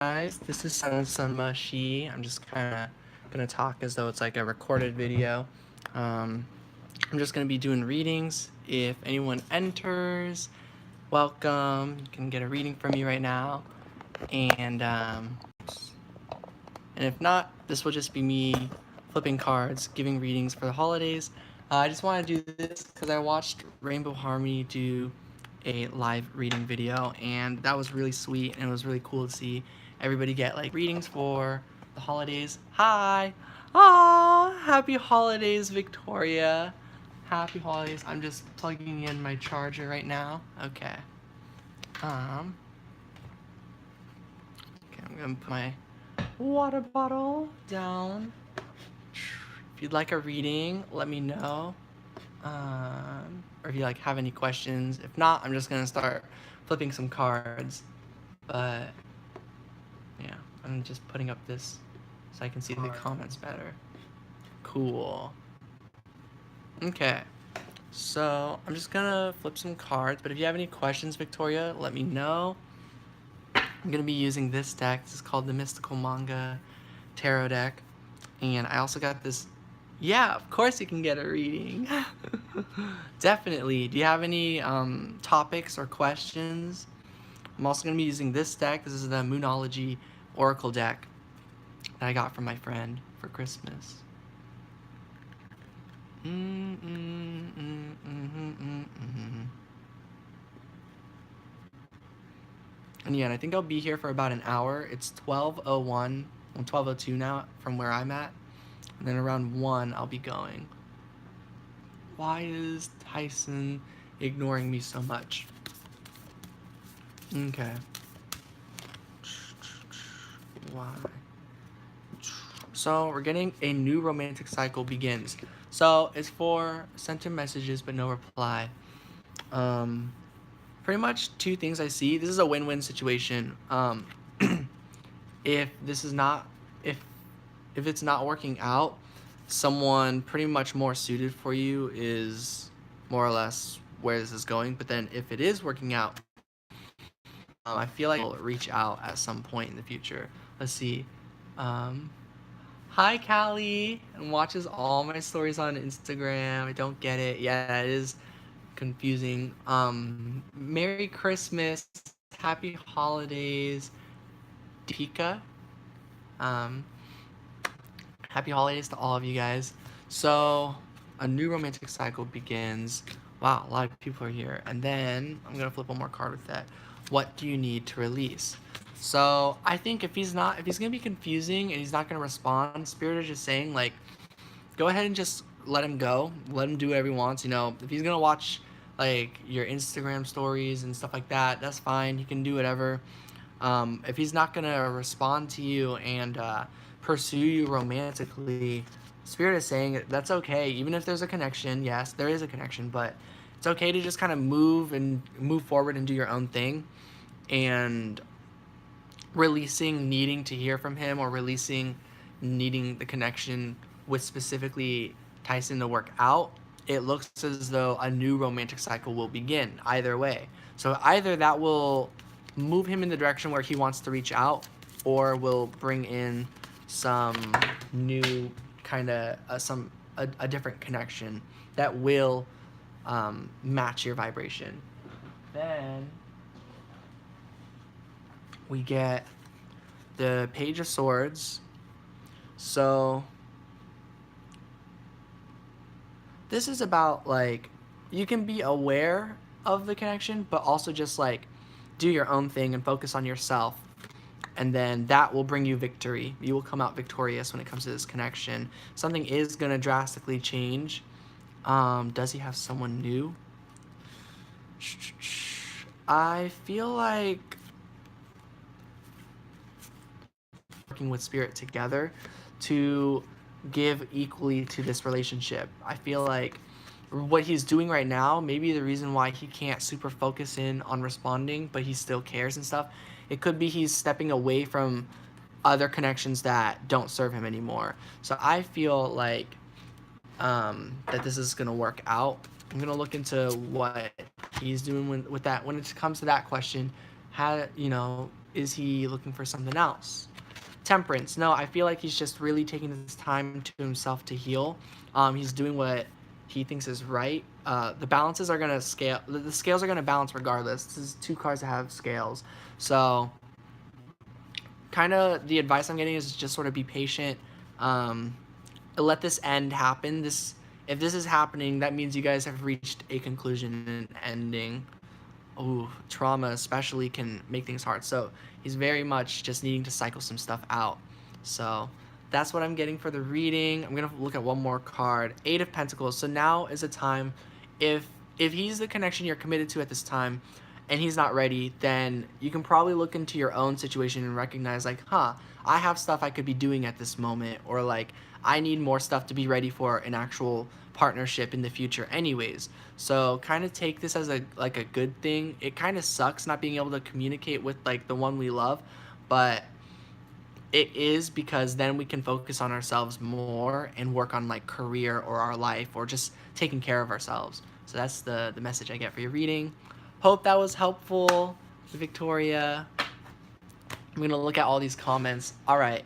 guys, this is Sonsonmushi. I'm just kind of gonna talk as though it's like a recorded video. Um, I'm just gonna be doing readings. If anyone enters, welcome. You can get a reading from me right now, and and if not, this will just be me flipping cards, giving readings for the holidays. I just want to do this because I watched Rainbow Harmony do a live reading video, and that was really sweet, and it was really cool to see everybody get like readings for the holidays. Hi! Ah, happy holidays, Victoria. Happy holidays. I'm just plugging in my charger right now. Okay. Um. Okay, I'm gonna put my water bottle down. If you'd like a reading, let me know. Or if you like have any questions. If not, I'm just gonna start flipping some cards. But yeah, I'm just putting up this so I can see the comments better. Cool. Okay. So I'm just gonna flip some cards, but if you have any questions, Victoria, let me know. I'm gonna be using this deck. This is called the Mystical Manga Tarot deck. And I also got this. Yeah, of course you can get a reading. Definitely. Do you have any topics or questions? I'm also going to be using this deck. This is the Moonology Oracle deck that I got from my friend for Christmas. And yeah, I think I'll be here for about an hour. It's 12:01, 12:02 now from where I'm at. And then around 1, I'll be going. Why is Tyson ignoring me so much? Okay. Why? So we're getting a new romantic cycle begins. So it's for sent in messages but no reply. Pretty much two things I see. This is a win-win situation. If this is not, if it's not working out, someone pretty much more suited for you is more or less where this is going. But then if it is working out, I feel like we'll reach out at some point in the future. Let's see. Hi, Callie, and watches all my stories on Instagram. I don't get it. Yeah, it is confusing. Merry Christmas, Happy Holidays, Deepika. Um, Happy holidays to all of you guys. So, a new romantic cycle begins. Wow, a lot of people are here. And then, I'm going to flip one more card with that. What do you need to release? So, I think if he's going to be confusing and he's not going to respond, Spirit is just saying, like, go ahead and just let him go. Let him do whatever he wants. You know, if he's going to watch, like, your Instagram stories and stuff like that, that's fine. He can do whatever. If he's not going to respond to you and pursue you romantically, Spirit is saying that's okay. Even if there's a connection, yes, there is a connection, but it's okay to just kind of move forward and do your own thing. And releasing needing to hear from him or releasing needing the connection with specifically Tyson to work out, it looks as though a new romantic cycle will begin either way. So either that will move him in the direction where he wants to reach out, or will bring in some new kind of a different connection that will match your vibration. Then we get the Page of Swords. So this is about, like, you can be aware of the connection, but also just, like, do your own thing and focus on yourself. And then that will bring you victory. You will come out victorious when it comes to this connection. Something is going to drastically change. Does he have someone new? I feel like working with Spirit together to give equally to this relationship. I feel like what he's doing right now, maybe the reason why he can't super focus in on responding, but he still cares and stuff, it could be he's stepping away from other connections that don't serve him anymore. So I feel like that this is going to work out. I'm going to look into what he's doing with that. When it comes to that question, how, you know, is he looking for something else? Temperance. No, I feel like he's just really taking his time to himself to heal. He's doing what he thinks is right. The balances are gonna scale. The scales are gonna balance regardless. This is two cards that have scales. So, kind of the advice I'm getting is just sort of be patient. Um, let this end happen. If this is happening, that means you guys have reached a conclusion and ending. Ooh, trauma especially can make things hard. So he's very much just needing to cycle some stuff out. So that's what I'm getting for the reading. I'm gonna look at one more card. Eight of Pentacles. So now is a time, if he's the connection you're committed to at this time, and he's not ready, then you can probably look into your own situation and recognize like, huh, I have stuff I could be doing at this moment, or like I need more stuff to be ready for an actual partnership in the future anyways. So kind of take this as a good thing. It kind of sucks not being able to communicate with like the one we love, but it is because then we can focus on ourselves more and work on like career or our life or just taking care of ourselves. So that's the message I get for your reading. Hope that was helpful, Victoria. I'm gonna look at all these comments. All right.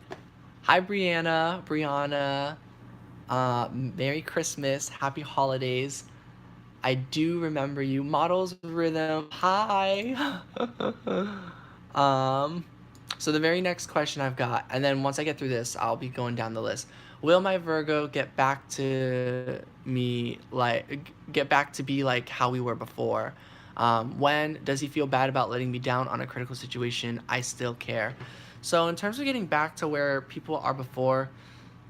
Hi, Brianna. Merry Christmas, Happy Holidays. I do remember you. Models Rhythm. Hi. um, so the very next question I've got, and then once I get through this, I'll be going down the list. Will my Virgo get back to be like how we were before? When does he feel bad about letting me down on a critical situation? I still care. So in terms of getting back to where people are before,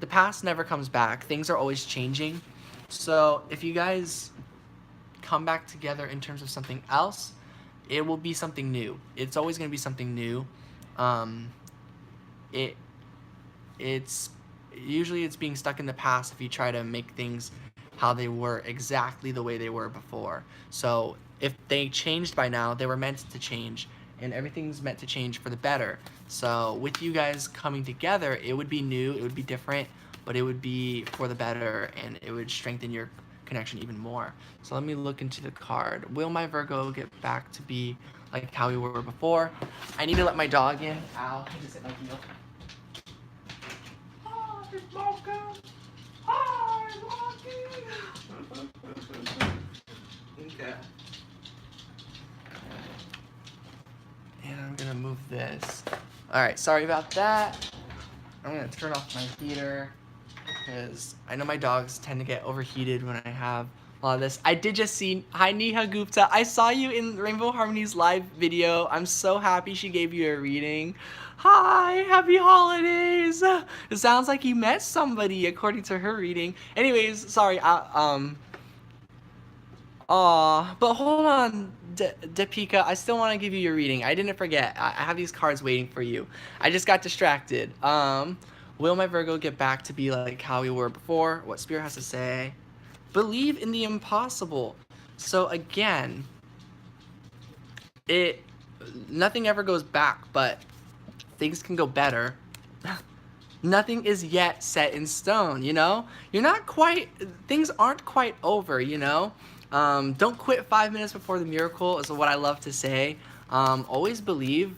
the past never comes back. Things are always changing. So if you guys come back together in terms of something else, it will be something new. It's always going to be something new. Um, it it's usually it's being stuck in the past if you try to make things how they were exactly the way they were before. So if they changed by now, they were meant to change, and everything's meant to change for the better. So with you guys coming together, it would be new, it would be different, but it would be for the better, and it would strengthen your connection even more. So let me look into the card. Will my Virgo get back to be like how we were before? I need to let my dog in. Ow, I just hit my heel. Hi, Malcolm. Hi, Rocky. Okay. And I'm gonna move this. All right, sorry about that. I'm gonna turn off my heater because I know my dogs tend to get overheated when I have a lot of this. I did just see, hi Neha Gupta. I saw you in Rainbow Harmony's live video. I'm so happy she gave you a reading. Hi, happy holidays. It sounds like you met somebody according to her reading. Anyways, sorry, aw, but hold on, Depika, I still want to give you your reading. I didn't forget. I have these cards waiting for you. I just got distracted. Will my Virgo get back to be like how we were before? What Spirit has to say? Believe in the impossible. So again, nothing ever goes back, but things can go better. Nothing is yet set in stone, you know? Things aren't quite over, you know? Don't quit 5 minutes before the miracle is what I love to say. Always believe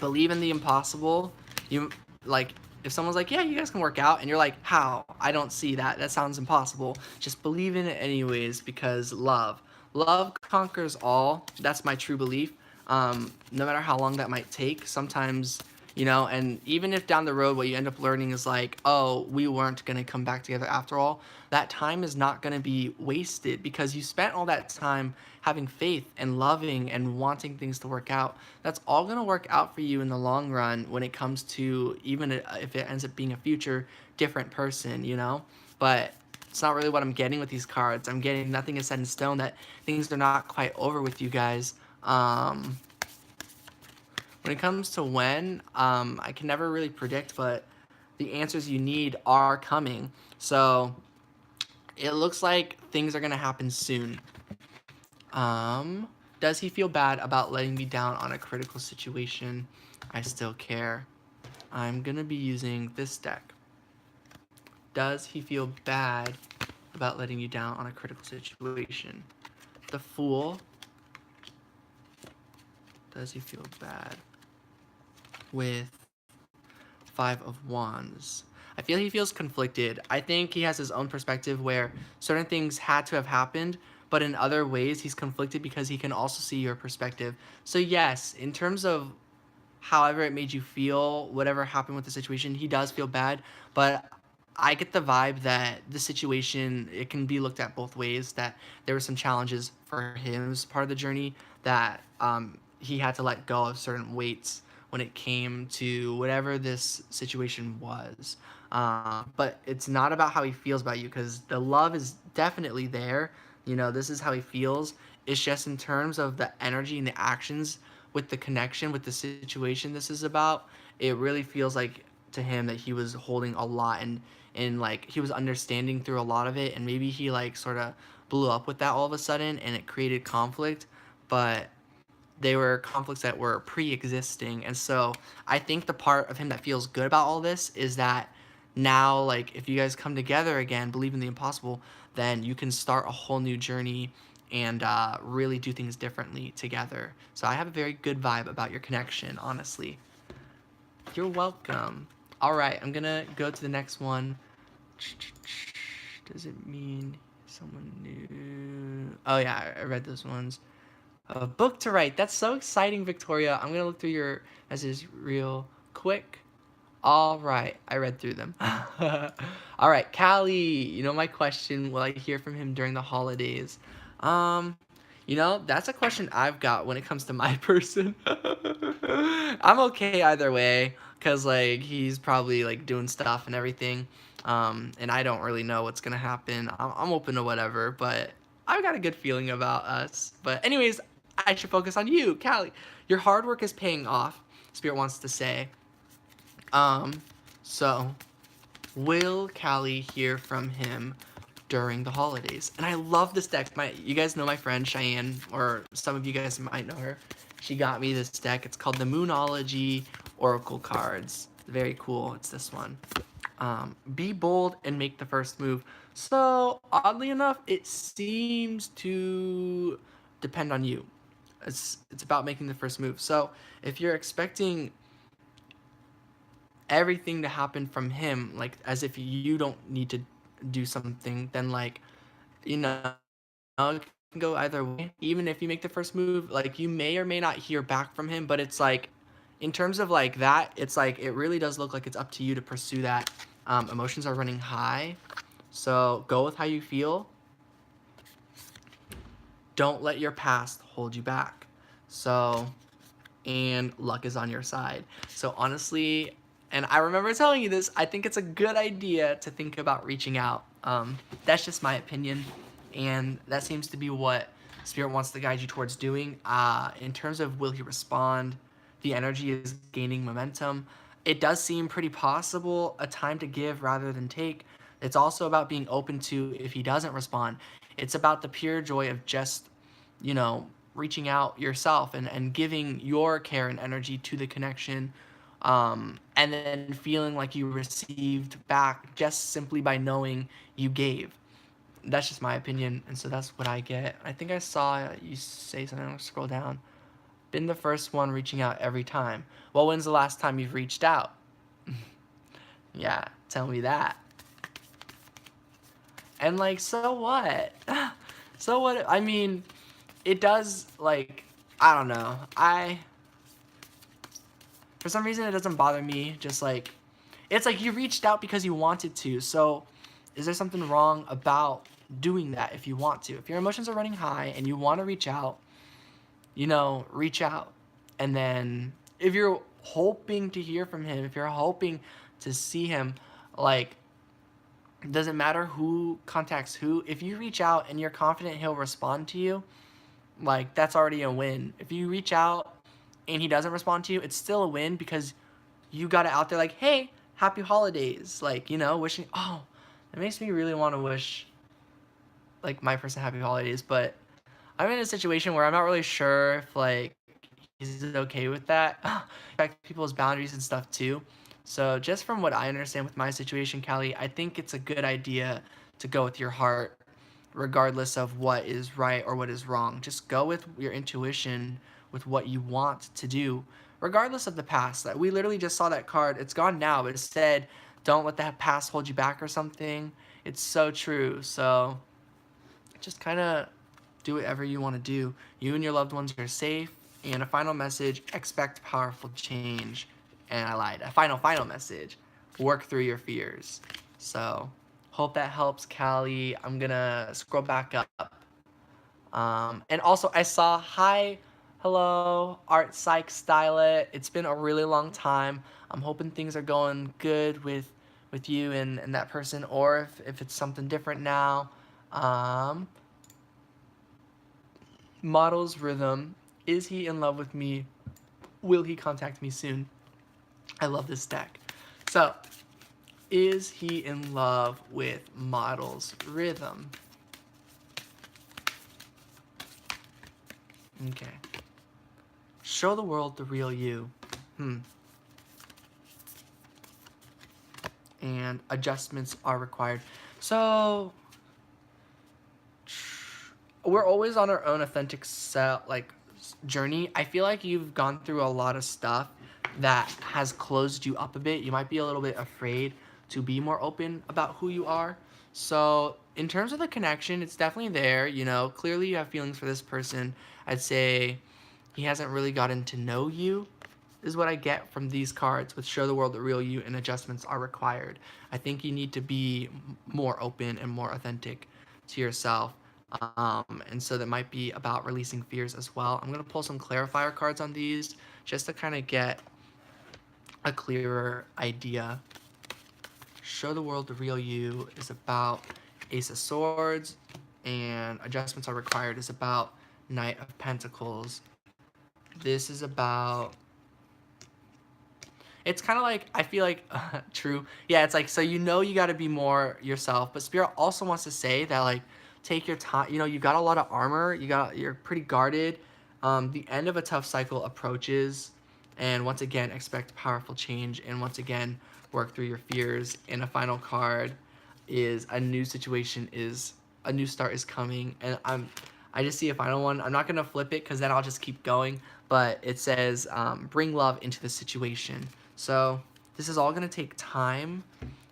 in the impossible. You, like, if someone's like, yeah, you guys can work out, and you're like, how? I don't see that. That sounds impossible. Just believe in it anyways, because love conquers all. That's my true belief. No matter how long that might take, sometimes, you know, and even if down the road what you end up learning is like, oh, we weren't going to come back together after all, that time is not going to be wasted because you spent all that time having faith and loving and wanting things to work out. That's all going to work out for you in the long run when it comes to, even if it ends up being a future different person, you know? But it's not really what I'm getting with these cards. I'm getting nothing is set in stone, that things are not quite over with you guys. When it comes to when, I can never really predict, but the answers you need are coming. So it looks like things are going to happen soon. Does he feel bad about letting me down on a critical situation? I still care. I'm going to be using this deck. Does he feel bad about letting you down on a critical situation? The Fool. Does he feel bad with Five of Wands. I feel he feels conflicted. I think he has his own perspective where certain things had to have happened, but in other ways he's conflicted because he can also see your perspective. So yes, in terms of however it made you feel, whatever happened with the situation, he does feel bad, but I get the vibe that the situation, it can be looked at both ways, that there were some challenges for him as part of the journey, that he had to let go of certain weights when it came to whatever this situation was. But it's not about how he feels about you, because the love is definitely there. You know, this is how he feels. It's just in terms of the energy and the actions with the connection with the situation this is about, it really feels like to him that he was holding a lot, and like he was understanding through a lot of it, and maybe he like sort of blew up with that all of a sudden and it created conflict, but they were conflicts that were pre-existing. And so I think the part of him that feels good about all this is that now, like, if you guys come together again, believe in the impossible, then you can start a whole new journey and really do things differently together. So I have a very good vibe about your connection, honestly. You're welcome. All right, I'm gonna go to the next one. Does it mean someone new? Oh yeah, I read those ones. A book to write. That's so exciting, Victoria. I'm gonna look through your messages real quick. All right, I read through them. All right, Callie. You know my question. Will I hear from him during the holidays? Um, that's a question I've got when it comes to my person. I'm okay either way, cause like he's probably like doing stuff and everything, and I don't really know what's gonna happen. I'm open to whatever, but I've got a good feeling about us. But anyways, I should focus on you, Callie. Your hard work is paying off. Spirit wants to say. Um, so will Callie hear from him during the holidays? And I love this deck. You guys know my friend Cheyenne, or some of you guys might know her. She got me this deck. It's called the Moonology Oracle Cards. Very cool. It's this one. Be bold and make the first move. So oddly enough, it seems to depend on you. It's about making the first move. So if you're expecting everything to happen from him, like as if you don't need to do something, then like, you know, it can go either way. Even if you make the first move, like you may or may not hear back from him, but it's like, in terms of like that, it's like it really does look like it's up to you to pursue that. Emotions are running high, so go with how you feel. Don't let your past hold you back. So, and luck is on your side. So honestly, and I remember telling you this, I think it's a good idea to think about reaching out. That's just my opinion, and that seems to be what Spirit wants to guide you towards doing. In terms of will he respond, the energy is gaining momentum. It does seem pretty possible, a time to give rather than take. It's also about being open to if he doesn't respond. It's about the pure joy of just, reaching out yourself and giving your care and energy to the connection, and then feeling like you received back just simply by knowing you gave. That's just my opinion, and so that's what I get. I think I saw you say something. I'll scroll down. Been the first one reaching out every time. Well, when's the last time you've reached out? Yeah, tell me that. And like, so what? So what? I mean, it does, like, I don't know. For some reason, it doesn't bother me. Just like, it's like you reached out because you wanted to. So is there something wrong about doing that if you want to? If your emotions are running high and you want to reach out, reach out. And then if you're hoping to hear from him, if you're hoping to see him, like, it doesn't matter who contacts who. If you reach out and you're confident he'll respond to you, like, that's already a win. If you reach out and he doesn't respond to you, it's still a win because you got it out there like, hey, happy holidays. Like, wishing, oh, it makes me really want to wish, like, my person happy holidays. But I'm in a situation where I'm not really sure if, like, he's okay with that. Respect people's boundaries and stuff, too. So just from what I understand with my situation, Callie, I think it's a good idea to go with your heart regardless of what is right or what is wrong. Just go with your intuition, with what you want to do, regardless of the past. That we literally just saw that card. It's gone now, but it said, "Don't let the past hold you back" or something. It's so true. So just kind of do whatever you want to do. You and your loved ones are safe. And a final message: expect powerful change. And I lied. A final message: work through your fears. So hope that helps, Callie. I'm gonna scroll back up. And also, I saw, hi, hello, Art Psych Stylet. It's been a really long time. I'm hoping things are going good with you and that person, or if it's something different now. Um, Model's Rhythm. Is he in love with me? Will he contact me soon? I love this deck. So, is he in love with Model's Rhythm? Okay. Show the world the real you. And adjustments are required. So we're always on our own authentic journey. I feel like you've gone through a lot of stuff that has closed you up a bit. You might be a little bit afraid to be more open about who you are. So in terms of the connection, it's definitely there. You know, clearly you have feelings for this person. I'd say he hasn't really gotten to know you, is what I get from these cards with show the world the real you and adjustments are required. I think you need to be more open and more authentic to yourself. And so that might be about releasing fears as well. I'm going to pull some clarifier cards on these just to kind of get a clearer idea. Show the world the real you is about Ace of Swords, and adjustments are required is about Knight of Pentacles. This is about, it's kind of like, I feel like, true. Yeah, it's like, so you know you got to be more yourself, but Spirit also wants to say that, like, take your time. You know, you got a lot of armor. You're pretty guarded. The end of a tough cycle approaches, and once again, expect powerful change, and once again, work through your fears. And a final card is a new situation a new start is coming, and I just see a final one. I'm not gonna flip it because then I'll just keep going, but it says bring love into the situation. So this is all gonna take time.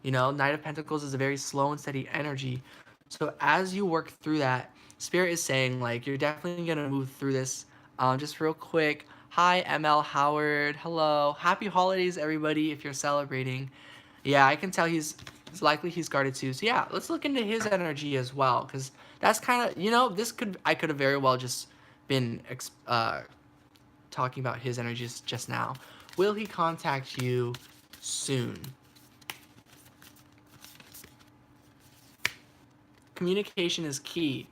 You know, Knight of Pentacles is a very slow and steady energy. So as you work through that, Spirit is saying, like, you're definitely gonna move through this. Just real quick, hi ML Howard, hello, happy holidays everybody if you're celebrating. Yeah, I can tell it's likely he's guarded too. So yeah, let's look into his energy as well, because that's kind of, you know, I could have very well just been talking about his energies just now. Will he contact you soon? Communication is key.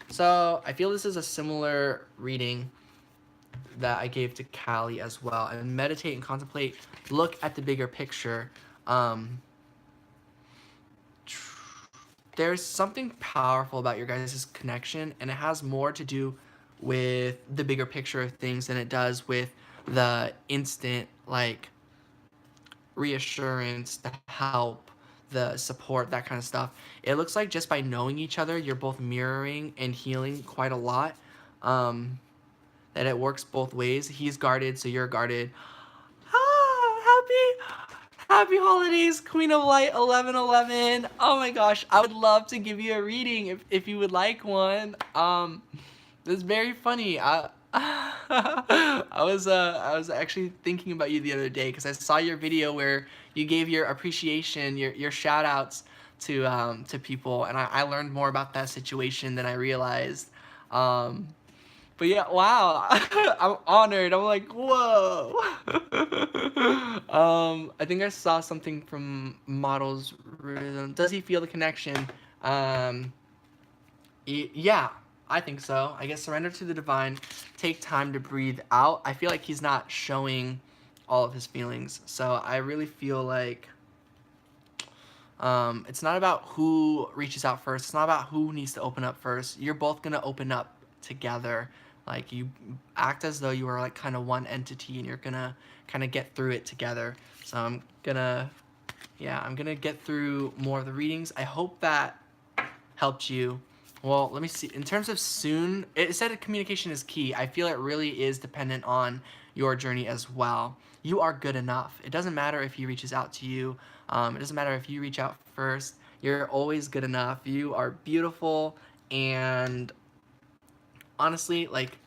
So I feel this is a similar reading that I gave to Callie as well. And meditate and contemplate. Look at the bigger picture. There's something powerful about your guys' connection, and it has more to do with the bigger picture of things than it does with the instant, like, reassurance, the help, the support, that kind of stuff. It looks like just by knowing each other, you're both mirroring and healing quite a lot. That it works both ways. He's guarded, so you're guarded. Happy holidays, Queen of Light 1111. Oh my gosh, I would love to give you a reading if you would like one. It's very funny. I was actually thinking about you the other day because I saw your video where you gave your appreciation, your shout outs to people, and I learned more about that situation than I realized. But yeah, wow, I'm honored. I'm like, whoa. I think I saw something from Model's Rhythm. Does he feel the connection? Yeah, I think so. I guess surrender to the divine, take time to breathe out. I feel like he's not showing all of his feelings. So I really feel like it's not about who reaches out first. It's not about who needs to open up first. You're both going to open up together. Like, you act as though you are, like, kind of one entity, and you're going to kind of get through it together. So I'm going to get through more of the readings. I hope that helped you. Well, let me see. In terms of soon, it said communication is key. I feel it really is dependent on your journey as well. You are good enough. It doesn't matter if he reaches out to you. It doesn't matter if you reach out first. You're always good enough. You are beautiful, and honestly, like,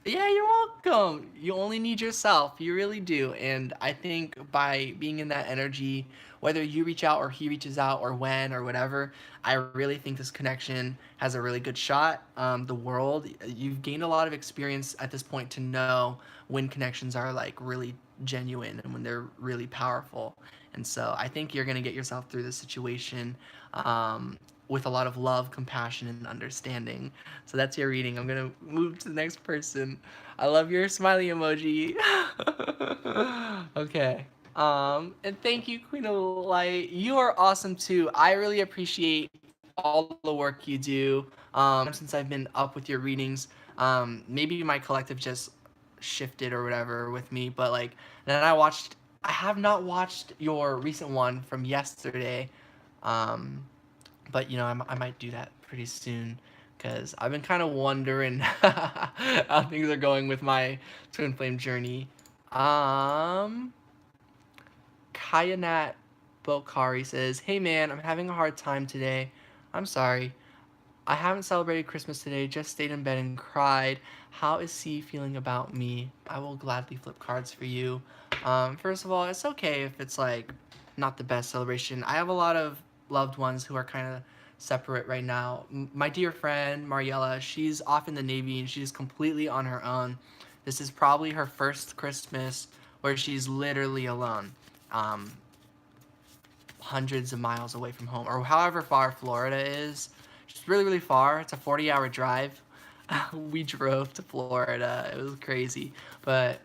yeah, you're welcome. You only need yourself. You really do. And I think by being in that energy, whether you reach out or he reaches out or when or whatever, I really think this connection has a really good shot. The world, you've gained a lot of experience at this point to know when connections are like really genuine and when they're really powerful. And so I think you're going to get yourself through this situation with a lot of love, compassion, and understanding. So that's your reading. I'm going to move to the next person. I love your smiley emoji. Okay. And thank you, Queen of Light. You are awesome too. I really appreciate all the work you do. Since I've been up with your readings, maybe my collective just shifted or whatever with me, but like, then I have not watched your recent one from yesterday. Um, but you know, I might do that pretty soon because I've been kind of wondering how things are going with my twin flame journey. Um, Kayanat Bokari says, "Hey man, I'm having a hard time today. I'm sorry. I haven't celebrated Christmas today, just stayed in bed and cried. How is C feeling about me? I will gladly flip cards for you." First of all, it's okay if it's like not the best celebration. I have a lot of loved ones who are kind of separate right now. My dear friend Mariella, she's off in the Navy and she's completely on her own. This is probably her first Christmas where she's literally alone. Um, Hundreds of miles away from home, or however far Florida is. It's really, really far. It's a 40-hour drive. We drove to Florida. It was crazy. But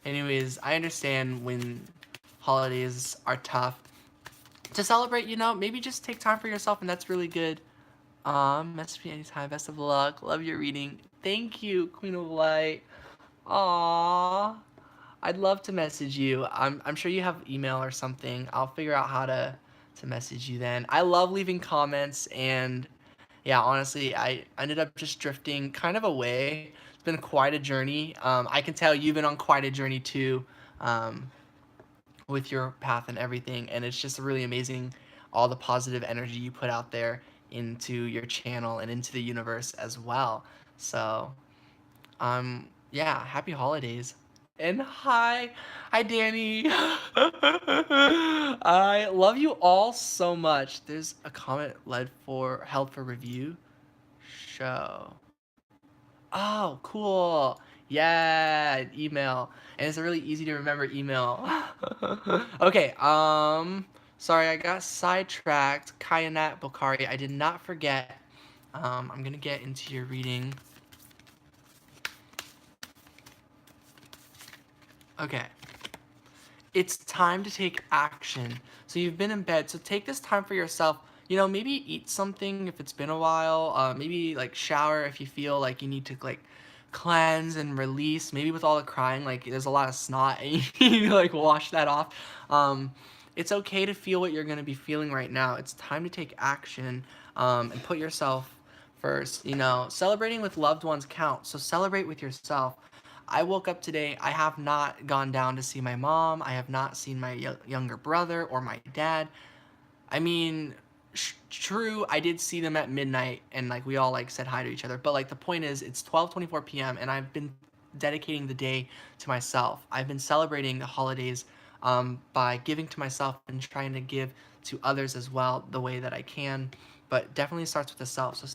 anyways, I understand when holidays are tough. To celebrate, you know, maybe just take time for yourself, and that's really good. Message me anytime. Best of luck. Love your reading. Thank you, Queen of Light. Aww. I'd love to message you. I'm sure you have email or something. I'll figure out how to message you then. I love leaving comments, and yeah, honestly, I ended up just drifting kind of away. It's been quite a journey. I can tell you've been on quite a journey too, um, with your path and everything, and it's just really amazing all the positive energy you put out there into your channel and into the universe as well. So yeah, happy holidays. And hi Danny. I love you all so much. There's a comment held for review. Show. Oh, cool. Yeah, email. And it's a really easy to remember email. Okay, sorry, I got sidetracked. Kayanat Bokari, I did not forget. I'm gonna get into your reading. Okay. It's time to take action. So you've been in bed, so take this time for yourself. You know, maybe eat something if it's been a while. Maybe like shower if you feel like you need to like cleanse and release. Maybe with all the crying, like there's a lot of snot and you need to like wash that off. It's okay to feel what you're gonna be feeling right now. It's time to take action and put yourself first. You know, celebrating with loved ones counts. So celebrate with yourself. I woke up today. I have not gone down to see my mom. I have not seen my younger brother or my dad. I mean, true, I did see them at midnight and like we all like said hi to each other. But like the point is, it's 12:24 p.m. and I've been dedicating the day to myself. I've been celebrating the holidays by giving to myself and trying to give to others as well the way that I can. But definitely starts with the self. So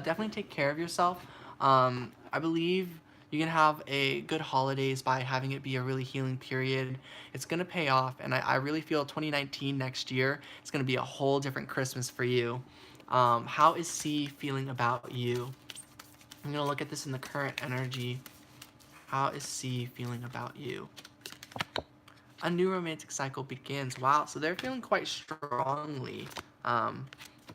definitely take care of yourself. I believe you can have a good holidays by having it be a really healing period. It's gonna pay off, and I really feel 2019 next year it's gonna be a whole different Christmas for you. How is C feeling about you? I'm gonna look at this in the current energy. How is C feeling about you? A new romantic cycle begins. Wow, so they're feeling quite strongly. And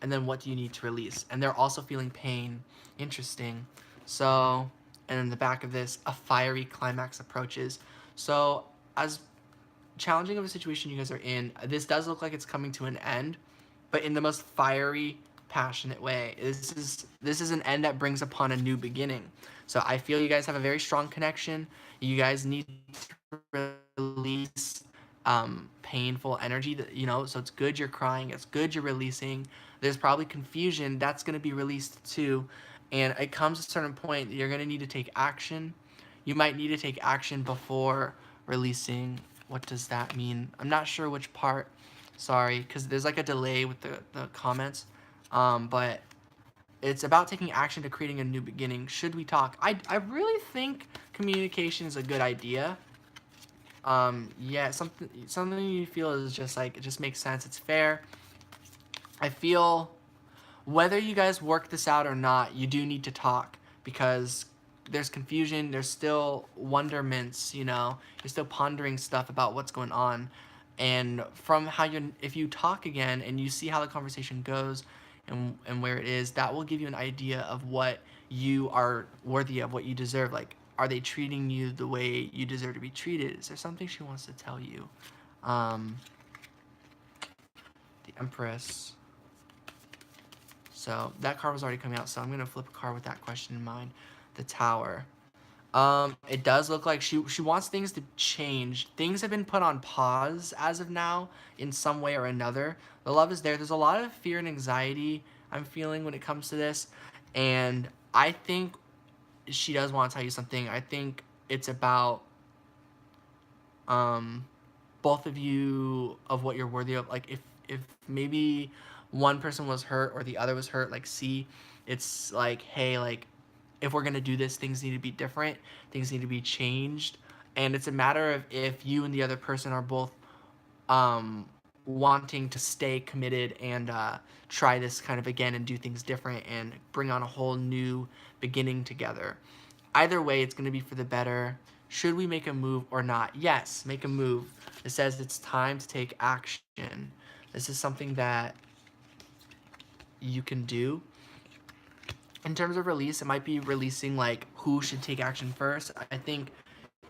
then what do you need to release? And they're also feeling pain. Interesting. So, and in the back of this, a fiery climax approaches. So, as challenging of a situation you guys are in, this does look like it's coming to an end, but in the most fiery passionate way. This is an end that brings upon a new beginning. So I feel you guys have a very strong connection. You guys need to release painful energy that, so it's good you're crying, it's good you're releasing. There's probably confusion that's going to be released too, and it comes to a certain point you're going to need to take action. You might need to take action before releasing. What does that mean? I'm not sure which part, sorry, because there's like a delay with the comments, but it's about taking action to creating a new beginning. Should we talk? I really think communication is a good idea. Yeah, something you feel is just like, it just makes sense, it's fair. I feel whether you guys work this out or not, you do need to talk, because there's confusion, there's still wonderments, you're still pondering stuff about what's going on. And from how if you talk again and you see how the conversation goes, and where it is, that will give you an idea of what you are worthy of, what you deserve. Like, are they treating you the way you deserve to be treated? Is there something she wants to tell you? Um, the Empress. So that card was already coming out, so I'm going to flip a card with that question in mind. The Tower. It does look like she wants things to change. Things have been put on pause as of now in some way or another. The love is there. There's a lot of fear and anxiety I'm feeling when it comes to this. And I think she does want to tell you something. I think it's about both of you, of what you're worthy of. Like, if maybe one person was hurt or the other was hurt, like, see, it's like, hey, like, if we're gonna do this, things need to be different, things need to be changed. And it's a matter of if you and the other person are both wanting to stay committed and try this kind of again and do things different and bring on a whole new beginning together. Either way, it's going to be for the better. Should we make a move or not? Yes, make a move. It says it's time to take action. This is something that you can do. In terms of release, it might be releasing like who should take action first. I think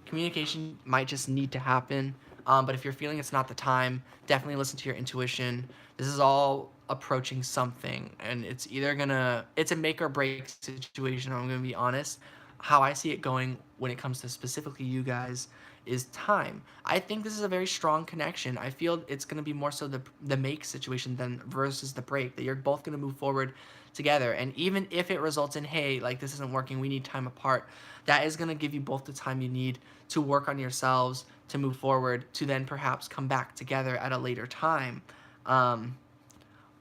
communication might just need to happen. But if you're feeling it's not the time, definitely listen to your intuition. This is all approaching something, and it's a make or break situation. I'm gonna be honest. How I see it going when it comes to specifically you guys is time. I think this is a very strong connection. I feel it's gonna be more so the make situation than versus the break. That you're both gonna move forward together, and even if it results in, hey, like, this isn't working, we need time apart, that is going to give you both the time you need to work on yourselves, to move forward, to then perhaps come back together at a later time.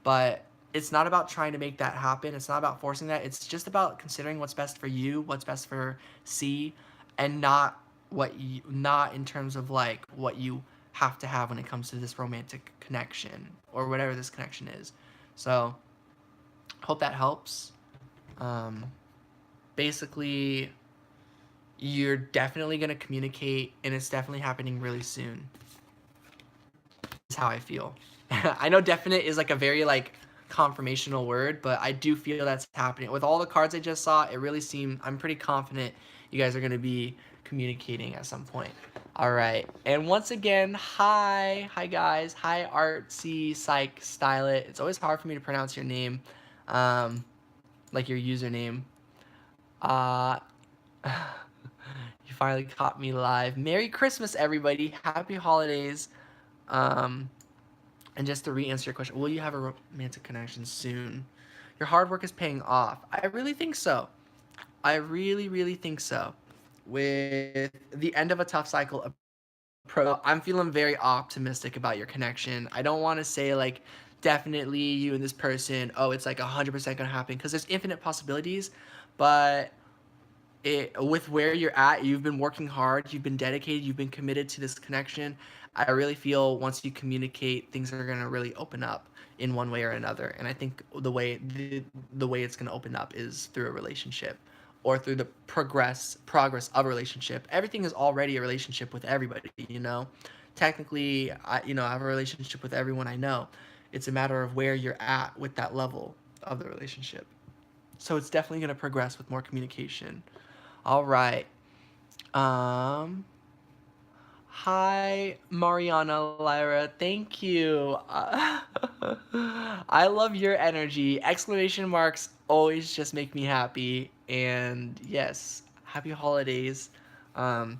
But it's not about trying to make that happen, it's not about forcing that, it's just about considering what's best for you, what's best for C, and not in terms of like what you have to have when it comes to this romantic connection or whatever this connection is. So hope that helps. Basically, you're definitely going to communicate, and it's definitely happening really soon. Is how I feel. I know definite is like a very like confirmational word, but I do feel that's happening. With all the cards I just saw, it really seemed, I'm pretty confident you guys are going to be communicating at some point. All right. And once again, hi guys. Hi Artsy Psych Style It. It's always hard for me to pronounce your name. Like your username. You finally caught me live. Merry Christmas, everybody. Happy holidays. And just to re-answer your question, will you have a romantic connection soon? Your hard work is paying off. I really think so. I really, really think so. With the end of a tough cycle, I'm feeling very optimistic about your connection. I don't want to say like definitely you and this person, oh, it's like 100% gonna happen, because there's infinite possibilities, but with where you're at, you've been working hard, you've been dedicated, you've been committed to this connection. I really feel once you communicate, things are gonna really open up in one way or another. And I think the way it's gonna open up is through a relationship, or through the progress of a relationship. Everything is already a relationship with everybody, Technically, I have a relationship with everyone I know. It's a matter of where you're at with that level of the relationship. So it's definitely gonna progress with more communication. All right. Hi, Mariana Lyra. Thank you. I love your energy. Exclamation marks always just make me happy. And yes, happy holidays. Um,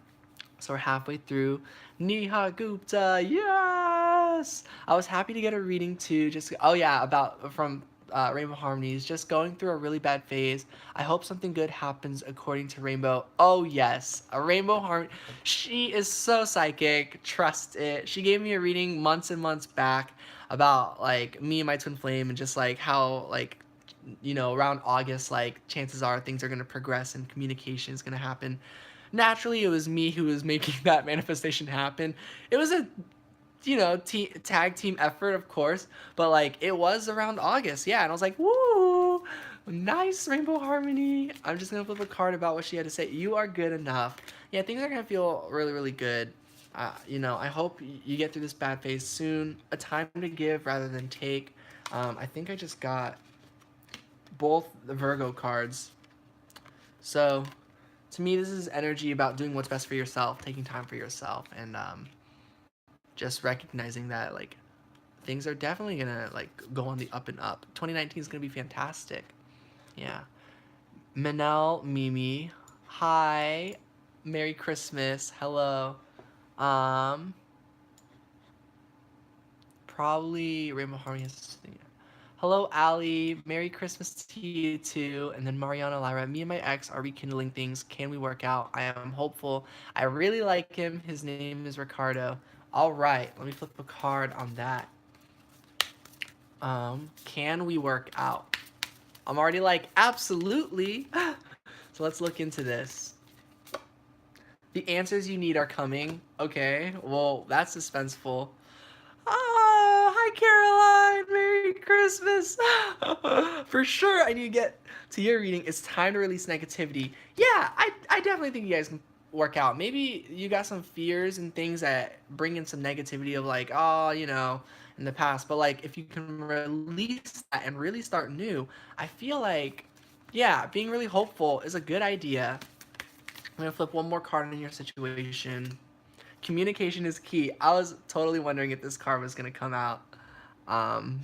so we're halfway through. Neha Gupta, yes! I was happy to get a reading too. Just oh yeah, about from Rainbow Harmonies. Just going through a really bad phase. I hope something good happens according to Rainbow. Oh yes, a Rainbow Harmony. She is so psychic. Trust it. She gave me a reading months and months back about like me and my twin flame and just like how like around August, like chances are things are going to progress and communication is going to happen. Naturally, it was me who was making that manifestation happen. It was a tag team effort, of course, but like it was around August, yeah, and I was like, woo, nice Rainbow Harmony. I'm just gonna flip a card about what she had to say. You are good enough. Yeah, things are gonna feel really, really good. I hope you get through this bad phase soon. A time to give rather than take. I think I just got both the Virgo cards. So to me, this is energy about doing what's best for yourself, taking time for yourself, and just recognizing that like things are definitely gonna like go on the up and up. 2019 is gonna be fantastic. Yeah. Manel, Mimi, hi, Merry Christmas, hello. Um, Probably Rainbow Harmony has this thing. Hello, Ali. Merry Christmas to you too. And then Mariana Lyra. Me and my ex are rekindling things. Can we work out? I am hopeful. I really like him. His name is Ricardo. All right. Let me flip a card on that. Can we work out? I'm already like, absolutely. So let's look into this. The answers you need are coming. Okay. Well, that's suspenseful. Oh, hi Caroline. Merry Christmas. For sure, I need to get to your reading. It's time to release negativity. Yeah, I definitely think you guys can work out. Maybe you got some fears and things that bring in some negativity of like, oh, in the past. But like, if you can release that and really start new, I feel like, yeah, being really hopeful is a good idea. I'm gonna flip one more card in your situation. Communication is key. I was totally wondering if this card was gonna come out. Um,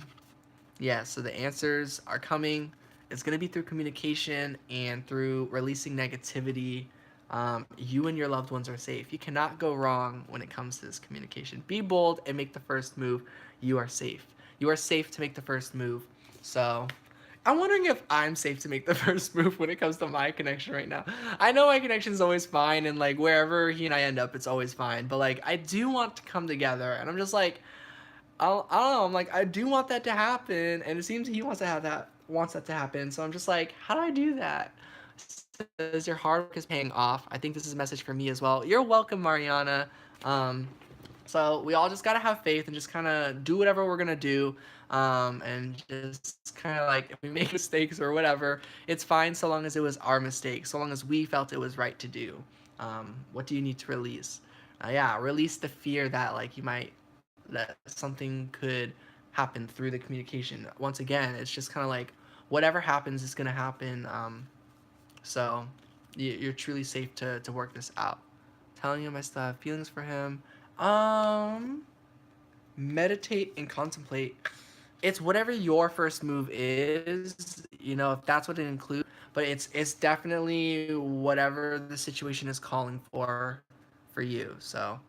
yeah, so the answers are coming. It's gonna be through communication and through releasing negativity. You and your loved ones are safe. You cannot go wrong when it comes to this communication. Be bold and make the first move. You are safe. You are safe to make the first move. So I'm wondering if I'm safe to make the first move when it comes to my connection right now. I know my connection is always fine, and like wherever he and I end up, it's always fine. But like I do want to come together, and I'm just like, I don't know. I'm like I do want that to happen, and it seems he wants that to happen. So I'm just like, how do I do that? Says your hard work is paying off. I think this is a message for me as well. You're welcome, Mariana. Um, so we all just gotta have faith and just kind of do whatever we're gonna do, and just kind of like if we make mistakes or whatever, it's fine so long as it was our mistake, so long as we felt it was right to do. What do you need to release? Yeah, release the fear that like that something could happen through the communication. Once again, it's just kind of like whatever happens is gonna happen. So you're truly safe to work this out. Telling him I still have feelings for him. Um, Meditate and contemplate. It's whatever your first move is, if that's what it includes. But it's definitely whatever the situation is calling for you. So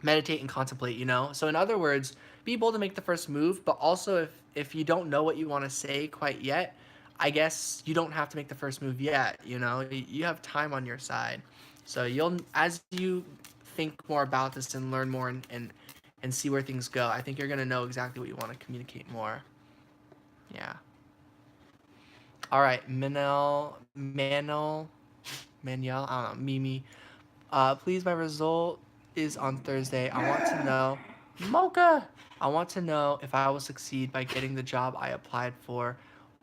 meditate and contemplate. So in other words, be able to make the first move, but also if you don't know what you want to say quite yet, I guess you don't have to make the first move yet. You have time on your side. So you'll as you think more about this and learn more and see where things go, I think you're going to know exactly what you want to communicate more. Yeah. All right, Manuel, I don't know, Mimi. Please, my result is on Thursday. I want to know, Mocha. I want to know if I will succeed by getting the job I applied for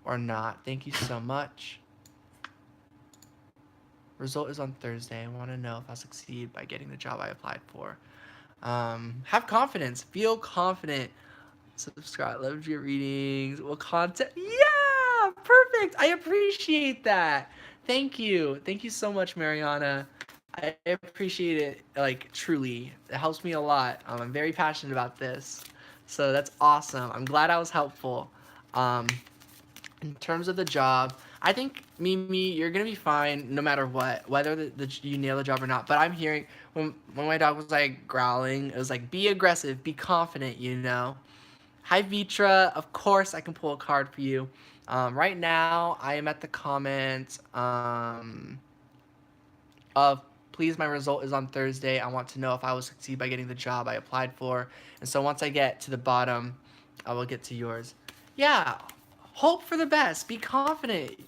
or not. Thank you so much. Result is on Thursday. I want to know if I'll succeed by getting the job I applied for. Have confidence. Feel confident. Subscribe. Love your readings. Well, content. Yeah, perfect. I appreciate that. Thank you. Thank you so much, Mariana. I appreciate it, like, truly. It helps me a lot. I'm very passionate about this. So that's awesome. I'm glad I was helpful. Um, in terms of the job, I think Mimi, you're gonna be fine no matter what, whether you nail the job or not. But I'm hearing when my dog was like growling, it was like be aggressive, be confident, you know. Hi Vitra, of course I can pull a card for you. Right now I am at the comment of please my result is on Thursday. I want to know if I will succeed by getting the job I applied for. And so once I get to the bottom, I will get to yours. Yeah, hope for the best. Be confident.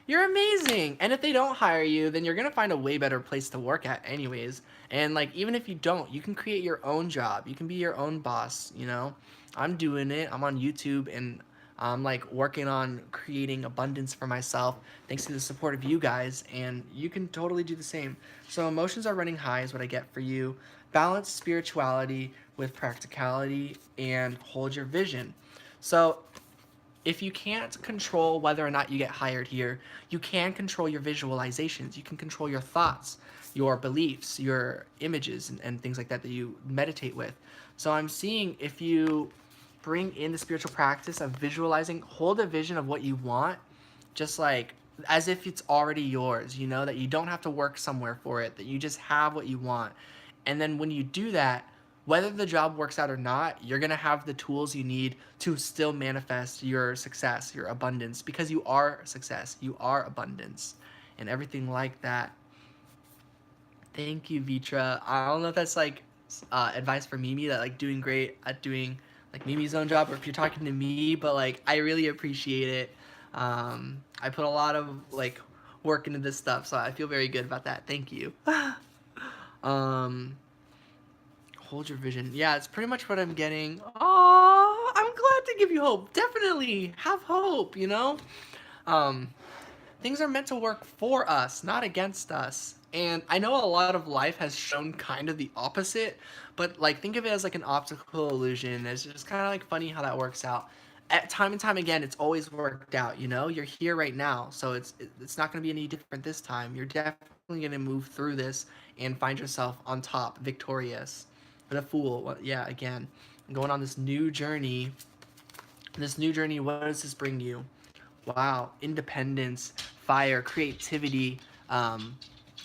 You're amazing. And if they don't hire you, then you're going to find a way better place to work at anyways. And like even if you don't, you can create your own job. You can be your own boss, you know? I'm doing it. I'm on YouTube and I'm like working on creating abundance for myself thanks to the support of you guys, and you can totally do the same. So emotions are running high is what I get for you. Balance spirituality with practicality and hold your vision. So if you can't control whether or not you get hired here, you can control your visualizations. You can control your thoughts, your beliefs, your images, and things like that that you meditate with. So I'm seeing if you bring in the spiritual practice of visualizing, hold a vision of what you want, just like as if it's already yours, you know, that you don't have to work somewhere for it, that you just have what you want. And then when you do that, whether the job works out or not, you're going to have the tools you need to still manifest your success, your abundance, because you are success, you are abundance, and everything like that. Thank you, Vitra. I don't know if that's like advice for Mimi that like doing great at doing like Mimi's own job, or if you're talking to me, but like I really appreciate it. I put a lot of like work into this stuff, so I feel very good about that. Thank you. um, hold your vision. Yeah, it's pretty much what I'm getting. Oh, I'm glad to give you hope. Definitely have hope. You know. Um, things are meant to work for us, not against us. And I know a lot of life has shown kind of the opposite, but like think of it as like an optical illusion. It's just kind of like funny how that works out. At time and time again, it's always worked out. You know, you're here right now, so it's not going to be any different this time. You're definitely going to move through this and find yourself on top, victorious. But a fool, well, yeah, again, going on this new journey. This new journey, what does this bring you? Wow, independence, fire, creativity, um,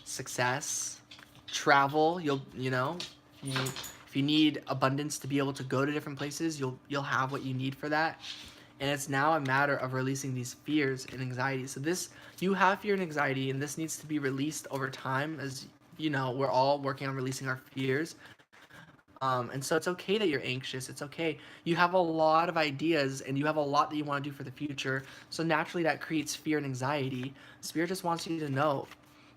success, travel. You know, if you need abundance to be able to go to different places, you'll have what you need for that. And it's now a matter of releasing these fears and anxiety. So this, you have fear and anxiety, and this needs to be released over time. As you know, we're all working on releasing our fears. And so it's okay that you're anxious. It's okay. You have a lot of ideas and you have a lot that you want to do for the future. So naturally, that creates fear and anxiety. Spirit just wants you to know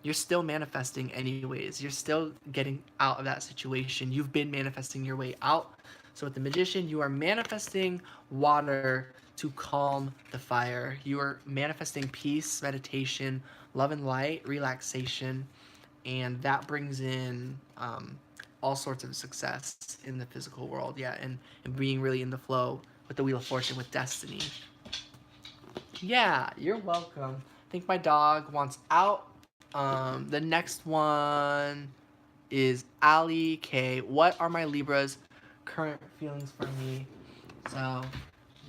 you're still manifesting, anyways. You're still getting out of that situation. You've been manifesting your way out. So with the magician, you are manifesting water to calm the fire. You are manifesting peace, meditation, love and light, relaxation, and that brings in all sorts of success in the physical world. Yeah, and being really in the flow with the Wheel of Fortune, with destiny. Yeah, you're welcome. I think my dog wants out. The next one is Ali K. What are my Libra's current feelings for me? So,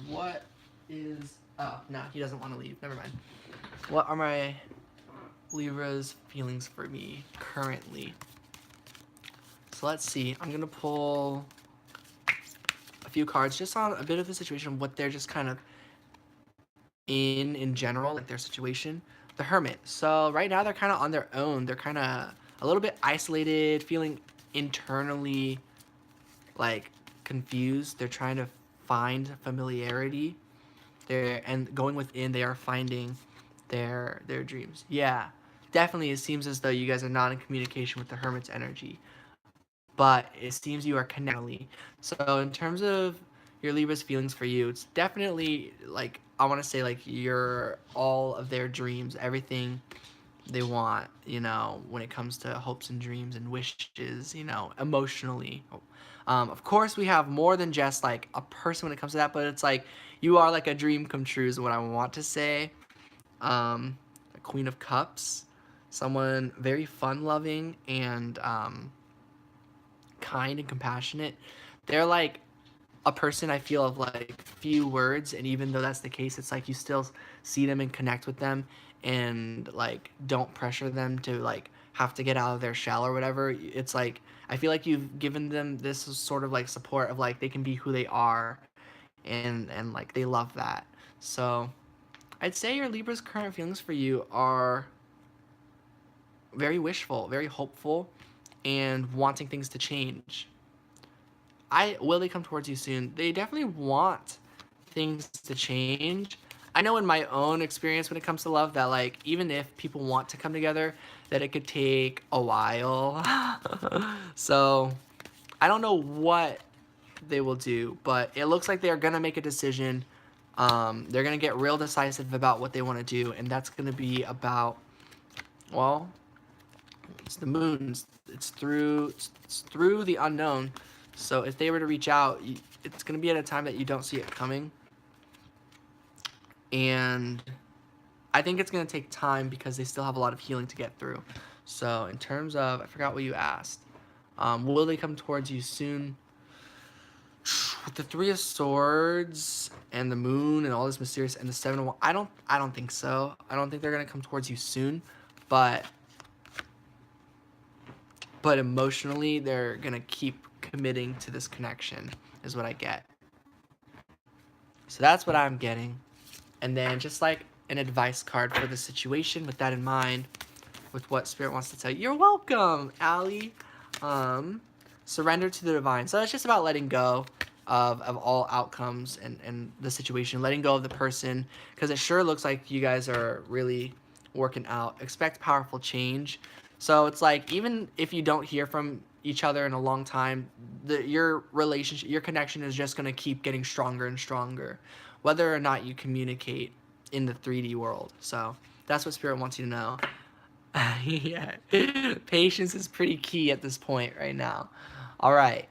what is. Oh, no, he doesn't want to leave. Never mind. What are my Libra's feelings for me currently? So let's see. I'm going to pull a few cards just on a bit of the situation, what they're just kind of in general, like their situation. The Hermit. So right now they're kind of on their own. They're kind of a little bit isolated, feeling internally like confused. They're trying to find familiarity. And going within, they are finding their dreams. Yeah, definitely. It seems as though you guys are not in communication with the Hermit's energy, but it seems you are connecting. So in terms of your Libra's feelings for you, it's definitely like I want to say like you're all of their dreams, everything they want, you know, when it comes to hopes and dreams and wishes, you know, emotionally. Of course, we have more than just like a person when it comes to that, but it's like you are like a dream come true is what I want to say. A Queen of Cups. someone very fun-loving and kind and compassionate. They're like a person I feel of like few words, and even though that's the case, it's like you still see them and connect with them, and like don't pressure them to like have to get out of their shell or whatever. It's like I feel like you've given them this sort of like support of like they can be who they are, and like they love that. So I'd say your Libra's current feelings for you are very wishful, very hopeful, and wanting things to change. I will they come towards you soon? They definitely want things to change. I know in my own experience when it comes to love that like even if people want to come together, that it could take a while. So I don't know what they will do, but it looks like they're gonna make a decision. They're gonna get real decisive about what they want to do, and that's gonna be about, well, it's the moons. It's through the unknown. So if they were to reach out, it's gonna be at a time that you don't see it coming, and I think it's gonna take time because they still have a lot of healing to get through. So in terms of, I forgot what you asked. Will they come towards you soon? With the Three of Swords and the Moon and all this mysterious and the Seven of Wands, I don't think so. I don't think they're gonna come towards you soon, but emotionally they're gonna keep committing to this connection is what I get. So that's what I'm getting. And then just like an advice card for the situation with that in mind, with what Spirit wants to tell you. You're welcome, Allie. Surrender to the divine. So it's just about letting go of all outcomes and the situation, letting go of the person, because it sure looks like you guys are really working out. Expect powerful change. So it's like even if you don't hear from each other in a long time, your relationship, your connection is just going to keep getting stronger and stronger, whether or not you communicate in the 3D world. So that's what Spirit wants you to know. Yeah, patience is pretty key at this point right now. All right.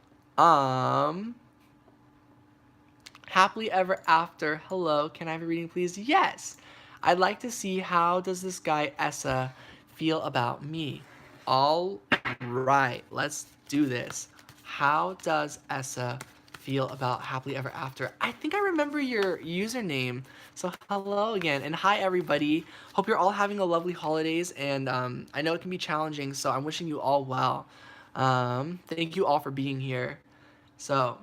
Happily ever after. Hello, can I have a reading, please? Yes. I'd like to see how does this guy Essa feel about me. All right, let's do this. How does Essa feel about happily ever after? I think I remember your username. So hello again, and hi everybody. Hope you're all having a lovely holidays, and I know it can be challenging, so I'm wishing you all well. Thank you all for being here. So,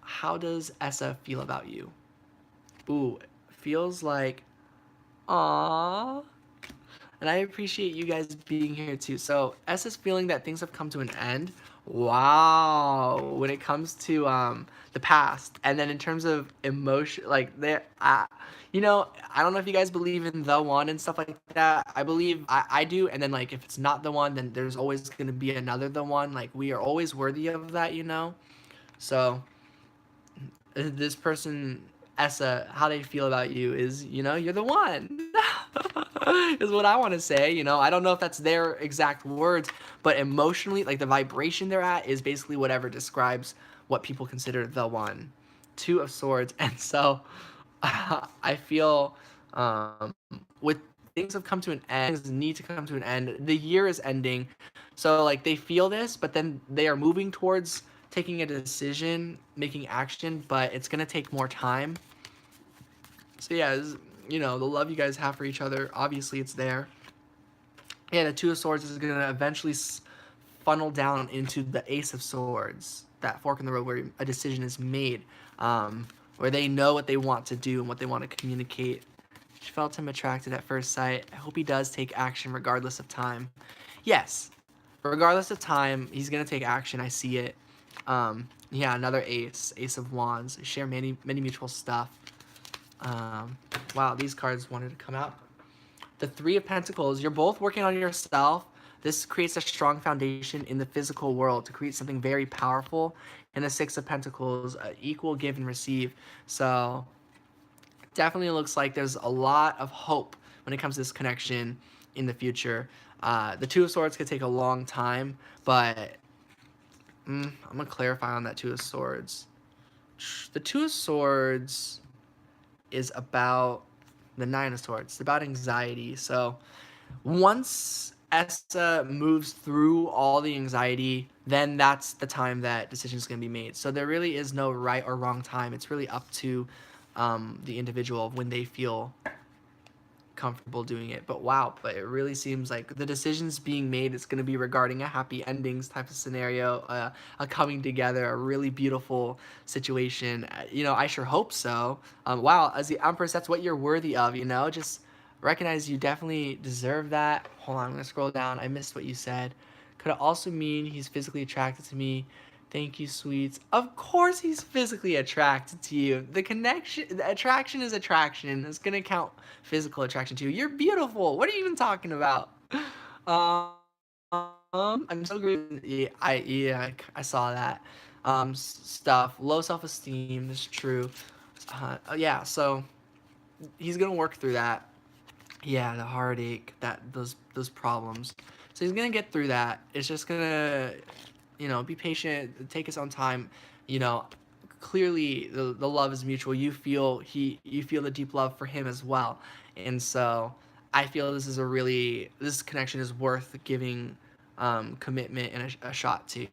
how does Essa feel about you? Ooh, feels like, aww. And I appreciate you guys being here too. So, Essa's feeling that things have come to an end. Wow. When it comes to the past, and then in terms of emotion, like there, you know, I don't know if you guys believe in the one and stuff like that. I believe I do, and then like if it's not the one, then there's always gonna be another the one. Like we are always worthy of that, you know. So this person, Essa, how they feel about you is, you know, you're the one. Is what I want to say. You know, I don't know if that's their exact words, but emotionally, like the vibration they're at is basically whatever describes what people consider the one. Two of Swords. And so I feel with things have come to an end, things need to come to an end. The year is ending. So like they feel this, but then they are moving towards taking a decision, making action, but it's going to take more time. So yeah, you know, the love you guys have for each other, obviously it's there. Yeah, the Two of Swords is going to eventually funnel down into the Ace of Swords, that fork in the road where a decision is made, where they know what they want to do and what they want to communicate. She felt him attracted at first sight. I hope he does take action regardless of time. Yes, regardless of time, he's going to take action. I see it. Yeah, another ace, Ace of Wands. Share many mutual stuff. Wow, these cards wanted to come out. The Three of Pentacles. You're both working on yourself. This creates a strong foundation in the physical world to create something very powerful. And the Six of Pentacles, equal give and receive. So definitely looks like there's a lot of hope when it comes to this connection in the future. The Two of Swords could take a long time, but I'm going to clarify on that Two of Swords. The Two of Swords is about the Nine of Swords. It's about anxiety. So once Essa moves through all the anxiety, then that's the time that decisions can be made. So there really is no right or wrong time. It's really up to the individual when they feel comfortable doing it. But wow, but it really seems like the decisions being made is going to be regarding a happy endings type of scenario, a coming together, a really beautiful situation. I sure hope so. Wow, as the Empress, that's what you're worthy of. Just recognize you definitely deserve that. Hold on, I'm gonna scroll down. I missed what you said. Could it also mean he's physically attracted to me? Thank you, sweets. Of course he's physically attracted to you. The attraction is attraction. It's gonna count physical attraction to you. You're beautiful. What are you even talking about? Um, I'm so agree. I saw that. Stuff. Low self-esteem is true. Yeah, so he's gonna work through that. Yeah, the heartache, those problems. So he's gonna get through that. It's just gonna, be patient, take his own time. You know, clearly the love is mutual. You feel the deep love for him as well, and so I feel this connection is worth giving commitment and a shot to.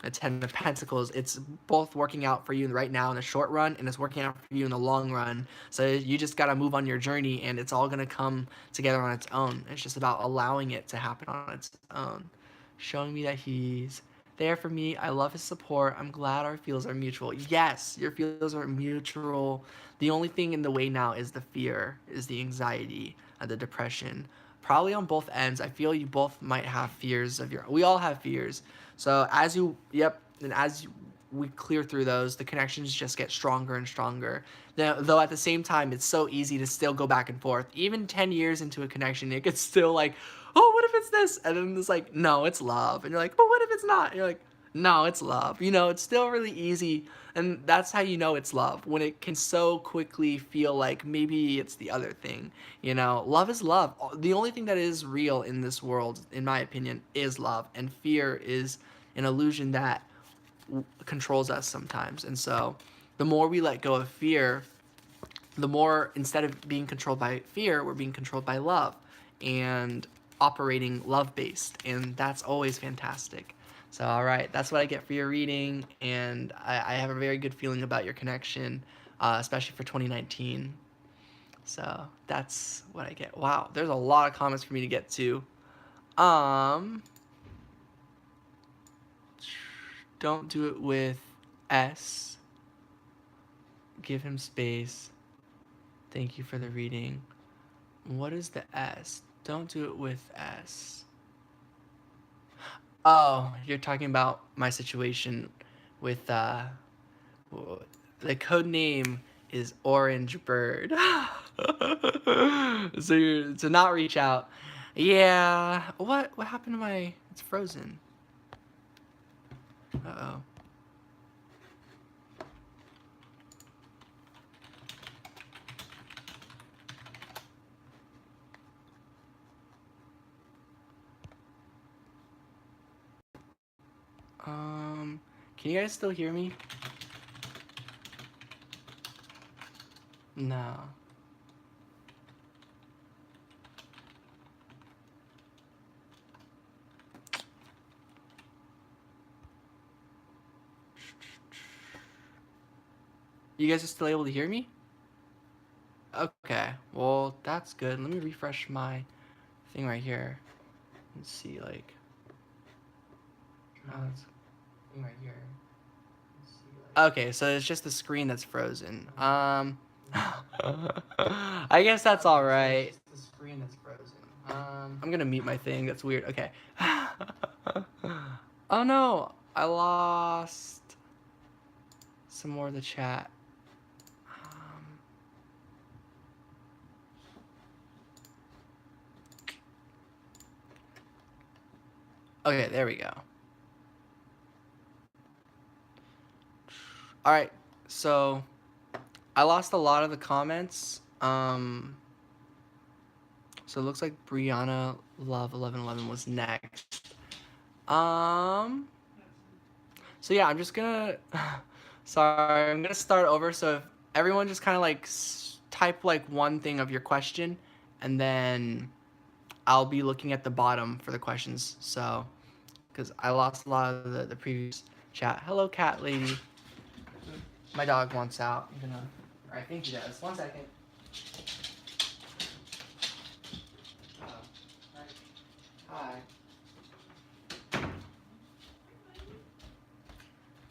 A Ten of Pentacles. It's both working out for you right now in the short run, and it's working out for you in the long run. So you just gotta move on your journey, and it's all gonna come together on its own. It's just about allowing it to happen on its own. Showing me that he's there for me. I love his support. I'm glad our feels are mutual. Yes, your feels are mutual. The only thing in the way now is the fear, is the anxiety, the depression. Probably on both ends. I feel you both might have fears of your. We all have fears. So and we clear through those, the connections just get stronger and stronger. Though at the same time, it's so easy to still go back and forth. Even 10 years into a connection, it could still like, oh, what if it's this? And then it's like, no, it's love. And you're like, but what if it's not? And you're like, no, it's love. It's still really easy. And that's how you know it's love, when it can so quickly feel like maybe it's the other thing. Love is love. The only thing that is real in this world, in my opinion, is love. And fear is an illusion that controls us sometimes. And so the more we let go of fear, the more, instead of being controlled by fear, we're being controlled by love and operating love based. And that's always fantastic. So, all right, that's what I get for your reading. And I have a very good feeling about your connection, especially for 2019. So that's what I get. Wow, there's a lot of comments for me to get to. Don't do it with S. Give him space. Thank you for the reading. What is the S? Don't do it with S. Oh, you're talking about my situation with the code name is Orange Bird. So to not reach out. Yeah. What happened to my? It's frozen. Uh-oh. Can you guys still hear me? No. You guys are still able to hear me? Okay, well, that's good. Let me refresh my thing right here and see, like, thing right here. Okay, so it's just the screen that's frozen. I guess that's all right. The screen that's frozen. I'm gonna mute my thing. That's weird. Okay. Oh no, I lost some more of the chat. Okay, there we go. All right, so I lost a lot of the comments. So it looks like Brianna Love 1111 was next. So yeah, I'm just gonna. Sorry, I'm gonna start over. So if everyone just kind of like type like one thing of your question, and then I'll be looking at the bottom for the questions. So, because I lost a lot of the previous chat. Hello, cat lady. My dog wants out. I'm gonna, or I think he does. 1 second. Hi.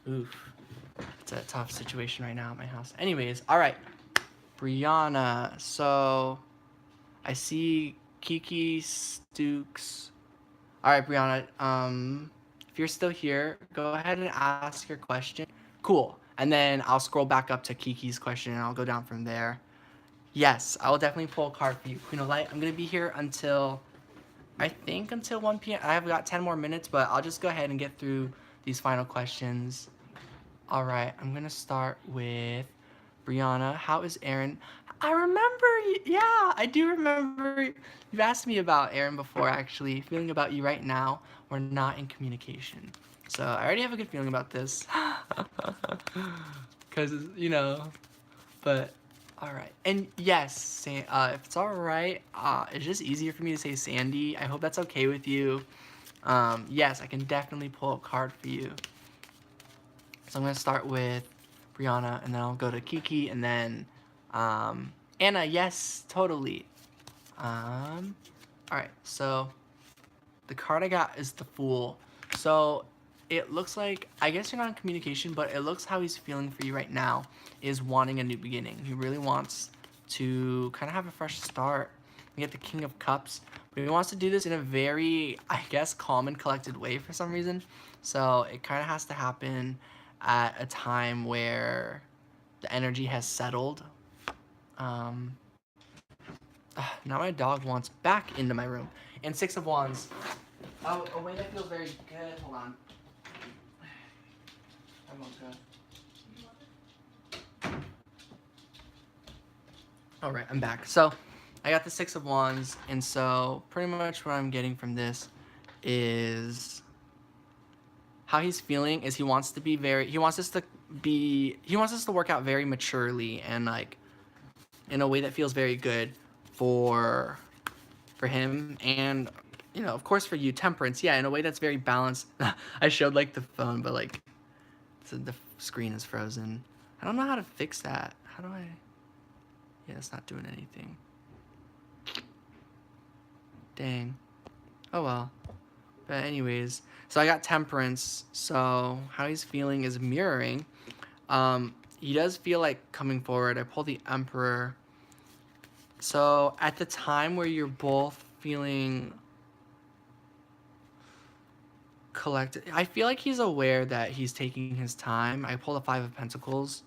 Oof. It's a tough situation right now at my house. Anyways, all right. Brianna. So, I see Kiki Stukes. All right, Brianna. If you're still here, go ahead and ask your question. Cool. And then I'll scroll back up to Kiki's question and I'll go down from there. Yes, I will definitely pull a card for you. Queen of Light, I'm going to be here until, I think until 1 p.m. I have got 10 more minutes, but I'll just go ahead and get through these final questions. All right, I'm going to start with Brianna. How is Aaron? I remember, yeah, I do remember. You've asked me about Aaron before, actually. Feeling about you right now. We're not in communication. So I already have a good feeling about this. Because, you know, but all right. And yes, if it's all right, it's just easier for me to say Sandy. I hope that's okay with you. Yes, I can definitely pull a card for you. So I'm going to start with Brianna, and then I'll go to Kiki, and then Anna. Yes, totally. All right, so the card I got is the Fool. So it looks like, I guess you're not in communication, but it looks how he's feeling for you right now is wanting a new beginning. He really wants to kind of have a fresh start. We get the King of Cups, but he wants to do this in a very, I guess, calm and collected way for some reason. So it kind of has to happen at a time where the energy has settled. Now my dog wants back into my room. And Six of Wands. Oh, a way that feels very good. Hold on. I'm okay. All right, I'm back. So I got the Six of Wands, and so pretty much what I'm getting from this is how he's feeling is he wants to be very, he wants us to work out very maturely and like in a way that feels very good for him and, you know, of course for you, Temperance. Yeah, in a way that's very balanced. I showed like the phone, but like the screen is frozen. I don't know how to fix that. How do I? Yeah, it's not doing anything. Dang. Oh well. But anyways, so I got Temperance. So how he's feeling is mirroring. He does feel like coming forward. I pulled the Emperor. So at the time where you're both feeling collected, I feel like he's aware that he's taking his time. I pulled a Five of Pentacles.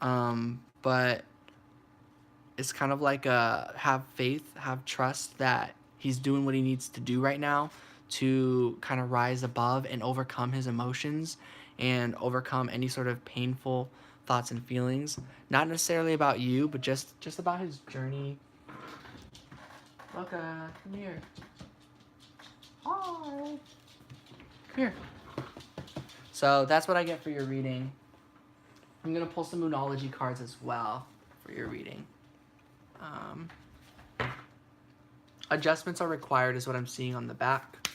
But it's kind of like have faith, have trust that he's doing what he needs to do right now to kind of rise above and overcome his emotions and overcome any sort of painful thoughts and feelings. Not necessarily about you, but just about his journey. Luca, come here. Hi. Come here. So that's what I get for your reading. I'm going to pull some Moonology cards as well for your reading. Adjustments are required is what I'm seeing on the back.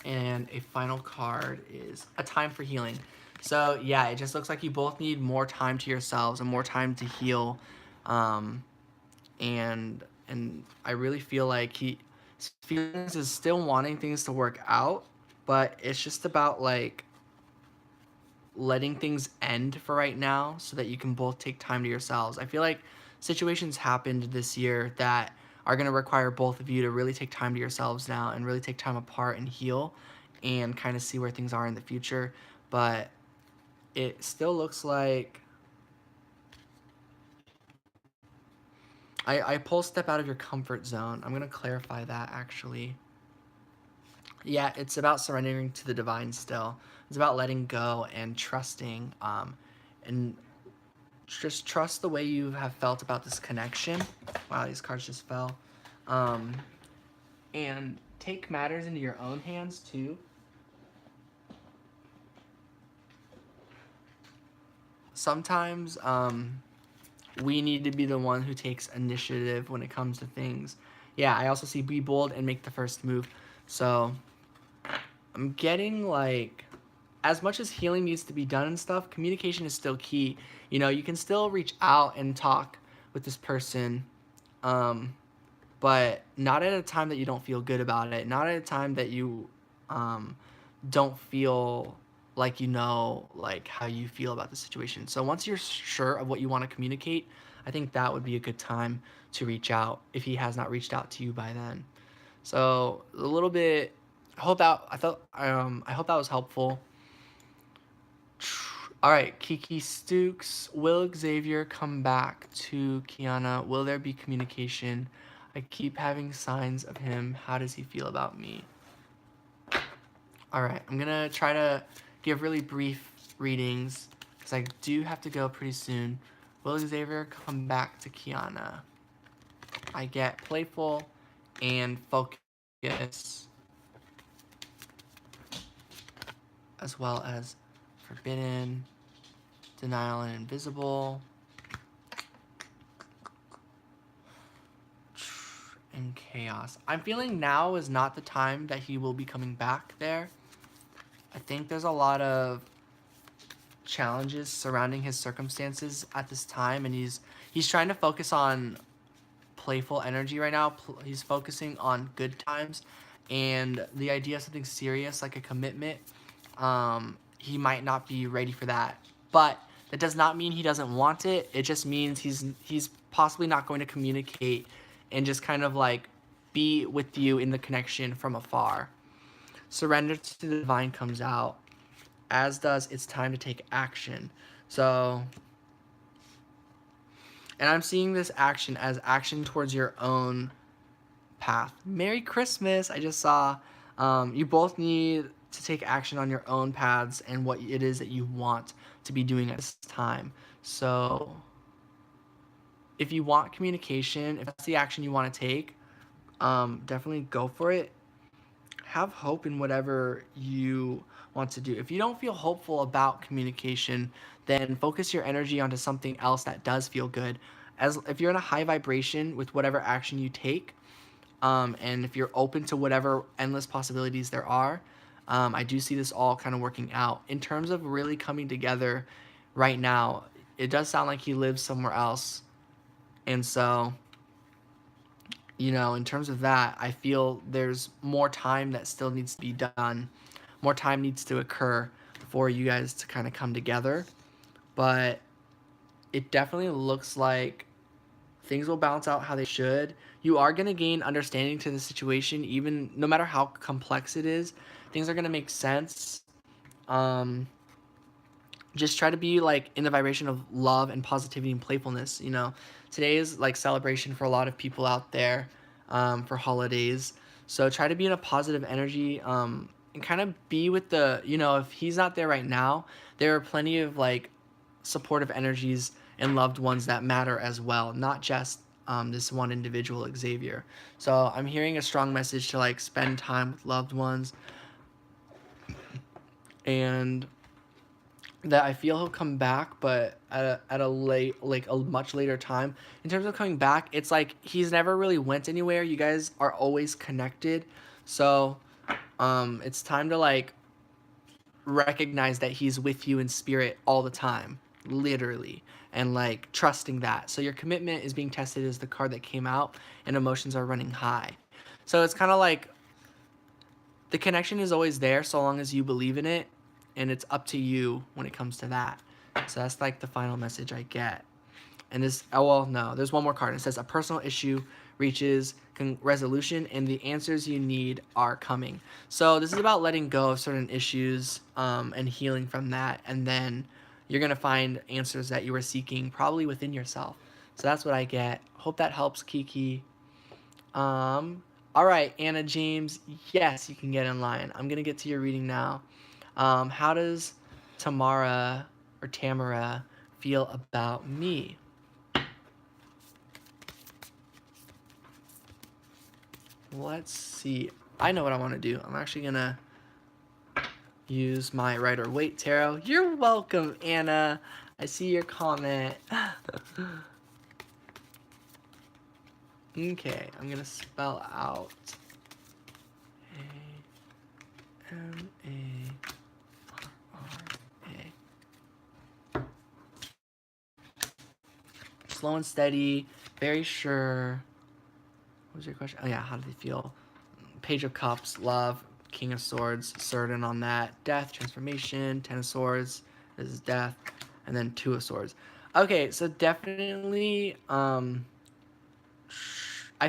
And a final card is a time for healing. So yeah, it just looks like you both need more time to yourselves and more time to heal. And I really feel like his feelings is still wanting things to work out, but it's just about like letting things end for right now so that you can both take time to yourselves. I feel like situations happened this year that are going to require both of you to really take time to yourselves now and really take time apart and heal and kind of see where things are in the future. But it still looks like I pull step out of your comfort zone. I'm going to clarify that actually. Yeah, it's about surrendering to the divine still. It's about letting go and trusting, and just trust the way you have felt about this connection. Wow, these cards just fell. And take matters into your own hands too. Sometimes we need to be the one who takes initiative when it comes to things. Yeah, I also see be bold and make the first move. So I'm getting like, as much as healing needs to be done and stuff, communication is still key. You know, you can still reach out and talk with this person, um, but not at a time that you don't feel good about it. Not at a time that you um, don't feel like you know like how you feel about the situation. So once you're sure of what you want to communicate, I think that would be a good time to reach out if he has not reached out to you by then. So a little bit. I hope that was helpful. All right, Kiki Stooks. Will Xavier come back to Kiana? Will there be communication? I keep having signs of him. How does he feel about me? All right, I'm gonna try to give really brief readings because I do have to go pretty soon. Will Xavier come back to Kiana? I get playful and focus, as well as forbidden, denial, and invisible, and chaos. I'm feeling now is not the time that he will be coming back there. I think there's a lot of challenges surrounding his circumstances at this time, and he's trying to focus on playful energy right now. He's focusing on good times, and the idea of something serious like a commitment, he might not be ready for that. But that does not mean he doesn't want it. It just means he's possibly not going to communicate and just kind of like be with you in the connection from afar. Surrender to the divine comes out, as does it's time to take action. So, and I'm seeing this action as action towards your own path. Merry Christmas! I just saw you both need to take action on your own paths and what it is that you want to be doing at this time. So, if you want communication, if that's the action you want to take, definitely go for it. Have hope in whatever you want to do. If you don't feel hopeful about communication, then focus your energy onto something else that does feel good. As if you're in a high vibration with whatever action you take, and if you're open to whatever endless possibilities there are, I do see this all kind of working out. In terms of really coming together right now, it does sound like he lives somewhere else. And so, you know, in terms of that, I feel there's more time that still needs to be done. More time needs to occur for you guys to kind of come together. But it definitely looks like things will balance out how they should. You are going to gain understanding to the situation, even no matter how complex it is. Things are going to make sense. Um, just try to be like in the vibration of love and positivity and playfulness. You know, today is like celebration for a lot of people out there, for holidays. So try to be in a positive energy, and kind of be with the, you know, if he's not there right now, there are plenty of like supportive energies and loved ones that matter as well, not just this one individual, Xavier. So I'm hearing a strong message to like spend time with loved ones, and that I feel he'll come back, but at a late, like a much later time. In terms of coming back, it's like he's never really went anywhere. You guys are always connected, so it's time to like recognize that he's with you in spirit all the time, literally, and like trusting that. So your commitment is being tested as the card that came out, and emotions are running high. So it's kind of like the connection is always there so long as you believe in it, and it's up to you when it comes to that. So that's like the final message I get. And this, oh well, no, there's one more card. It says a personal issue reaches resolution and the answers you need are coming. So this is about letting go of certain issues, and healing from that, and then you're gonna find answers that you were seeking probably within yourself. So that's what I get. Hope that helps, Kiki. All right, Anna James. Yes, you can get in line. I'm gonna get to your reading now. How does Tamara feel about me? Let's see. I know what I want to do. I'm actually gonna use my Rider Waite Tarot. You're welcome, Anna. I see your comment. Okay, I'm gonna spell out Amara. Slow and steady, very sure. What was your question? Oh yeah, how do they feel? Page of Cups, love, King of Swords, certain on that. Death, transformation, Ten of Swords, this is death, and then Two of Swords. Okay, so definitely, I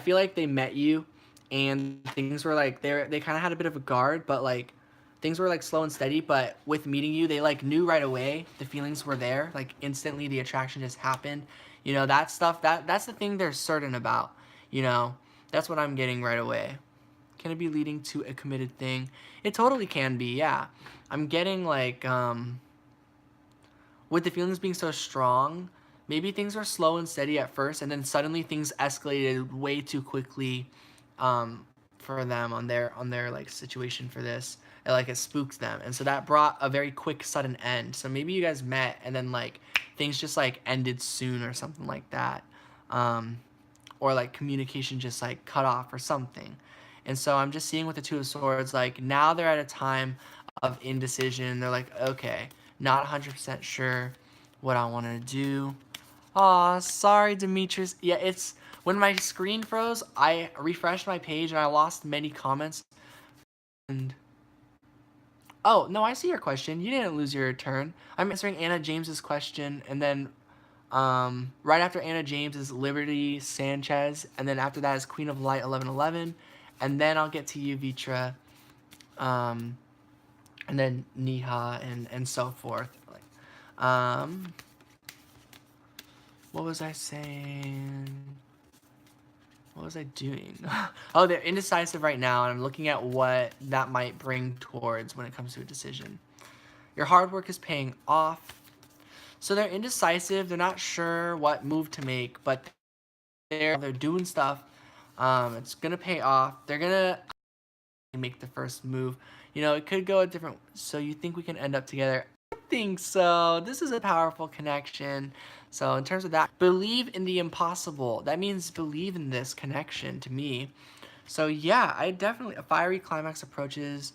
feel like they met you, and things were like they kind of had a bit of a guard, but like things were like slow and steady. But with meeting you, they like knew right away the feelings were there. Like instantly, the attraction just happened. You know that stuff. That's the thing they're certain about. You know, that's what I'm getting right away. Can it be leading to a committed thing? It totally can be. Yeah, I'm getting like with the feelings being so strong, maybe things were slow and steady at first, and then suddenly things escalated way too quickly for them on their like situation for this. It spooked them, and so that brought a very quick, sudden end. So maybe you guys met, and then like things just like ended soon or something like that, or like communication just like cut off or something. And so I'm just seeing with the Two of Swords, like now they're at a time of indecision. They're like, okay, not 100% sure what I want to do. Aw, sorry, Demetrius. Yeah, it's when my screen froze, I refreshed my page and I lost many comments. And oh, no, I see your question. You didn't lose your turn. I'm answering Anna James's question, and then right after Anna James is Liberty Sanchez, and then after that is Queen of Light 1111, and then I'll get to you, Vitra, um, and then Niha and so forth. Um, what was I saying? What was I doing? Oh, they're indecisive right now, and I'm looking at what that might bring towards when it comes to a decision. Your hard work is paying off. So they're indecisive. They're not sure what move to make, but they're doing stuff. It's gonna pay off. They're gonna make the first move. You know, it could go a different. So you think we can end up together? I think so. This is a powerful connection. So in terms of that, believe in the impossible. That means believe in this connection to me. So yeah, I definitely a fiery climax approaches.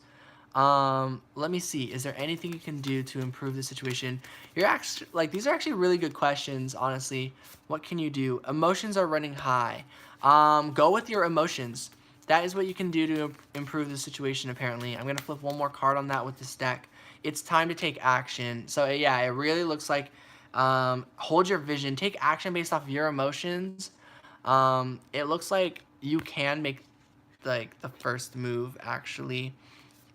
Let me see. Is there anything you can do to improve the situation? You're actually like these are actually really good questions, honestly. What can you do? Emotions are running high. Go with your emotions. That is what you can do to improve the situation, apparently. I'm going to flip one more card on that with this deck. It's time to take action. So, yeah, it really looks like hold your vision. Take action based off of your emotions. It looks like you can make, like, the first move, actually.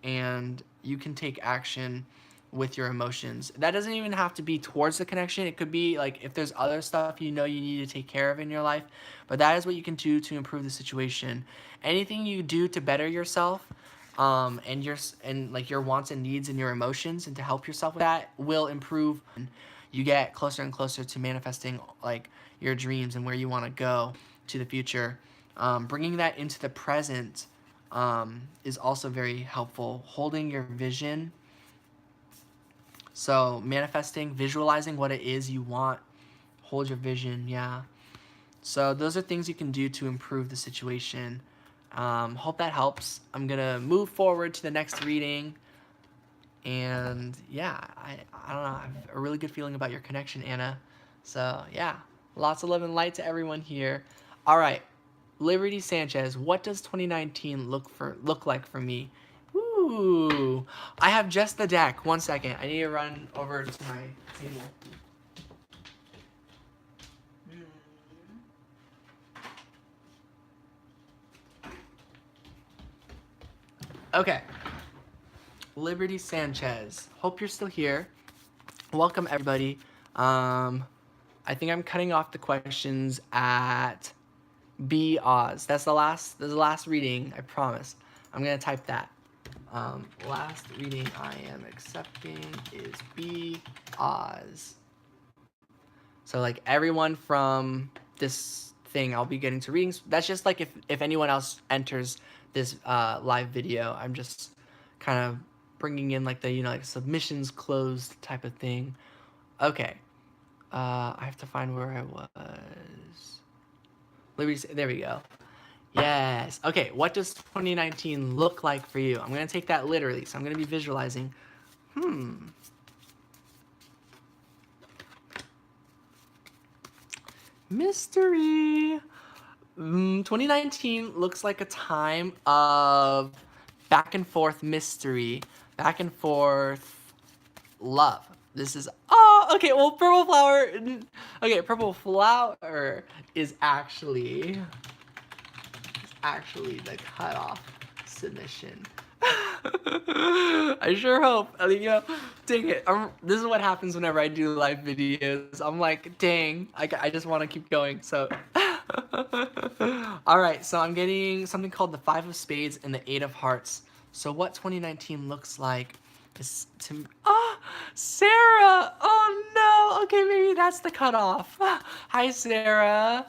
And you can take action with your emotions. That doesn't even have to be towards the connection. It could be like if there's other stuff you know you need to take care of in your life, but that is what you can do to improve the situation. Anything you do to better yourself, and like your wants and needs and your emotions, and to help yourself with that will improve. You get closer and closer to manifesting like your dreams and where you want to go to the future. Bringing that into the present is also very helpful. Holding your vision. So manifesting, visualizing what it is you want. Hold your vision, yeah. So those are things you can do to improve the situation. Hope that helps. I'm going to move forward to the next reading. And yeah, I don't know. I have a really good feeling about your connection, Anna. So yeah, lots of love and light to everyone here. All right, Liberty Sanchez. What does 2019 look like for me? Ooh, I have just the deck. 1 second. I need to run over to my table. Okay. Liberty Sanchez. Hope you're still here. Welcome everybody. I think I'm cutting off the questions at B Oz. That's the last reading, I promise. I'm gonna type that. Last reading I am accepting is B Oz. So like everyone from this thing, I'll be getting to readings. That's just like if anyone else enters this live video, I'm just kind of bringing in like the like submissions closed type of thing. Okay, I have to find where I was. There we go. Yes. Okay, what does 2019 look like for you? I'm going to take that literally, so I'm going to be visualizing. Mystery. 2019 looks like a time of back and forth mystery, back and forth love. This is okay. Well, purple flower. Okay, purple flower is actually the cutoff submission. I sure hope. Dang it. This is what happens whenever I do live videos. I'm like, dang, I just want to keep going. So, all right. So I'm getting something called the Five of Spades and the Eight of Hearts. So what 2019 looks like is to Sarah. Oh no. Okay, maybe that's the cutoff. Hi, Sarah.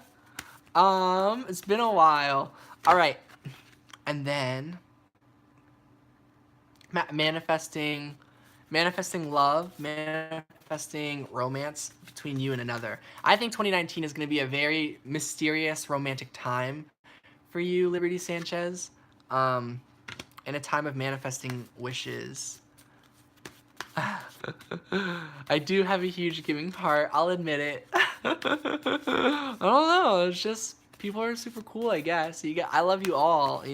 It's been a while. All right, and then manifesting love, manifesting romance between you and another. I think 2019 is going to be a very mysterious romantic time for you, Liberty Sanchez, in a time of manifesting wishes. I do have a huge giving heart, I'll admit it. I don't know, it's just people are super cool, I guess. I love you all,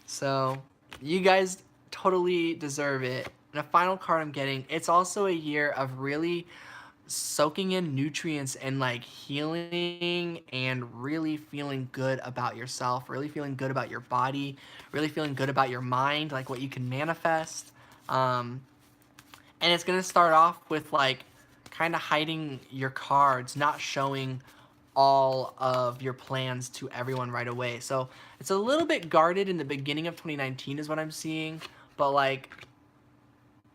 So, you guys totally deserve it. And a final card I'm getting, it's also a year of really soaking in nutrients and like healing and really feeling good about yourself, really feeling good about your body, really feeling good about your mind, like what you can manifest. And it's going to start off with like kind of hiding your cards, not showing all of your plans to everyone right away. So it's a little bit guarded in the beginning of 2019 is what I'm seeing, but like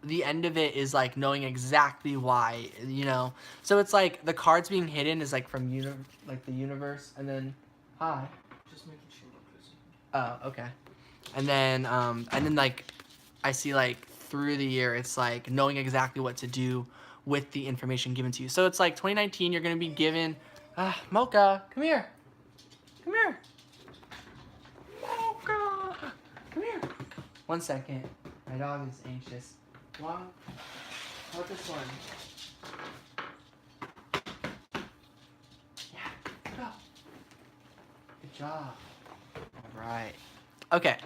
the end of it is like knowing exactly why, So it's like the cards being hidden is like from like the universe, and then hi. Just making sure we're busy. Oh, okay. And then like I see like through the year it's like knowing exactly what to do with the information given to you. So it's like 2019 you're going to be given Mocha, come here. Come here. Mocha. Come here. 1 second. My dog is anxious. One. How about this one? Yeah, go. Good job. All right. Okay.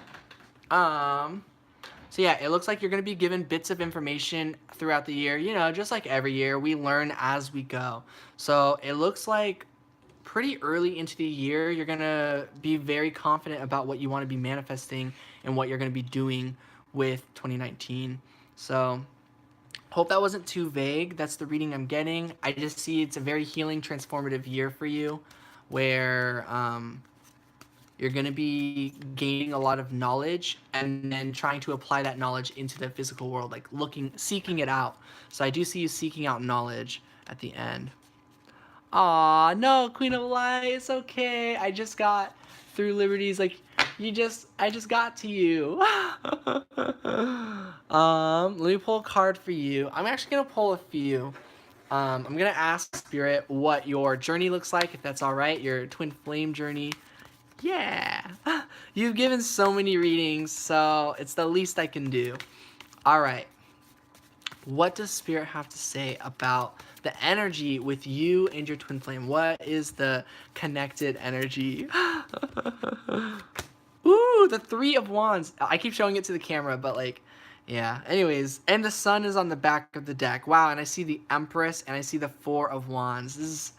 So yeah, it looks like you're going to be given bits of information throughout the year. Just like every year, we learn as we go. So it looks like pretty early into the year, you're going to be very confident about what you want to be manifesting and what you're going to be doing with 2019. So hope that wasn't too vague. That's the reading I'm getting. I just see it's a very healing, transformative year for you where you're going to be gaining a lot of knowledge and then trying to apply that knowledge into the physical world, like seeking it out. So I do see you seeking out knowledge at the end. Aw, no, Queen of Light, it's okay. I just got through Liberty's, like, I just got to you. Let me pull a card for you. I'm actually going to pull a few. I'm going to ask Spirit what your journey looks like, if that's all right, your twin flame journey. Yeah. You've given so many readings, so it's the least I can do. All right. What does Spirit have to say about the energy with you and your twin flame? What is the connected energy? Ooh, the Three of Wands. I keep showing it to the camera, but like, yeah. Anyways, and the sun is on the back of the deck. Wow, and I see the Empress and I see the Four of Wands. This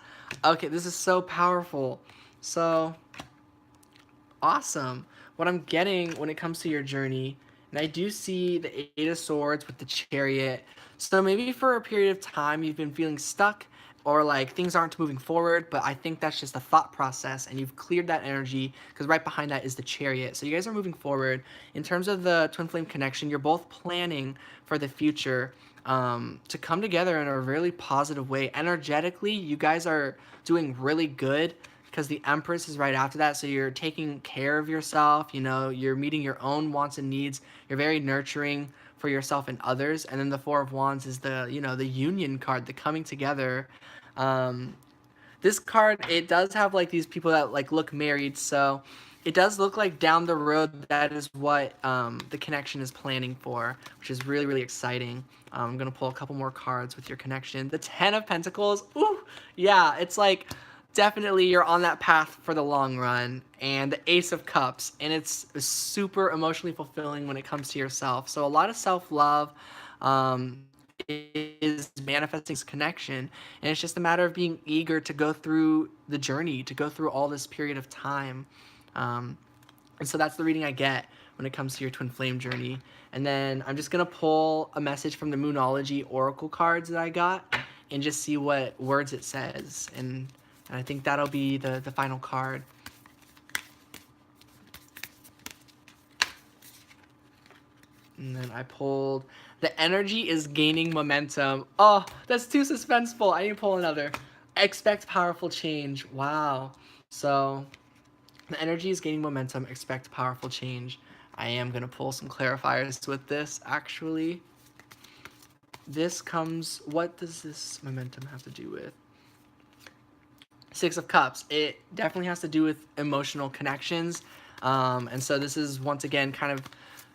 is so powerful. So awesome. What I'm getting when it comes to your journey, and I do see the Eight of Swords with the Chariot. So maybe for a period of time you've been feeling stuck or like things aren't moving forward, but I think that's just a thought process and you've cleared that energy because right behind that is the Chariot. So you guys are moving forward. In terms of the twin flame connection, you're both planning for the future to come together in a really positive way. Energetically, you guys are doing really good because the Empress is right after that. So you're taking care of yourself, you're meeting your own wants and needs. You're very nurturing for yourself and others. And then the Four of Wands is the union card, the coming together. The this card, it does have like these people that like look married, so it does look like down the road that is what the connection is planning for, which is really, really exciting. I'm gonna pull a couple more cards with your connection. The Ten of Pentacles, ooh, yeah, it's like definitely you're on that path for the long run. And the Ace of Cups, and it's super emotionally fulfilling when it comes to yourself. So a lot of self-love is manifesting this connection, and it's just a matter of being eager to go through the journey, to go through all this period of time. And so that's the reading I get when it comes to your twin flame journey. And then I'm just going to pull a message from the Moonology Oracle cards that I got and just see what words it says. And I think that'll be the final card. And then I pulled, the energy is gaining momentum. Oh, that's too suspenseful. I need to pull another. Expect powerful change. Wow. So the energy is gaining momentum. Expect powerful change. I am going to pull some clarifiers with this, actually. This comes, what does this momentum have to do with? Six of Cups. It definitely has to do with emotional connections. And so this is, once again, kind of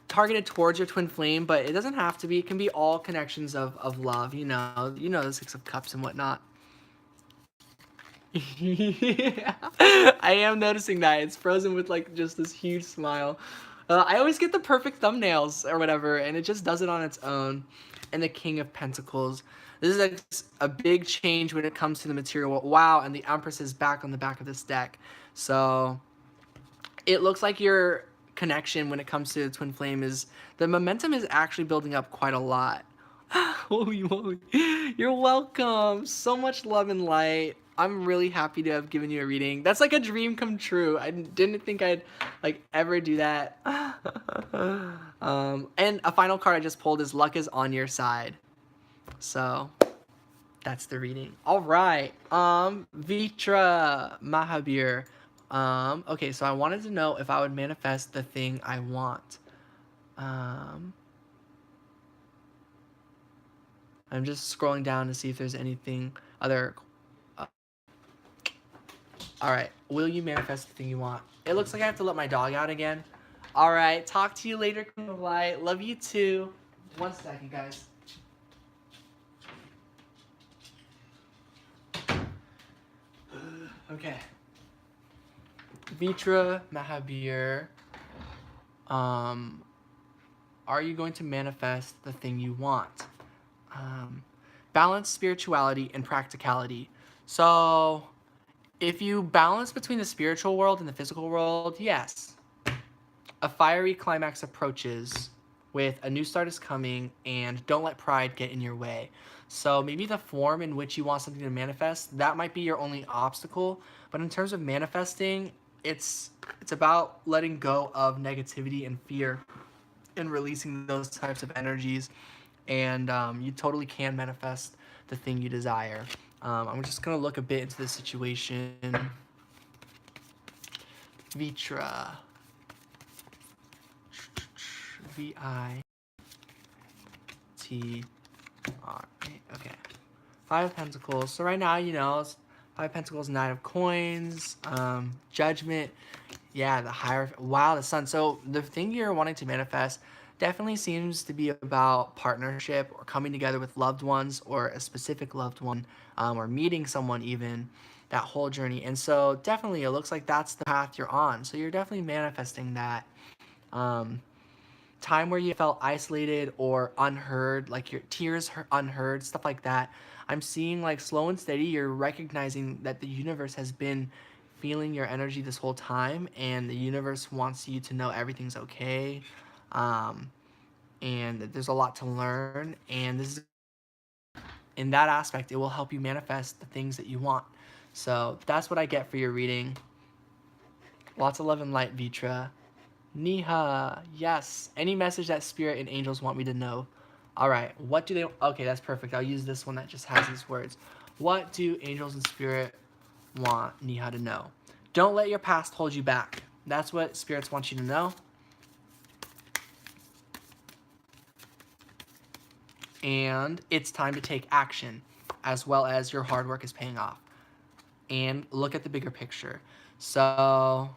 targeted towards your twin flame, but it doesn't have to be. It can be all connections of love, the Six of Cups and whatnot. Yeah. I am noticing that. It's frozen with like just this huge smile. I always get the perfect thumbnails or whatever, and it just does it on its own. And the King of Pentacles. This is a big change when it comes to the material world. Wow, and the Empress is back on the back of this deck. So it looks like your connection when it comes to the twin flame is, the momentum is actually building up quite a lot. Holy moly. You're welcome. So much love and light. I'm really happy to have given you a reading. That's like a dream come true. I didn't think I'd like ever do that. And a final card I just pulled is Luck is on your side. So that's the reading. All right. Vitra Mahabir. Okay, so I wanted to know if I would manifest the thing I want. I'm just scrolling down to see if there's anything other. All right, will you manifest the thing you want? It looks like I have to let my dog out again. All right, talk to you later, Queen of Light. Love you too. 1 second, guys. Okay. Vitra Mahabir. Are you going to manifest the thing you want? Balance spirituality and practicality. So if you balance between the spiritual world and the physical world, yes. A fiery climax approaches with a new start is coming, and don't let pride get in your way. So maybe the form in which you want something to manifest, that might be your only obstacle. But in terms of manifesting, it's about letting go of negativity and fear and releasing those types of energies. And you totally can manifest the thing you desire. I'm just going to look a bit into the situation. Vitra. V-I-T-R-A. Okay. Five of Pentacles. So right now, it's Five of Pentacles, Nine of Coins, Judgment. Yeah, the Hierophant. Wow, the Sun. So the thing you're wanting to manifest definitely seems to be about partnership or coming together with loved ones or a specific loved one, or meeting someone even, that whole journey. And so definitely it looks like that's the path you're on. So you're definitely manifesting that. Time where you felt isolated or unheard, like your tears unheard, stuff like that. I'm seeing like slow and steady, you're recognizing that the universe has been feeling your energy this whole time, and the universe wants you to know everything's okay. And there's a lot to learn, and this is, in that aspect, it will help you manifest the things that you want. So that's what I get for your reading. Lots of love and light, Vitra. Niha, yes. Any message that spirit and angels want me to know. All right, what do they, okay, that's perfect. I'll use this one that just has these words. What do angels and spirit want Niha to know? Don't let your past hold you back. That's what spirits want you to know. And it's time to take action, as well as your hard work is paying off. and look at the bigger picture. So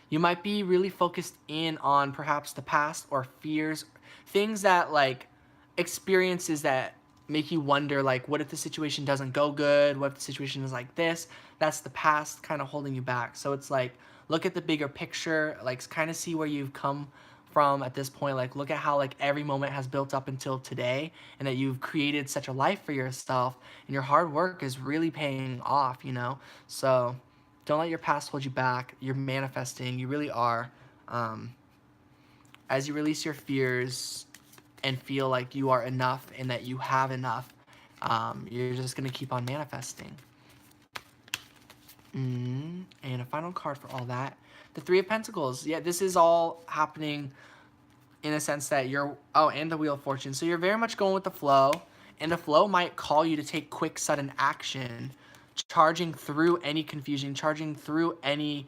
you might be really focused in on perhaps the past or fears, things that like experiences that make you wonder like what if the situation doesn't go good? What if the situation is like this? That's the past kind of holding you back. So it's like look at the bigger picture, like kind of see where you've come from at this point. Like look at how like every moment has built up until today and that you've created such a life for yourself and your hard work is really paying off, you know? So don't let your past hold you back. You're manifesting. You really are. Um, as you release your fears and feel like you are enough and that you have enough, you're just going to keep on manifesting. And a final card for all that. The Three of Pentacles. Yeah, this is all happening in a sense that you're... Oh, and the Wheel of Fortune. So you're very much going with the flow. And the flow might call you to take quick, sudden action, charging through any confusion, charging through any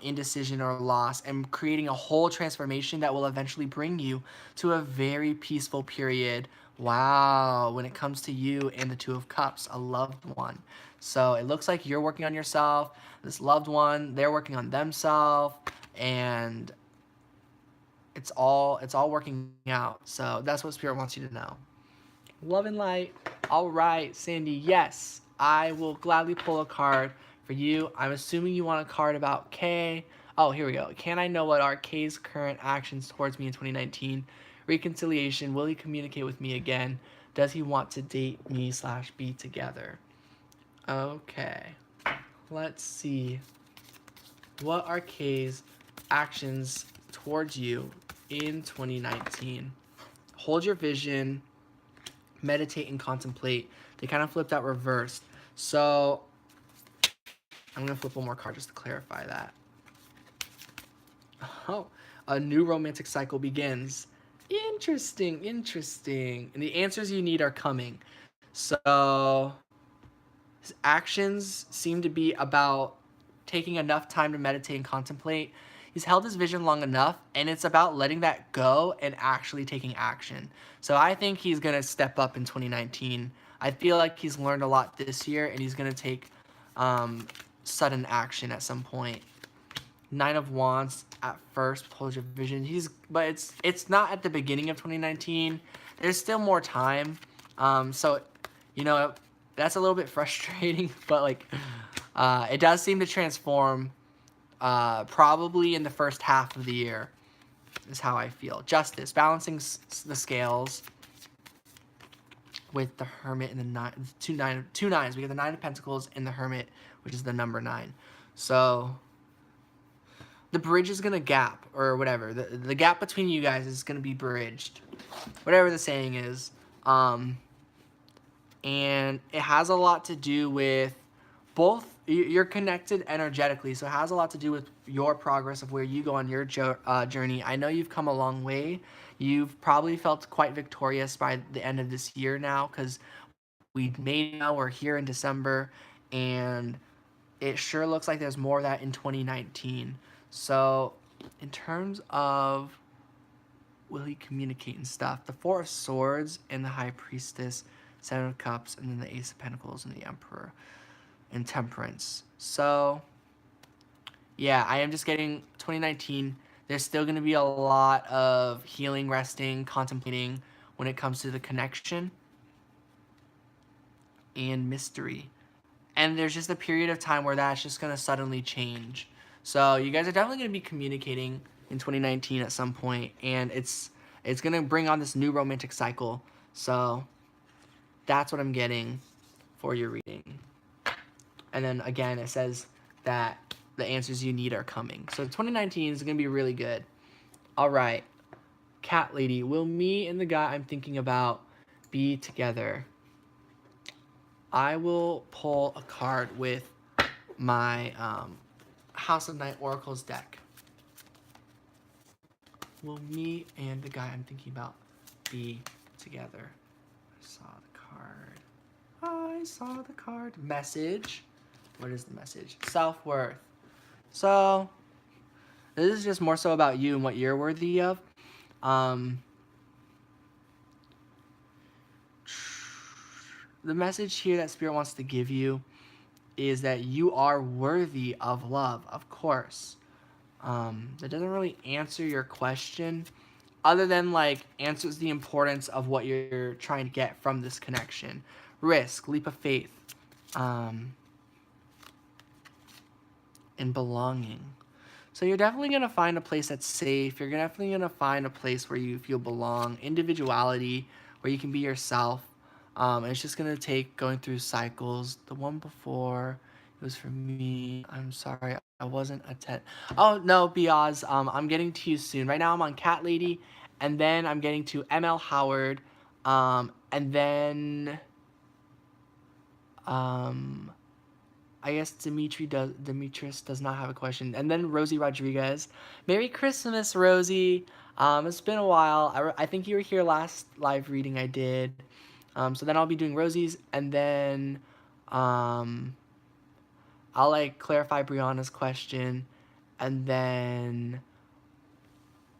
indecision or loss, and creating a whole transformation that will eventually bring you to a very peaceful period. Wow, when it comes to you and the Two of Cups, a loved one. So it looks like you're working on yourself, this loved one, they're working on themselves, and it's all working out. So that's what Spirit wants you to know. Love and light. All right, Sandy. Yes, I will gladly pull a card for you. I'm assuming you want a card about Kay. Oh, here we go. Can I know what are Kay's current actions towards me in 2019? Reconciliation. Will he communicate with me again? Does he want to date me / be together? Okay. Let's see. What are Kay's actions towards you in 2019? Hold your vision. Meditate and contemplate. They kind of flipped out reversed. So I'm going to flip one more card just to clarify that. Oh, a new romantic cycle begins. Interesting, interesting. And the answers you need are coming. So his actions seem to be about taking enough time to meditate and contemplate. He's held his vision long enough, and it's about letting that go and actually taking action. So I think he's going to step up in 2019. I feel like he's learned a lot this year, and he's going to take sudden action at some point. Nine of Wands at first, hold your vision. But it's not at the beginning of 2019. There's still more time. So, you know, that's a little bit frustrating, but like it does seem to transform probably in the first half of the year is how I feel. Justice, balancing the scales with the Hermit and the two nines. We get the Nine of Pentacles and the Hermit, which is the number 9. So the bridge is going to gap or whatever. The gap between you guys is going to be bridged. Whatever the saying is. And it has a lot to do with both. You're connected energetically, so it has a lot to do with your progress of where you go on your journey. I know you've come a long way. You've probably felt quite victorious by the end of this year now because we're here in December, and it sure looks like there's more of that in 2019. So in terms of will he communicate and stuff, the Four of Swords and the High Priestess, Seven of Cups, and then the Ace of Pentacles and the Emperor and Temperance. So yeah, I am just getting 2019. There's still going to be a lot of healing, resting, contemplating when it comes to the connection and mystery. And there's just a period of time where that's just going to suddenly change. So you guys are definitely going to be communicating in 2019 at some point, and it's going to bring on this new romantic cycle. So that's what I'm getting for your reading. And then again, it says that the answers you need are coming. So 2019 is going to be really good. All right. Cat lady, will me and the guy I'm thinking about be together? I will pull a card with my House of Night Oracles deck. Will me and the guy I'm thinking about be together? I saw the card. Message. What is the message? Self-worth. So, this is just more so about you and what you're worthy of. The message here that Spirit wants to give you is that you are worthy of love, of course. That doesn't really answer your question, other than like answers the importance of what you're trying to get from this connection. Risk, leap of faith, um, and belonging. So you're definitely gonna find a place that's safe. You're definitely gonna find a place where you feel belong, individuality, where you can be yourself. And it's just gonna take going through cycles. The one before, it was for me. I'm sorry, I wasn't a 10. Oh no, Biaz. I'm getting to you soon. Right now I'm on Cat Lady, and then I'm getting to ML Howard, and then um, I guess Demetrius does not have a question. And then Rosie Rodriguez. Merry Christmas, Rosie. It's been a while. I think you were here last live reading I did. So then I'll be doing Rosie's, and then um, I'll like clarify Brianna's question, and then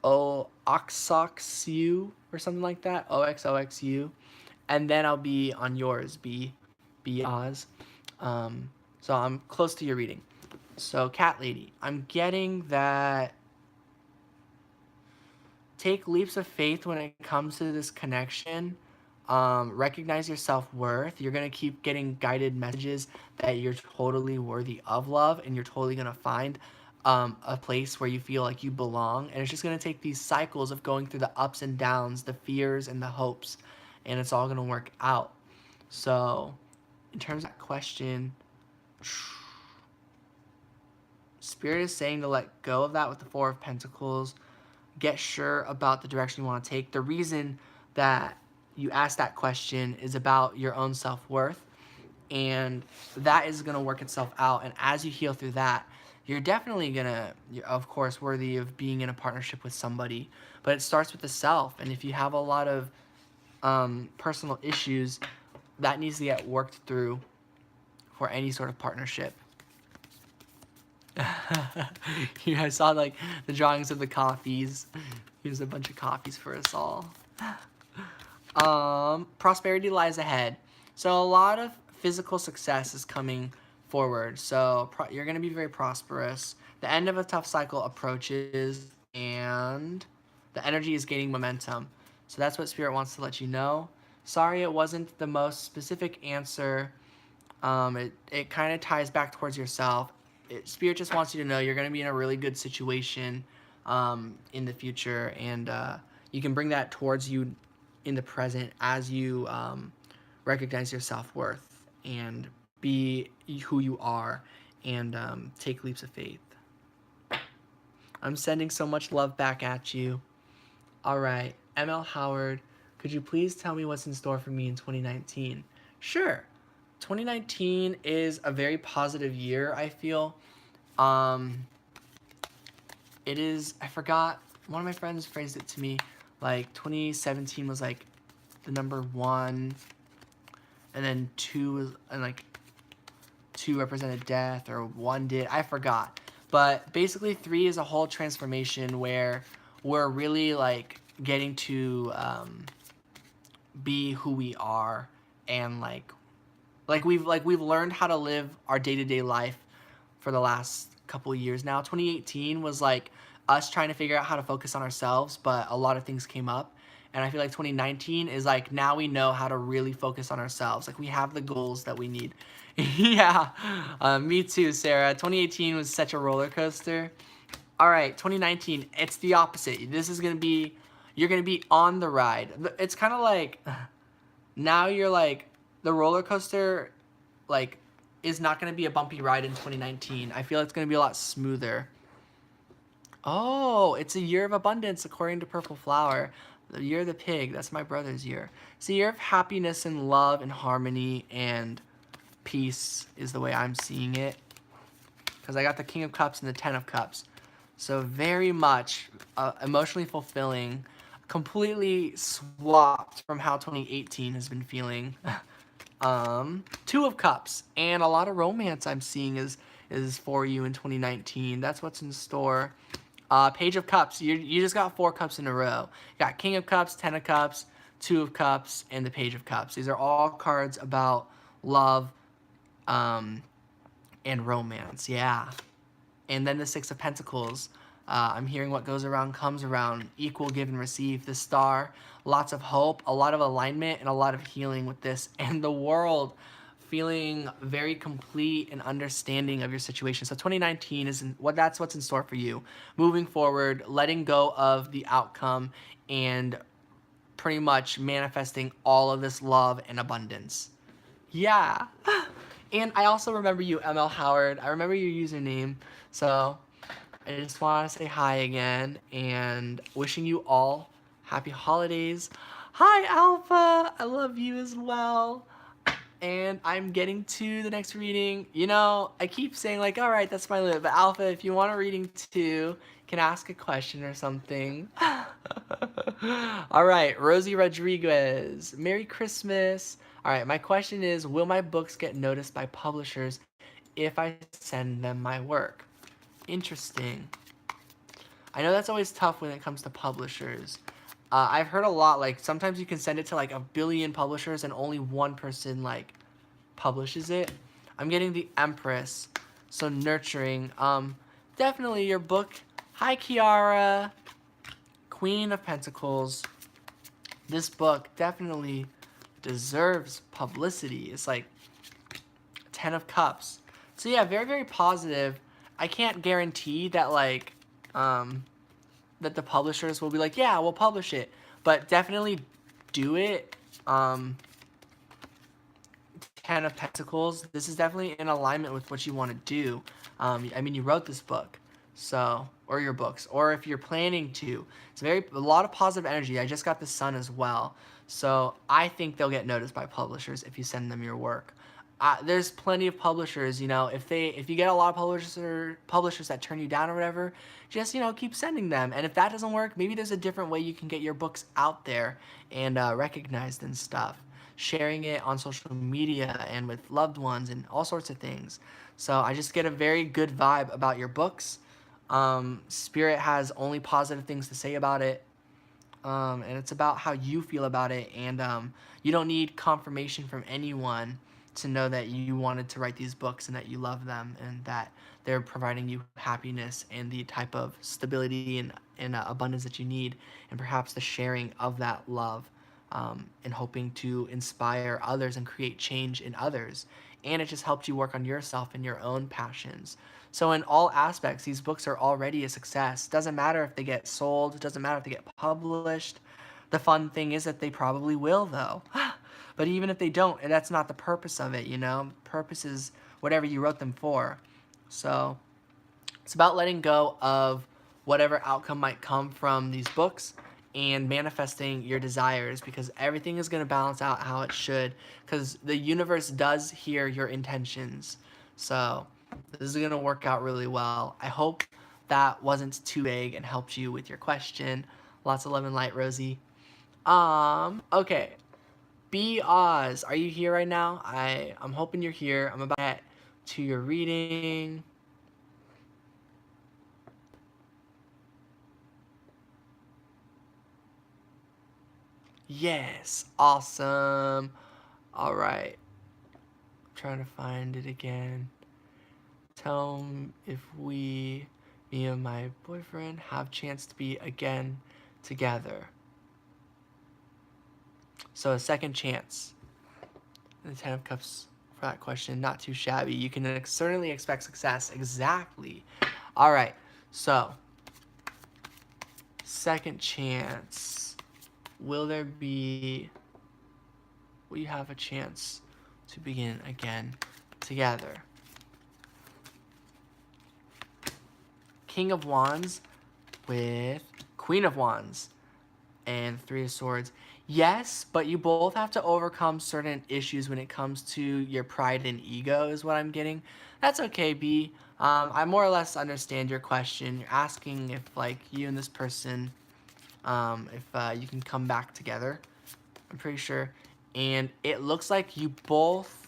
Oxoxu or something like that. OXOXU. And then I'll be on yours, B Oz. Um, so I'm close to your reading. So Cat Lady, I'm getting that take leaps of faith when it comes to this connection. Recognize your self-worth. You're going to keep getting guided messages that you're totally worthy of love, and you're totally going to find a place where you feel like you belong. And it's just going to take these cycles of going through the ups and downs, the fears and the hopes, and it's all going to work out. So in terms of that question, Spirit is saying to let go of that with the Four of Pentacles. Get sure about the direction you want to take. The reason that you ask that question is about your own self-worth, and that is going to work itself out. And as you heal through that, you're definitely going to, of course, worthy of being in a partnership with somebody. But it starts with the self. And if you have a lot of personal issues, that needs to get worked through for any sort of partnership. Yeah, I saw like the drawings of the coffees. Here's a bunch of coffees for us all. Prosperity lies ahead. So a lot of physical success is coming forward. So you're going to be very prosperous. The end of a tough cycle approaches, and the energy is gaining momentum. So that's what Spirit wants to let you know. Sorry it wasn't the most specific answer. It kind of ties back towards yourself. Spirit just wants you to know you're going to be in a really good situation in the future, and you can bring that towards you in the present as you recognize your self-worth and be who you are, and take leaps of faith. I'm sending so much love back at you. All right, ML Howard, could you please tell me what's in store for me in 2019? Sure. 2019 is a very positive year, I feel. It is, I forgot, one of my friends phrased it to me, like 2017 was like the number one, and then two was, and like two represented death, or one did, I forgot. But basically 3 is a whole transformation where we're really like getting to be who we are, and we've learned how to live our day-to-day life for the last couple of years now. 2018 was like us trying to figure out how to focus on ourselves, but a lot of things came up. And I feel like 2019 is like, now we know how to really focus on ourselves. Like, we have the goals that we need. Yeah, me too, Sarah. 2018 was such a roller coaster. All right, 2019, it's the opposite. This is going to be, you're going to be on the ride. It's kind of like, now you're like, the roller coaster, like, is not going to be a bumpy ride in 2019. I feel it's going to be a lot smoother. Oh, it's a year of abundance according to Purple Flower. The year of the pig, that's my brother's year. It's a year of happiness and love and harmony and peace is the way I'm seeing it. Because I got the King of Cups and the Ten of Cups. So very much emotionally fulfilling, completely swapped from how 2018 has been feeling. Two of Cups, and a lot of romance I'm seeing is for you in 2019. That's what's in store. Page of Cups, you just got 4 cups in a row. You got King of Cups, Ten of Cups, Two of Cups, and the Page of Cups. These are all cards about love, and romance. Yeah. And then the Six of Pentacles. I'm hearing what goes around comes around. Equal give and receive. The Star. Lots of hope, a lot of alignment, and a lot of healing with this. And the World feeling very complete and understanding of your situation. So 2019 is that's what's in store for you. Moving forward, letting go of the outcome and pretty much manifesting all of this love and abundance. Yeah. And I also remember you, ML Howard. I remember your username. So I just want to say hi again and wishing you all happy holidays. Hi, Alpha. I love you as well. And I'm getting to the next reading. You know, I keep saying like, all right, that's my limit. But Alpha, if you want a reading too, can ask a question or something. All right, Rosie Rodriguez. Merry Christmas. All right, my question is, will my books get noticed by publishers if I send them my work? Interesting. I know that's always tough when it comes to publishers. I've heard a lot, like, sometimes you can send it to, like, a billion publishers and only one person, like, publishes it. I'm getting the Empress, so nurturing. Definitely your book. Hi, Kiara. Queen of Pentacles. This book definitely deserves publicity. It's like 10 of Cups. So yeah, very, very positive. I can't guarantee that, like, that the publishers will be like, yeah, we'll publish it. But definitely do it. 10 of Pentacles. This is definitely in alignment with what you want to do. I mean, you wrote this book, so, or your books, or if you're planning to. It's a lot of positive energy. I just got the Sun as well. So I think they'll get noticed by publishers if you send them your work. There's plenty of publishers, you know, if you get a lot of publishers that turn you down or whatever, just, you know, keep sending them. And if that doesn't work, maybe there's a different way you can get your books out there and recognized and stuff. Sharing it on social media and with loved ones and all sorts of things. So I just get a very good vibe about your books. Spirit has only positive things to say about it. And it's about how you feel about it. And you don't need confirmation from anyone to know that you wanted to write these books and that you love them and that they're providing you happiness and the type of stability and abundance that you need, and perhaps the sharing of that love, and hoping to inspire others and create change in others. And it just helped you work on yourself and your own passions. So in all aspects, these books are already a success. Doesn't matter if they get sold, doesn't matter if they get published. The fun thing is that they probably will, though. But even if they don't, that's not the purpose of it, you know? Purpose is whatever you wrote them for. So it's about letting go of whatever outcome might come from these books and manifesting your desires, because everything is going to balance out how it should, because the universe does hear your intentions. So this is going to work out really well. I hope that wasn't too vague and helped you with your question. Lots of love and light, Rosie. Okay. B. Oz, are you here right now? I'm hoping you're here. I'm about to get to your reading. Yes, awesome. All right. I'm trying to find it again. Tell him if me and my boyfriend have chance to be again together. So a second chance. And the 10 of Cups for that question, not too shabby. You can certainly expect success. Exactly. All right. So, second chance. Will you have a chance to begin again together? King of Wands with Queen of Wands and Three of Swords. Yes, but you both have to overcome certain issues when it comes to your pride and ego is what I'm getting. That's okay, B. I more or less understand your question. You're asking if, like, you and this person, if you can come back together. I'm pretty sure. And it looks like you both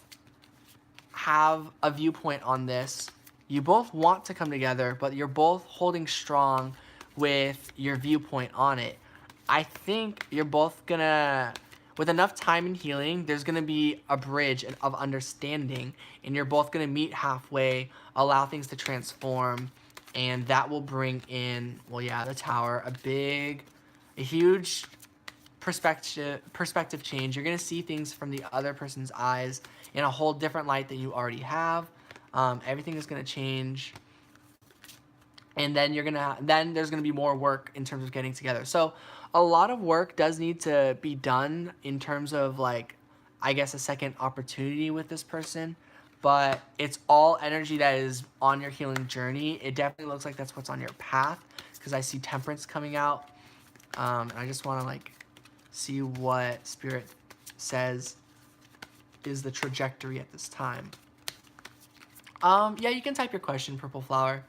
have a viewpoint on this. You both want to come together, but you're both holding strong with your viewpoint on it. I think you're both gonna, with enough time and healing, there's going to be a bridge of understanding, and you're both going to meet halfway, allow things to transform, and that will bring in, well, yeah, the Tower, a huge perspective change. You're gonna see things from the other person's eyes in a whole different light than you already have. Everything is gonna change, and then then there's gonna be more work in terms of getting together. So a lot of work does need to be done in terms of, like, I guess, a second opportunity with this person, but it's all energy that is on your healing journey. It definitely looks like that's what's on your path, because I see temperance coming out. And I just want to, like, see what Spirit says is the trajectory at this time. Yeah, you can type your question, Purple Flower.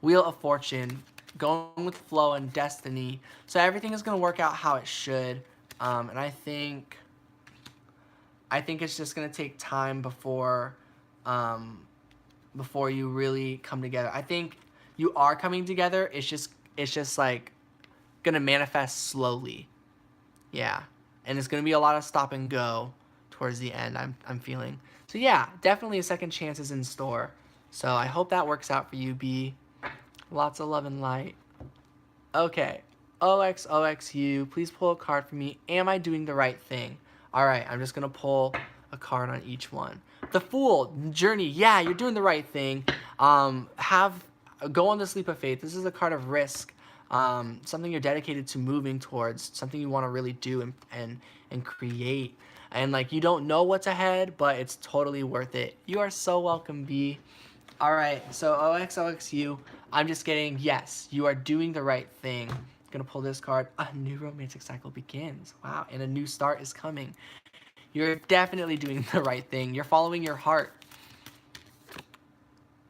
Wheel of Fortune, going with flow and destiny. So everything is going to work out how it should. And I think it's just going to take time before you really come together. I think you are coming together. It's just like going to manifest slowly. Yeah. And it's going to be a lot of stop and go towards the end, I'm feeling. So yeah, definitely a second chance is in store. So I hope that works out for you, B. Lots of love and light. Okay. OXOXU, please pull a card for me. Am I doing the right thing? All right, I'm just going to pull a card on each one. The Fool, journey. Yeah, you're doing the right thing. Go on this leap of faith. This is a card of risk. Something you're dedicated to moving towards, something you want to really do and create. And, like, you don't know what's ahead, but it's totally worth it. You are so welcome, B. All right, so OXOXU, I'm just getting, yes, you are doing the right thing. I'm going to pull this card. A new romantic cycle begins. Wow, and a new start is coming. You're definitely doing the right thing. You're following your heart.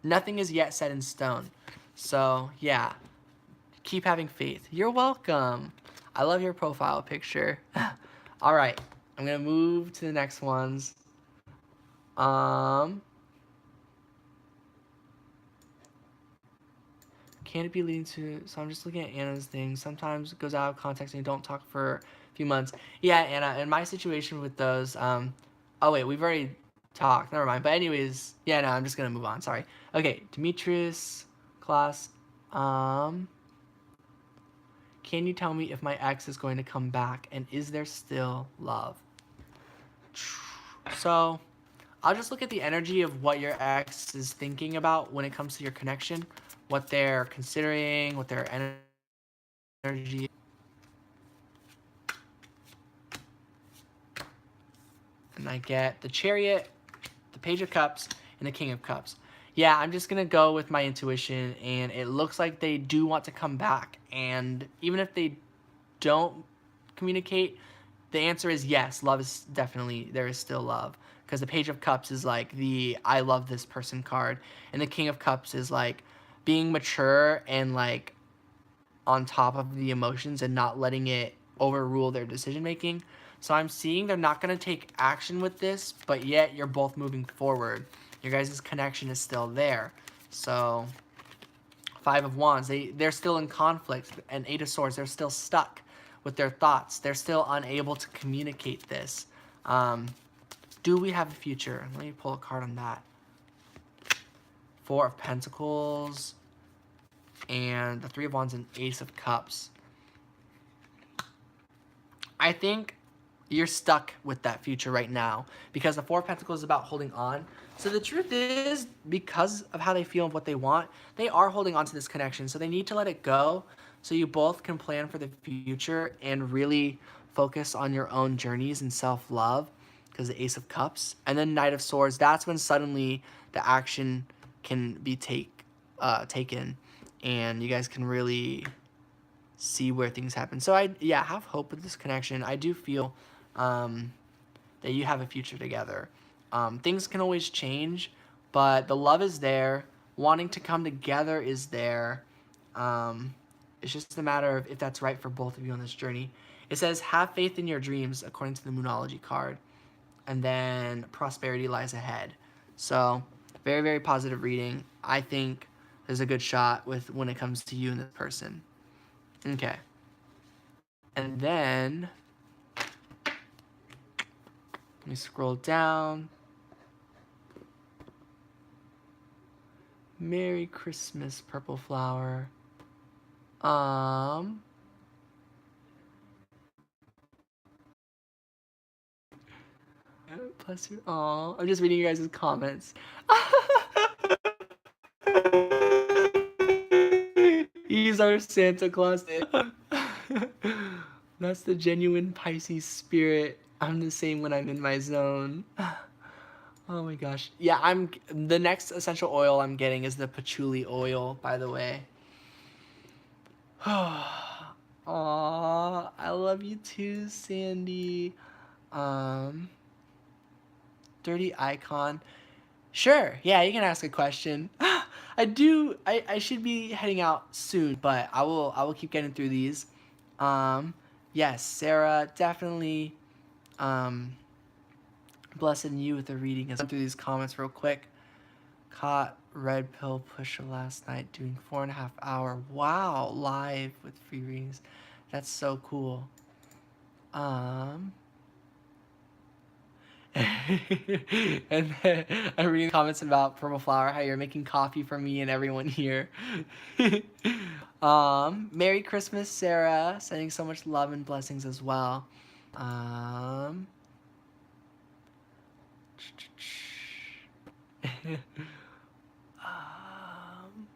Nothing is yet set in stone. So, yeah, keep having faith. You're welcome. I love your profile picture. All right, I'm going to move to the next ones. Can it be leading to, so I'm just looking at Anna's thing. Sometimes it goes out of context and you don't talk for a few months. Yeah, Anna, in my situation with those, oh wait, we've already talked, never mind. But anyways, yeah, no, I'm just gonna move on, sorry. Okay, Demetrius, class, can you tell me if my ex is going to come back and is there still love? So, I'll just look at the energy of what your ex is thinking about when it comes to your connection, what they're considering, what their energy. And I get the Chariot, the Page of Cups, and the King of Cups. Yeah, I'm just going to go with my intuition, and it looks like they do want to come back. And even if they don't communicate, the answer is yes. Love is definitely, there is still love. Because the Page of Cups is like the I love this person card. And the King of Cups is like being mature and, like, on top of the emotions and not letting it overrule their decision making. So I'm seeing they're not going to take action with this, but yet you're both moving forward. Your guys' connection is still there. So Five of Wands, they're still in conflict. And Eight of Swords, they're still stuck with their thoughts. They're still unable to communicate this. Do we have a future? Let me pull a card on that. Four of Pentacles and the Three of Wands and Ace of Cups. I think you're stuck with that future right now because the Four of Pentacles is about holding on. So the truth is, because of how they feel and what they want, they are holding on to this connection. So they need to let it go so you both can plan for the future and really focus on your own journeys and self-love, because the Ace of Cups. And then Knight of Swords, that's when suddenly the action can be taken and you guys can really see where things happen. So I have hope with this connection. I do feel that you have a future together. Things can always change, but the love is there. Wanting to come together is there. It's just a matter of if that's right for both of you on this journey. It says, have faith in your dreams, according to the Moonology card. And then prosperity lies ahead. So very, very positive reading. I think there's a good shot when it comes to you and this person. Okay. And then Let me scroll down. Merry Christmas, Purple Flower. Um, Plus your aw. I'm just reading you guys' comments. He's our Santa Claus. That's the genuine Pisces spirit. I'm the same when I'm in my zone. Oh my gosh. Yeah, I'm the next essential oil I'm getting is the patchouli oil, by the way. Aw, I love you too, Sandy. Um, Dirty icon. Sure. Yeah, you can ask a question. I should be heading out soon, but I will keep getting through these. Um, yes, Sarah, definitely blessing you with the reading. As I'm through these comments real quick. Caught red pill pusher last night doing 4.5 hour wow live with free readings. That's so cool. Um and then I'm reading comments about Purple Flower, how you're making coffee for me and everyone here. Merry Christmas, Sarah. Sending so much love and blessings as well. Um, um,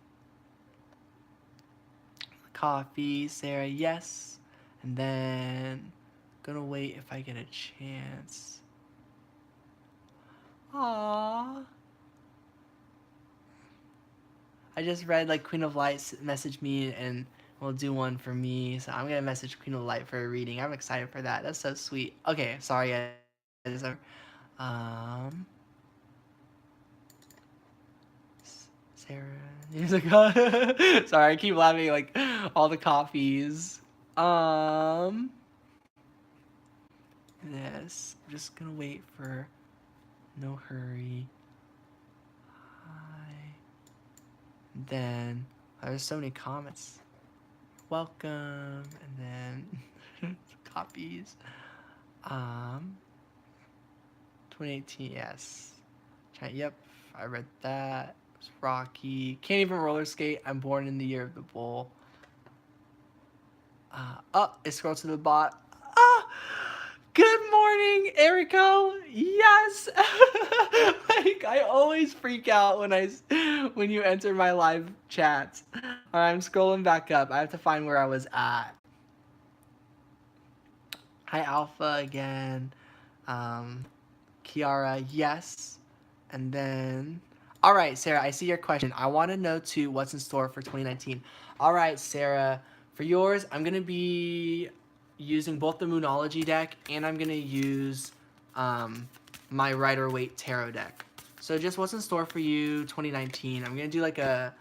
Coffee, Sarah, yes. And then gonna wait if I get a chance. Aww. I just read like Queen of Light message me and will do one for me. So I'm gonna message Queen of Light for a reading. I'm excited for that. That's so sweet. Okay, sorry guys. Um Sarah. He's like, sorry, I keep laughing like all the coffees. Um this. I'm just gonna wait for no hurry. Hi. Then there's so many comments. Welcome, and then copies. 2018, yes. Yep, I read that. It was Rocky. Can't even roller skate. I'm born in the year of the bull. It scrolled to the bot. Ah, good morning, Erico. Yes. Like I always freak out when you enter my live chats. All right, I'm scrolling back up. I have to find where I was at. Hi, Alpha again. Kiara, yes. And then, all right, Sarah, I see your question. I want to know too what's in store for 2019. All right, Sarah, for yours, I'm going to be using both the Moonology deck and I'm going to use my Rider-Waite Tarot deck. So just what's in store for you 2019. I'm going to do like a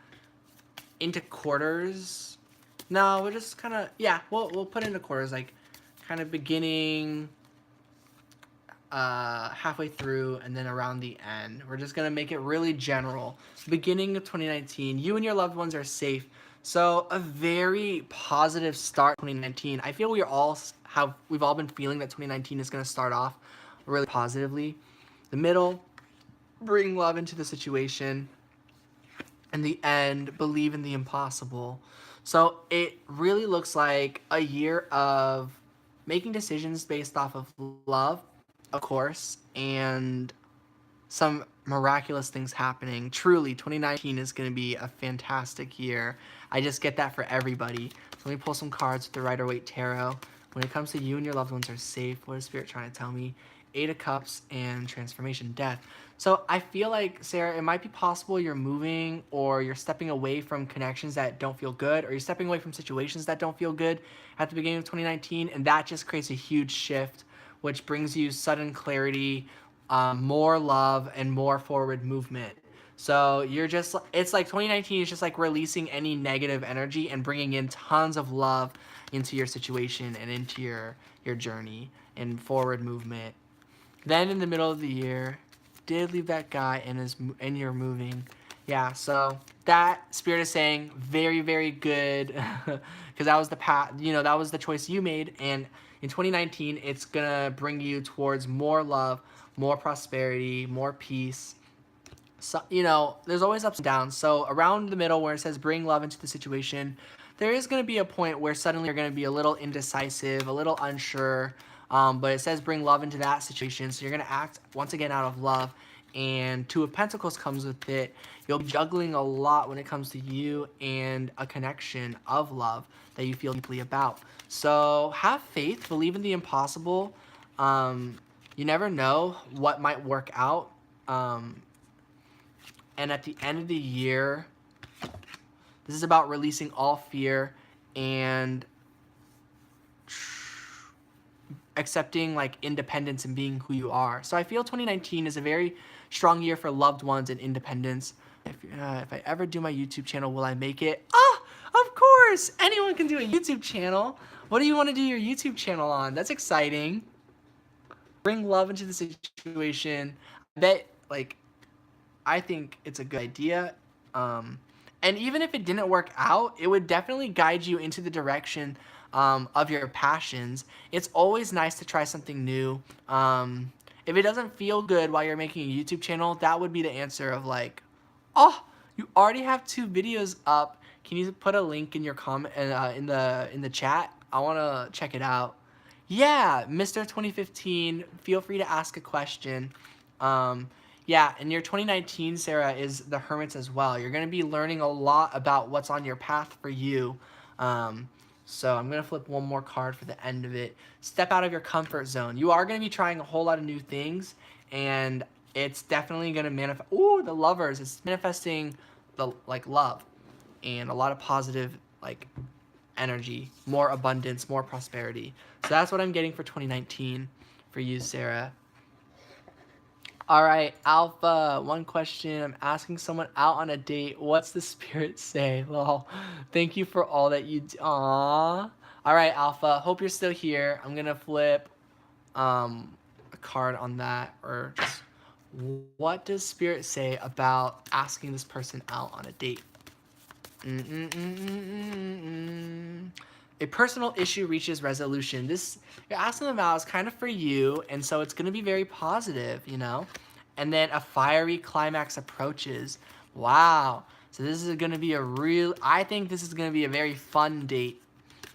into quarters. No, we're just kind of, yeah, we'll put into quarters, like kind of beginning, halfway through, and then around the end. We're just gonna make it really general. Beginning of 2019, you and your loved ones are safe. So a very positive start 2019. I feel we've all been feeling that 2019 is gonna start off really positively. The middle, bring love into the situation. And the end, believe in the impossible. So it really looks like a year of making decisions based off of love, of course, and some miraculous things happening. Truly, 2019 is going to be a fantastic year. I just get that for everybody. So let me pull some cards with the Rider-Waite Tarot. When it comes to you and your loved ones are safe, what is Spirit trying to tell me? Eight of Cups and Transformation, Death. So I feel like, Sarah, it might be possible you're moving or you're stepping away from connections that don't feel good, or you're stepping away from situations that don't feel good at the beginning of 2019, and that just creates a huge shift, which brings you sudden clarity, more love, and more forward movement. So it's like 2019 is just like releasing any negative energy and bringing in tons of love into your situation and into your journey and forward movement. Then in the middle of the year, did leave that guy and you're moving. Yeah, so that Spirit is saying very, very good, because that was that was the choice you made, and in 2019 it's gonna bring you towards more love, more prosperity, more peace. So, you know, there's always ups and downs. So around the middle where it says bring love into the situation, there is going to be a point where suddenly you're going to be a little indecisive, a little unsure. But it says bring love into that situation. So you're going to act once again out of love. And Two of Pentacles comes with it. You'll be juggling a lot when it comes to you and a connection of love that you feel deeply about. So have faith, believe in the impossible. You never know what might work out. And at the end of the year, this is about releasing all fear and accepting like independence and being who you are. So I feel 2019 is a very strong year for loved ones and independence. If I ever do my YouTube channel, will I make it? Ah, of course! Anyone can do a YouTube channel. What do you want to do your YouTube channel on? That's exciting. Bring love into the situation. I bet, like, I think it's a good idea. And even if it didn't work out, it would definitely guide you into the direction of your passions. It's always nice to try something new. If it doesn't feel good while you're making a YouTube channel, that would be the answer of like, oh, you already have 2 videos up. Can you put a link in your comment in the chat? I want to check it out. Yeah, Mr. 2015, feel free to ask a question. Yeah, and your 2019, Sarah, is the Hermits as well. You're going to be learning a lot about what's on your path for you. So I'm going to flip one more card for the end of it. Step out of your comfort zone. You are going to be trying a whole lot of new things, and it's definitely going to manifest. Ooh, the Lovers. It's manifesting the like love and a lot of positive like energy, more abundance, more prosperity. So that's what I'm getting for 2019 for you, Sarah. All right, Alpha, one question. I'm asking someone out on a date. What's the spirit say? Lol. Thank you for all that you do. Aww. All right, Alpha, hope you're still here. I'm going to flip a card on that. Or just, what does spirit say about asking this person out on a date? A personal issue reaches resolution. This, you're asking them out is kind of for you, and so it's going to be very positive, you know? And then a fiery climax approaches. Wow. So this is going to be a real, I think this is going to be a very fun date.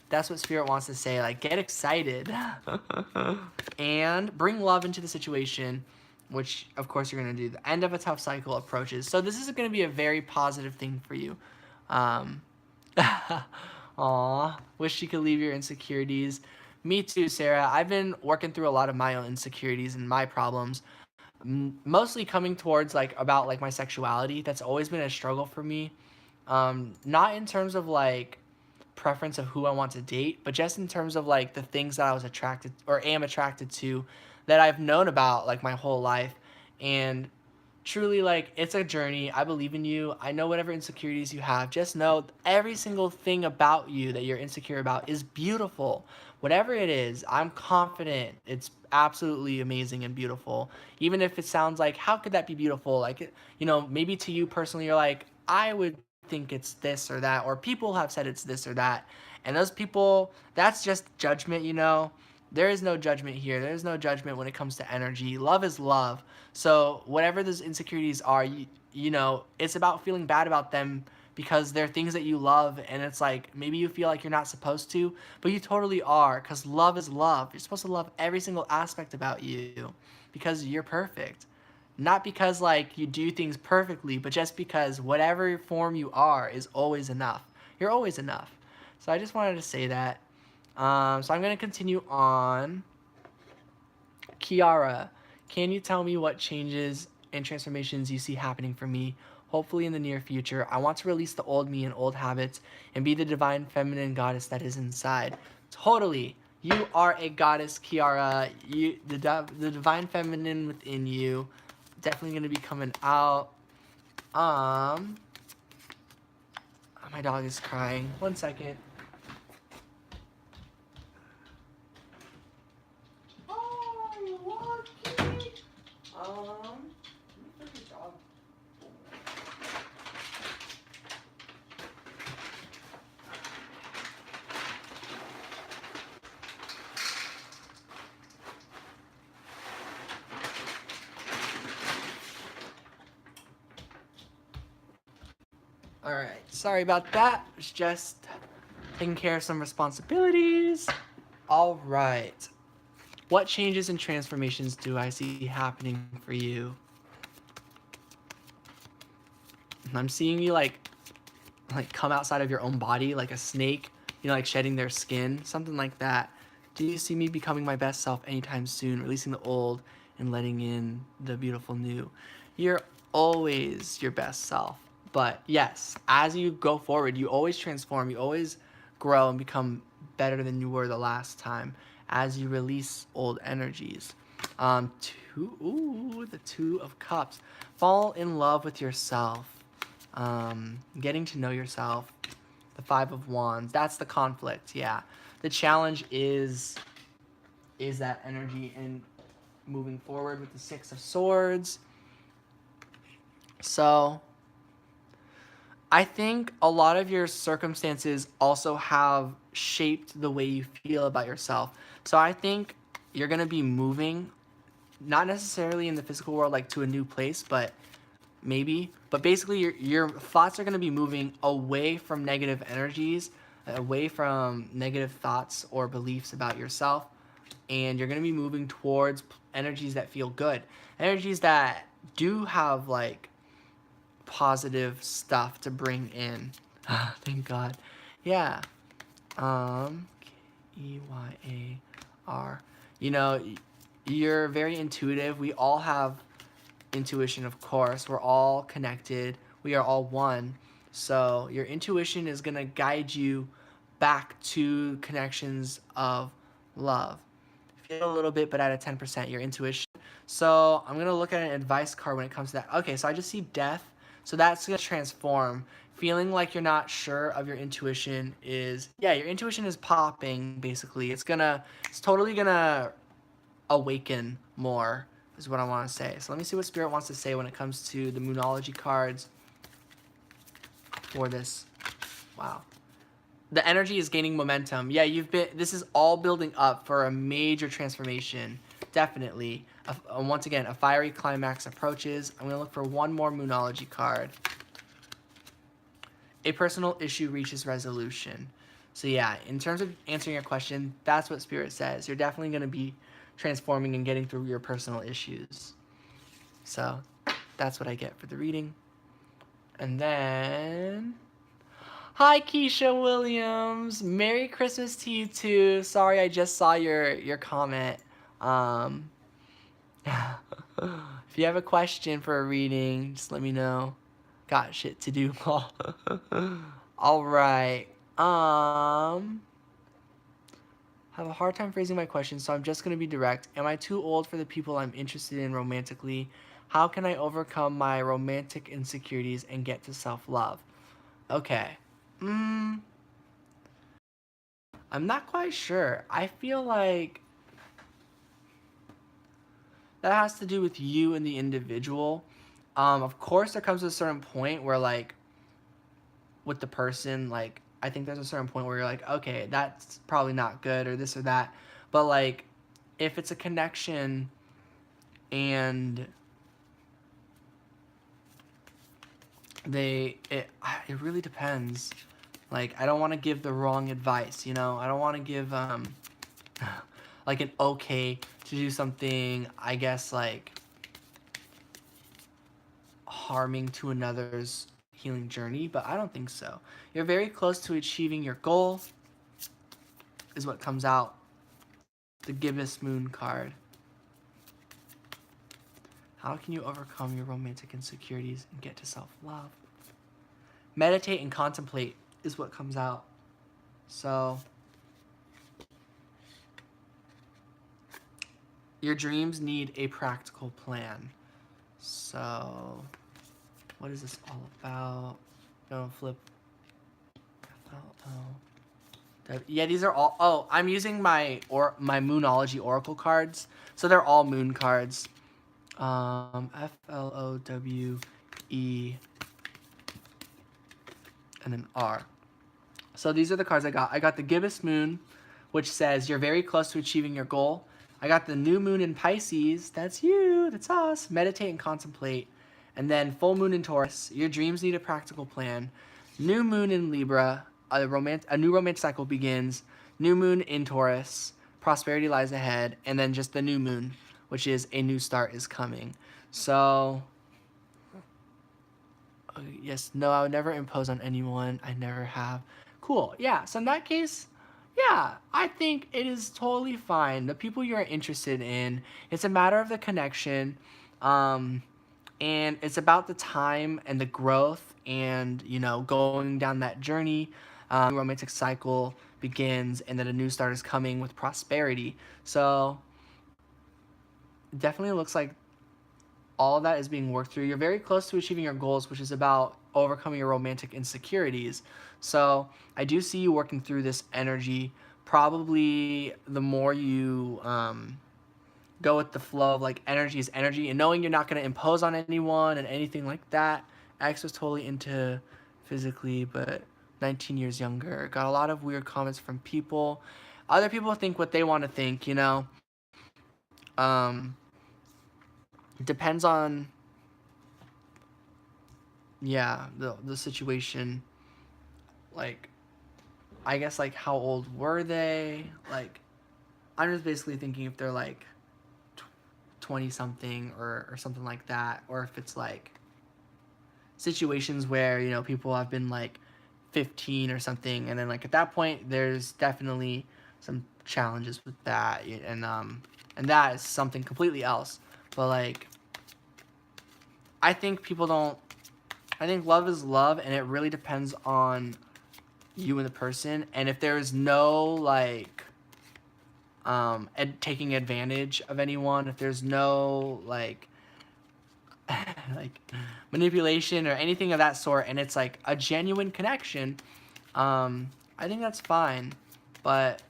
That's what Spirit wants to say. Like, get excited. And bring love into the situation, which, of course, you're going to do. The end of a tough cycle approaches. So this is going to be a very positive thing for you. Aw, wish you could leave your insecurities. Me too, Sarah. I've been working through a lot of my own insecurities and my problems. Mostly coming towards like about like my sexuality. That's always been a struggle for me. Not in terms of like preference of who I want to date, but just in terms of like the things that I was attracted or am attracted to that I've known about like my whole life. And truly, like, it's a journey. I believe in you. I know whatever insecurities you have. Just know every single thing about you that you're insecure about is beautiful. Whatever it is, I'm confident it's absolutely amazing and beautiful. Even if it sounds like, how could that be beautiful? Like, you know, maybe to you personally, you're like, I would think it's this or that, or people have said it's this or that. And those people, that's just judgment, you know? There is no judgment here. There is no judgment when it comes to energy. Love is love. So whatever those insecurities are, you know, it's about feeling bad about them because they're things that you love, and it's like maybe you feel like you're not supposed to, but you totally are, because love is love. You're supposed to love every single aspect about you because you're perfect. Not because like you do things perfectly, but just because whatever form you are is always enough. You're always enough. So I just wanted to say that. So I'm going to continue on. Kiara, can you tell me what changes and transformations you see happening for me, hopefully in the near future? I want to release the old me and old habits and be the divine feminine goddess that is inside. Totally. You are a goddess, Kiara. The divine feminine within you, definitely going to be coming out. My dog is crying. 1 second. All right. Sorry about that. Was just taking care of some responsibilities. All right. What changes and transformations do I see happening for you? I'm seeing you like come outside of your own body like a snake, like shedding their skin, something like that. Do you see me becoming my best self anytime soon, releasing the old and letting in the beautiful new? You're always your best self. But yes, as you go forward, you always transform, you always grow and become better than you were the last time as you release old energies. The Two of Cups. Fall in love with yourself. Getting to know yourself. The Five of Wands. That's the conflict. Yeah. The challenge is that energy in moving forward with the Six of Swords. So I think a lot of your circumstances also have shaped the way you feel about yourself. So I think you're gonna be moving, not necessarily in the physical world, like to a new place, but maybe. But basically, your thoughts are going to be moving away from negative energies, away from negative thoughts or beliefs about yourself, and you're going to be moving towards energies that feel good, energies that do have like positive stuff to bring in. Thank God. Yeah. Um, EYAR. You know, you're very intuitive. We all have intuition, of course. We're all connected. We are all one. So your intuition is going to guide you back to connections of love. Feel a little bit, but at a 10%, your intuition. So I'm going to look at an advice card when it comes to that. Okay, so I just see death. So that's going to transform. Feeling like you're not sure of your intuition is, yeah, your intuition is popping, basically. It's totally going to awaken more is what I want to say. So let me see what Spirit wants to say when it comes to the Moonology cards for this. Wow. The energy is gaining momentum. Yeah, this is all building up for a major transformation. Definitely. Once again, a fiery climax approaches. I'm going to look for one more Moonology card. A personal issue reaches resolution. So yeah, in terms of answering your question, that's what Spirit says. You're definitely going to be transforming and getting through your personal issues. So that's what I get for the reading. And then, hi Keisha Williams. Merry Christmas to you too. Sorry, I just saw your comment. Um, if you have a question for a reading, just let me know. Got shit to do, Paul. All right. Have a hard time phrasing my question, so I'm just going to be direct. Am I too old for the people I'm interested in romantically? How can I overcome my romantic insecurities and get to self-love? Okay. I'm not quite sure. I feel like that has to do with you and the individual. Of course, there comes a certain point where, like, with the person, like, I think there's a certain point where you're like, okay, that's probably not good or this or that. But, like, if it's a connection and it really depends. Like, I don't want to give the wrong advice, I don't want to give like an okay to do something, I guess, like harming to another's healing journey, but I don't think so. You're very close to achieving your goal is what comes out. The Gibbous Moon card. How can you overcome your romantic insecurities and get to self-love? Meditate and contemplate is what comes out. So, your dreams need a practical plan. So, what is this all about? Don't flip. Yeah, these are all. Oh, I'm using my Moonology Oracle cards, so they're all moon cards. FLOWE and then R. So these are the cards I got. I got the Gibbous Moon, which says you're very close to achieving your goal. I got the New Moon in Pisces. That's you. That's us. Meditate and contemplate. And then full moon in Taurus, your dreams need a practical plan. New moon in Libra, a new romantic cycle begins. New moon in Taurus, prosperity lies ahead. And then just the new moon, which is a new start is coming. So, yes, no, I would never impose on anyone. I never have. Cool. Yeah. So in that case, yeah, I think it is totally fine. The people you're interested in, it's a matter of the connection. And it's about the time and the growth and, going down that journey. Romantic cycle begins and then a new start is coming with prosperity. So it definitely looks like all of that is being worked through. You're very close to achieving your goals, which is about overcoming your romantic insecurities. So I do see you working through this energy. Probably the more you go with the flow of like energy is energy and knowing you're not going to impose on anyone and anything like that. X was totally into physically, but 19 years younger. Got a lot of weird comments from people. Other people think what they want to think. Um, depends on, yeah, the situation. Like, I guess, like, how old were they? Like, I'm just basically thinking if they're like 20 something or something like that, or if it's like situations where people have been like 15 or something, and then like at that point there's definitely some challenges with that, and that is something completely else. But like, I think people don't. I think love is love, and it really depends on you and the person. And if there's no like taking advantage of anyone, if there's no like like manipulation or anything of that sort, and it's like a genuine connection, I think that's fine. But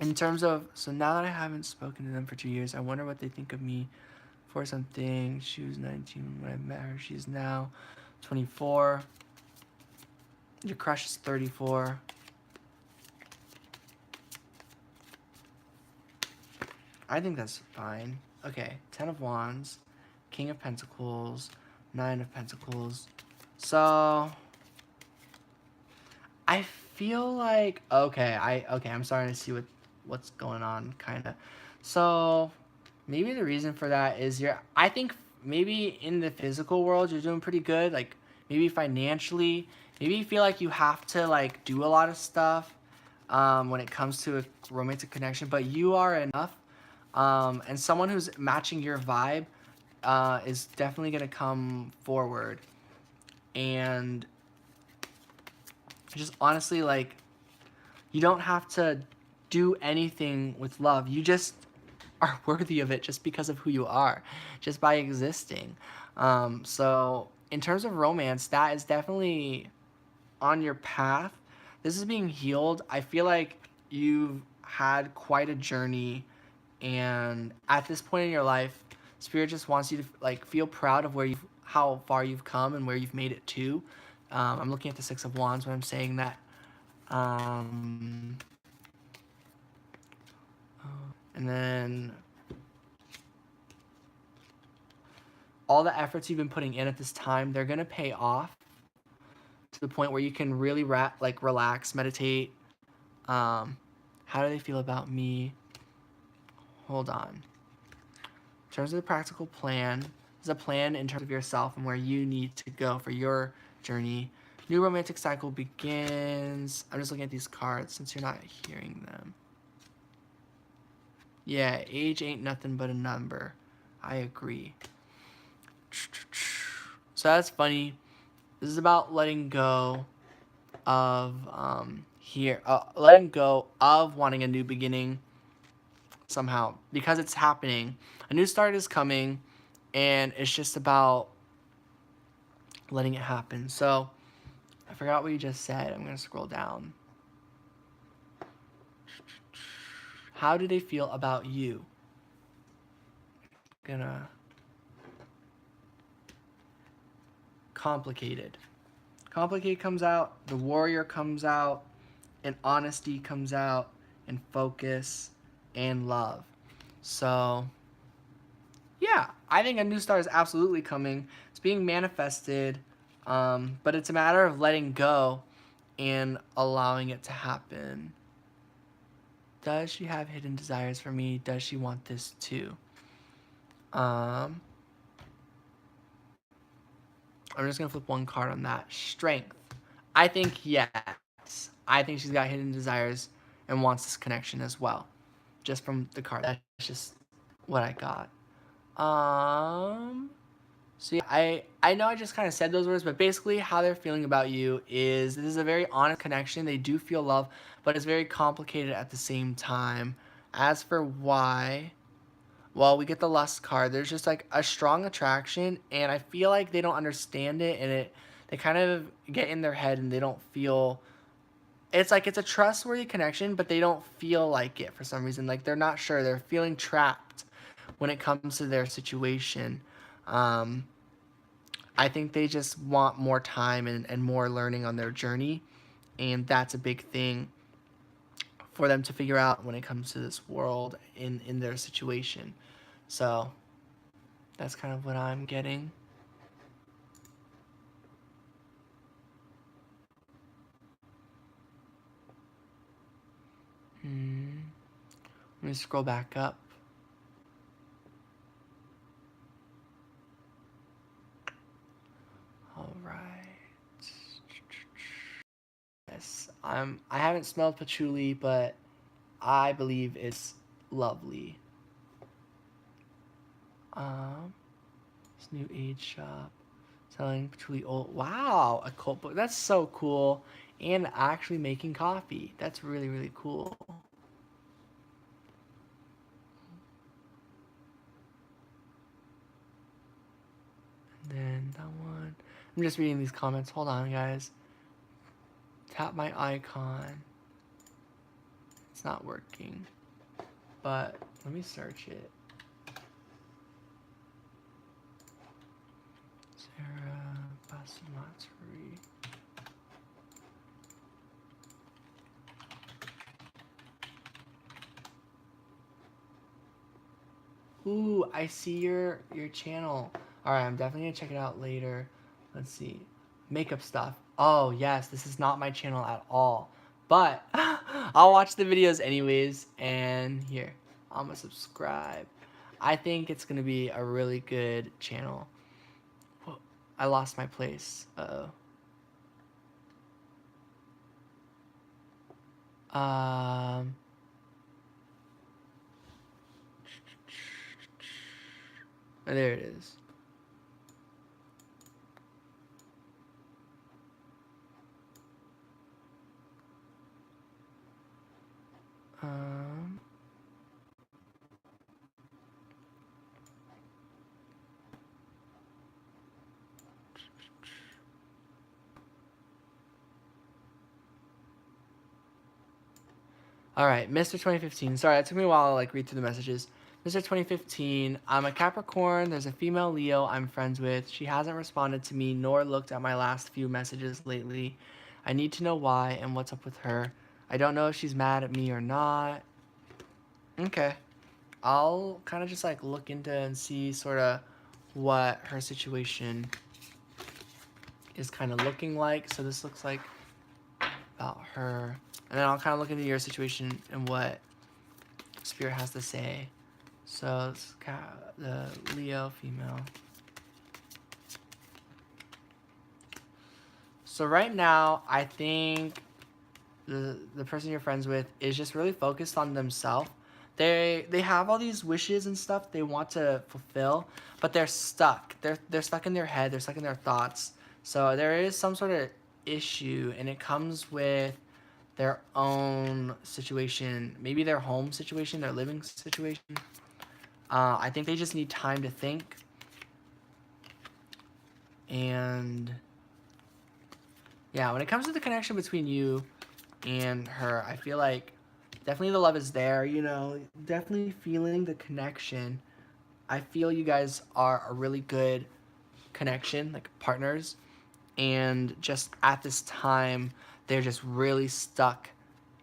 in terms of, so now that I haven't spoken to them for 2 years, I wonder what they think of me for something. She was 19 when I met her. She's now 24. Your crush is 34. I think that's fine. Okay, 10 of Wands, King of Pentacles, 9 of Pentacles. So I feel like I'm starting to see what's going on, kind of. So maybe the reason for that is I think maybe in the physical world you're doing pretty good, like maybe financially. Maybe you feel like you have to like do a lot of stuff when it comes to a romantic connection, but you are enough. And someone who's matching your vibe is definitely going to come forward. And just honestly, like, you don't have to do anything with love. You just are worthy of it just because of who you are, just by existing. So in terms of romance, that is definitely on your path. This is being healed. I feel like you've had quite a journey, and at this point in your life, Spirit just wants you to like feel proud of how far you've come and where you've made it to. I'm looking at the Six of Wands when I'm saying that. And then all the efforts you've been putting in at this time, they're gonna pay off to the point where you can really relax, meditate. How do they feel about me? Hold on. In terms of the practical plan, there's a plan in terms of yourself and where you need to go for your journey. New romantic cycle begins. I'm just looking at these cards since you're not hearing them. Yeah, age ain't nothing but a number. I agree. So that's funny. This is about letting go of letting go of wanting a new beginning somehow, because it's happening. A new start is coming, and it's just about letting it happen. So I forgot what you just said. I'm gonna scroll down. How do they feel about you? Gonna complicated. Complicated comes out, the warrior comes out, and honesty comes out, and focus and love. So yeah, I think a new start is absolutely coming. It's being manifested, but it's a matter of letting go and allowing it to happen. Does she have hidden desires for me? Does she want this too? Um, I'm just gonna flip one card on that. Strength. I think yes. I think she's got hidden desires and wants this connection as well. Just from the card. That's just what I got. So yeah, I know I just kind of said those words, but basically how they're feeling about you is this is a very honest connection. They do feel love, but it's very complicated at the same time. As for why, well, we get the lust card. There's just like a strong attraction, and I feel like they don't understand it, and they kind of get in their head and they don't feel. It's like it's a trustworthy connection, but they don't feel like it for some reason. Like they're not sure. They're feeling trapped when it comes to their situation. Um, I think they just want more time and more learning on their journey, and that's a big thing for them to figure out when it comes to this world in their situation. So that's kind of what I'm getting. Let me scroll back up. All right. Yes, I haven't smelled patchouli, but I believe it's lovely. Um, this new age shop selling patchouli oil. Wow, a cult book. That's so cool. And actually making coffee. That's really, really cool. And then that one. I'm just reading these comments. Hold on, guys. Tap my icon. It's not working. But let me search it. Sarah Basmatri. Ooh, I see your channel. All right, I'm definitely gonna check it out later. Let's see, makeup stuff. Oh yes, this is not my channel at all, but I'll watch the videos anyways. And here, I'm gonna subscribe. I think it's gonna be a really good channel. Whoa, I lost my place. Um. There it is. Um. All right, Mr. 2015. Sorry, it took me a while to like read through the messages. Mr. 2015, I'm a Capricorn. There's a female Leo I'm friends with. She hasn't responded to me nor looked at my last few messages lately. I need to know why and what's up with her. I don't know if she's mad at me or not. Okay. I'll kind of just like look into and see sort of what her situation is kind of looking like. So this looks like about her. And then I'll kind of look into your situation and what Spirit has to say. So it's the Leo female. So right now, I think the person you're friends with is just really focused on themselves. They have all these wishes and stuff they want to fulfill, but they're stuck. They're stuck in their head. They're stuck in their thoughts. So there is some sort of issue, and it comes with their own situation, maybe their home situation, their living situation. I think they just need time to think. And yeah, when it comes to the connection between you and her, I feel like definitely the love is there, you know, definitely feeling the connection. I feel you guys are a really good connection, like partners. And just at this time, they're just really stuck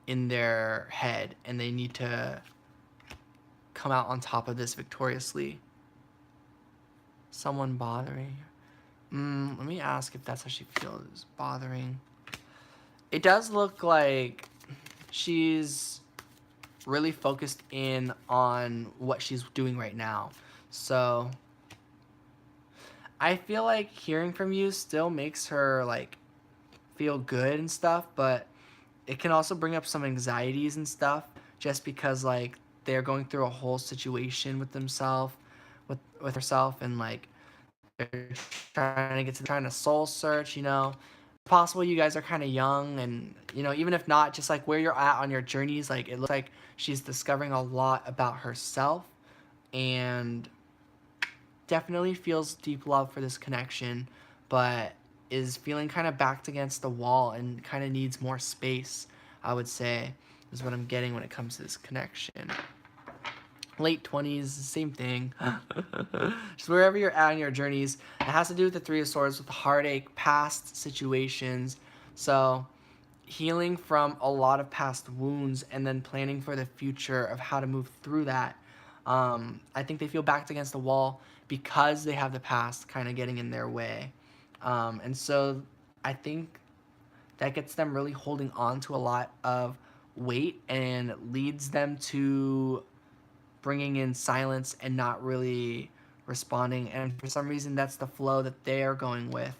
in their head and they need to come out on top of this victoriously. Someone bothering her. Let me ask if that's how she feels. Bothering. It does look like she's really focused in on what she's doing right now. So I feel like hearing from you still makes her like feel good and stuff, but it can also bring up some anxieties and stuff just because like they're going through a whole situation with themselves, with herself, and like they're trying to soul search, you know. Possible you guys are kind of young, and you know, even if not, just like where you're at on your journeys, like it looks like she's discovering a lot about herself, and definitely feels deep love for this connection, but is feeling kind of backed against the wall and kind of needs more space, I would say, is what I'm getting when it comes to this connection. Late 20s, same thing. Just wherever you're at in your journeys. It has to do with the Three of Swords, with heartache, past situations. So healing from a lot of past wounds and then planning for the future of how to move through that. I think they feel backed against the wall because they have the past kind of getting in their way. And so I think that gets them really holding on to a lot of weight and leads them to bringing in silence and not really responding. And for some reason, that's the flow that they are going with.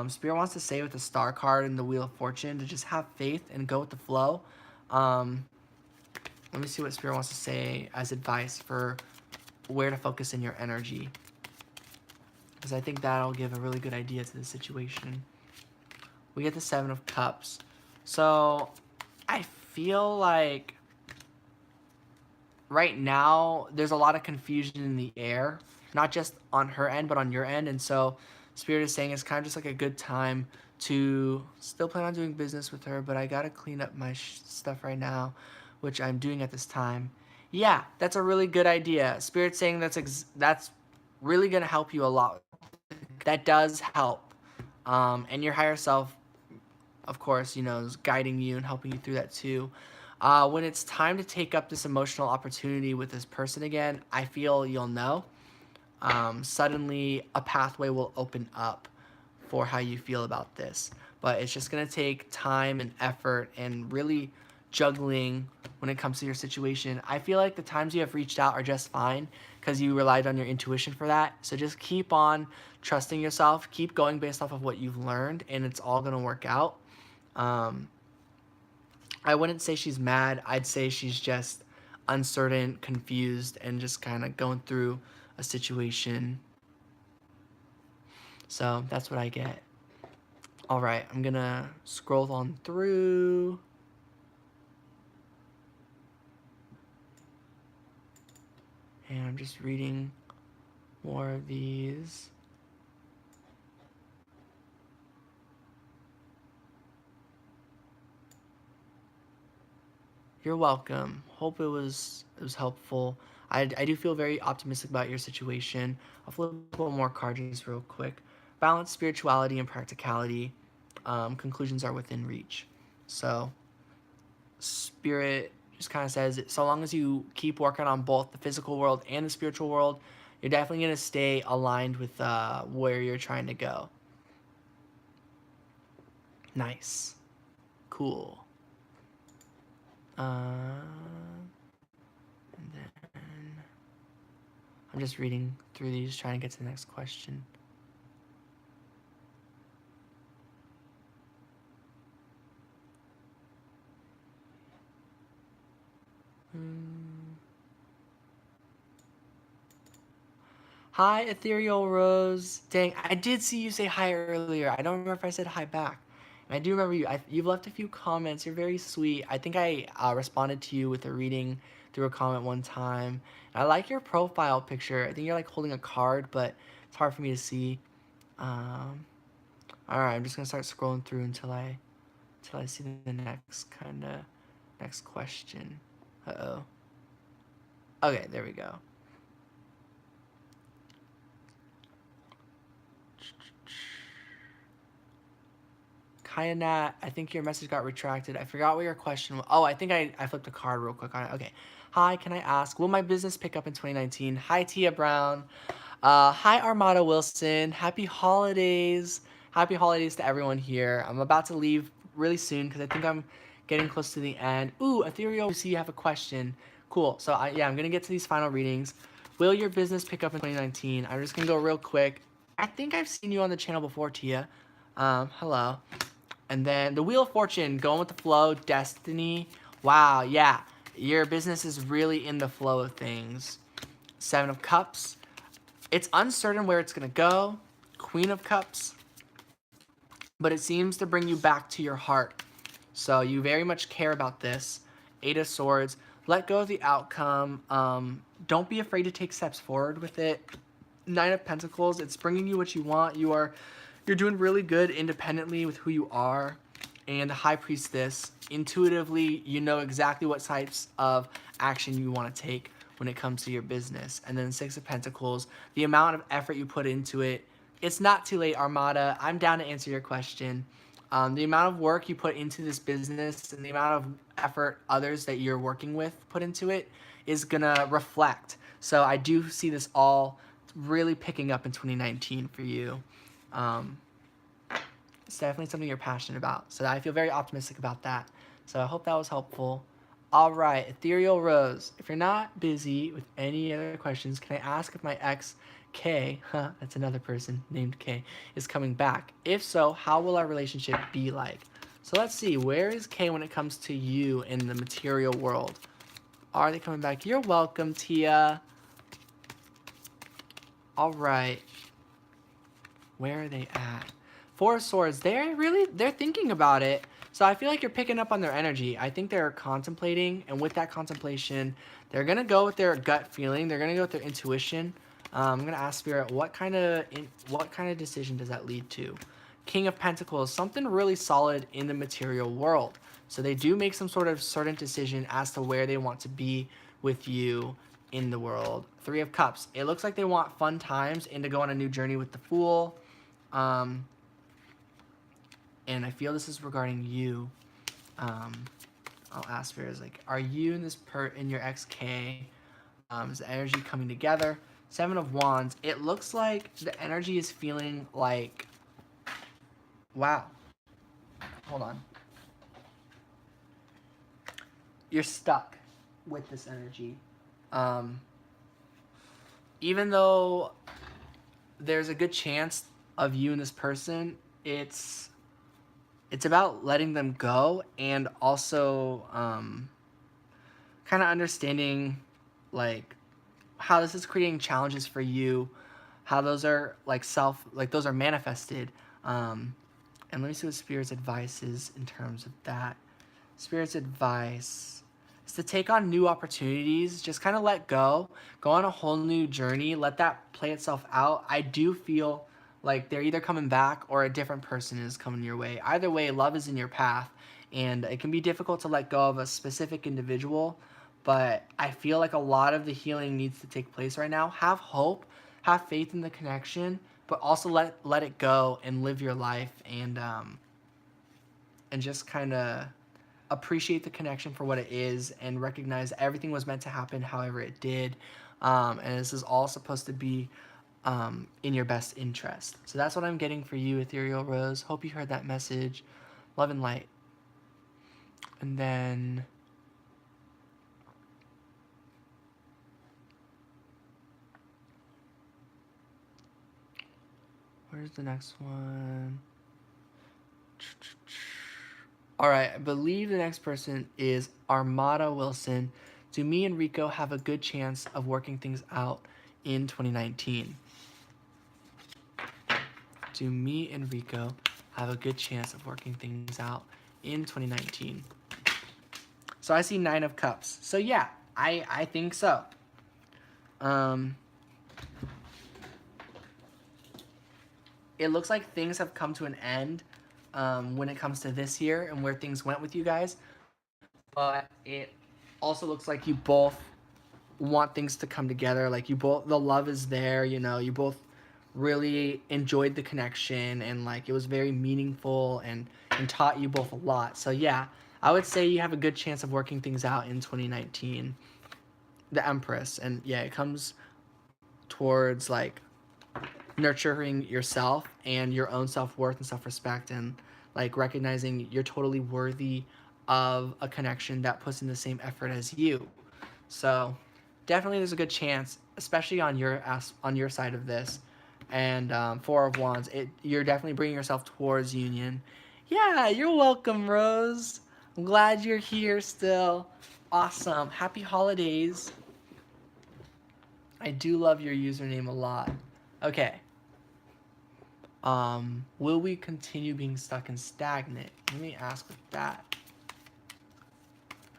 Spirit wants to say with the Star card and the Wheel of Fortune to just have faith and go with the flow. Um, Let me see what Spirit wants to say as advice for where to focus in your energy, because I think that'll give a really good idea to the situation. We get the Seven of Cups. So I feel like right now there's a lot of confusion in the air, not just on her end, but on your end. And so Spirit is saying it's kind of just like a good time to still plan on doing business with her, but I got to clean up my stuff right now, which I'm doing at this time. Yeah, that's a really good idea. Spirit's saying that's really going to help you a lot. That does help. And your higher self, of course, you know, is guiding you and helping you through that too. When it's time to take up this emotional opportunity with this person again, I feel you'll know. Suddenly, a pathway will open up for how you feel about this. But it's just going to take time and effort and really juggling when it comes to your situation. I feel like the times you have reached out are just fine because you relied on your intuition for that. So just keep on trusting yourself, keep going based off of what you've learned, and it's all going to work out. Um, I wouldn't say she's mad. I'd say she's just uncertain, confused, and just kind of going through a situation. So that's what I get. All right, I'm going to scroll on through. And I'm just reading more of these. You're welcome. Hope it was helpful. I do feel very optimistic about your situation. I'll flip a couple more cards just real quick. Balance, spirituality, and practicality. Conclusions are within reach. So, Spirit just kind of says, so long as you keep working on both the physical world and the spiritual world, you're definitely going to stay aligned with where you're trying to go. Nice. Cool. And then I'm just reading through these, trying to get to the next question. Hi, Ethereal Rose. Dang, I did see you say hi earlier. I don't remember if I said hi back. And I do remember you. You've left a few comments. You're very sweet. I think I responded to you with a reading through a comment one time. And I like your profile picture. I think you're like holding a card, but it's hard for me to see. All right, I'm just gonna start scrolling through until I see the next question. Uh-oh. Okay, there we go. Kyanat, I think your message got retracted. I forgot what your question was. Oh, I think I flipped a card real quick on it. Okay. Hi, can I ask, will my business pick up in 2019? Hi, Tia Brown. Hi Armada Wilson. Happy holidays. Happy holidays to everyone here. I'm about to leave really soon because I think I'm getting close to the end. Ooh, Ethereal, see you have a question. Cool. So yeah, I'm gonna get to these final readings. Will your business pick up in 2019? I'm just gonna go real quick. I think I've seen you on the channel before, Tia. Hello. And then the Wheel of Fortune, going with the flow, Destiny. Wow, yeah. Your business is really in the flow of things. Seven of Cups. It's uncertain where it's going to go. Queen of Cups. But it seems to bring you back to your heart. So you very much care about this. Eight of Swords. Let go of the outcome. Don't be afraid to take steps forward with it. Nine of Pentacles. It's bringing you what you want. You're doing really good independently with who you are. And the High Priestess. Intuitively, you know exactly what types of action you want to take when it comes to your business. And then Six of Pentacles. The amount of effort you put into it. It's not too late, Armada. I'm down to answer your question. The amount of work you put into this business and the amount of effort others that you're working with put into it is gonna reflect. So I do see this all really picking up in 2019 for you. It's definitely something you're passionate about. So I feel very optimistic about that. So I hope that was helpful. All right, Ethereal Rose. If you're not busy with any other questions, can I ask if my ex K, that's another person named K, is coming back? If so, how will our relationship be like? So let's see, where is K when it comes to you in the material world? Are they coming back? You're welcome, Tia. All right. Where are they at? Four of Swords. They're thinking about it. So I feel like you're picking up on their energy. I think they're contemplating, and with that contemplation, they're gonna go with their gut feeling. They're gonna go with their intuition. I'm gonna ask Spirit, what kind of decision does that lead to? King of Pentacles, something really solid in the material world. So they do make some sort of certain decision as to where they want to be with you in the world. Three of Cups. It looks like they want fun times and to go on a new journey with the Fool. And I feel this is regarding you. I'll ask Spirit, like, are you and in your XK? Is the energy coming together? Seven of Wands. It looks like the energy is feeling like, wow. Hold on. You're stuck with this energy. Even though there's a good chance of you and this person, it's about letting them go and also kind of understanding like how this is creating challenges for you, how those are those are manifested. And let me see what Spirit's advice is in terms of that. Spirit's advice is to take on new opportunities, just kind of let go on a whole new journey, let that play itself out. I do feel like they're either coming back or a different person is coming your way. Either way, love is in your path, and it can be difficult to let go of a specific individual, but I feel like a lot of the healing needs to take place right now. Have hope, have faith in the connection, but also let it go and live your life, and just kind of appreciate the connection for what it is and recognize everything was meant to happen however it did. And this is all supposed to be in your best interest. So that's what I'm getting for you, Ethereal Rose. Hope you heard that message. Love and light. And then where's the next one? All right, I believe the next person is Armada Wilson. Do me and Rico have a good chance of working things out in 2019? Do me and Rico have a good chance of working things out in 2019? So I see Nine of Cups. So yeah, I think so. It looks like things have come to an end when it comes to this year and where things went with you guys. But it also looks like you both want things to come together. Like you both, the love is there, you know, you both really enjoyed the connection and like it was very meaningful and taught you both a lot. So yeah, I would say you have a good chance of working things out in 2019. The Empress, and yeah, it comes towards like nurturing yourself and your own self-worth and self-respect, and like recognizing you're totally worthy of a connection that puts in the same effort as you. So definitely there's a good chance, especially on your side of this. And Four of Wands, you're definitely bringing yourself towards union. Yeah, you're welcome, Rose. I'm glad you're here still. Awesome. Happy holidays. I do love your username a lot. Okay. Will we continue being stuck and stagnant? Let me ask with that.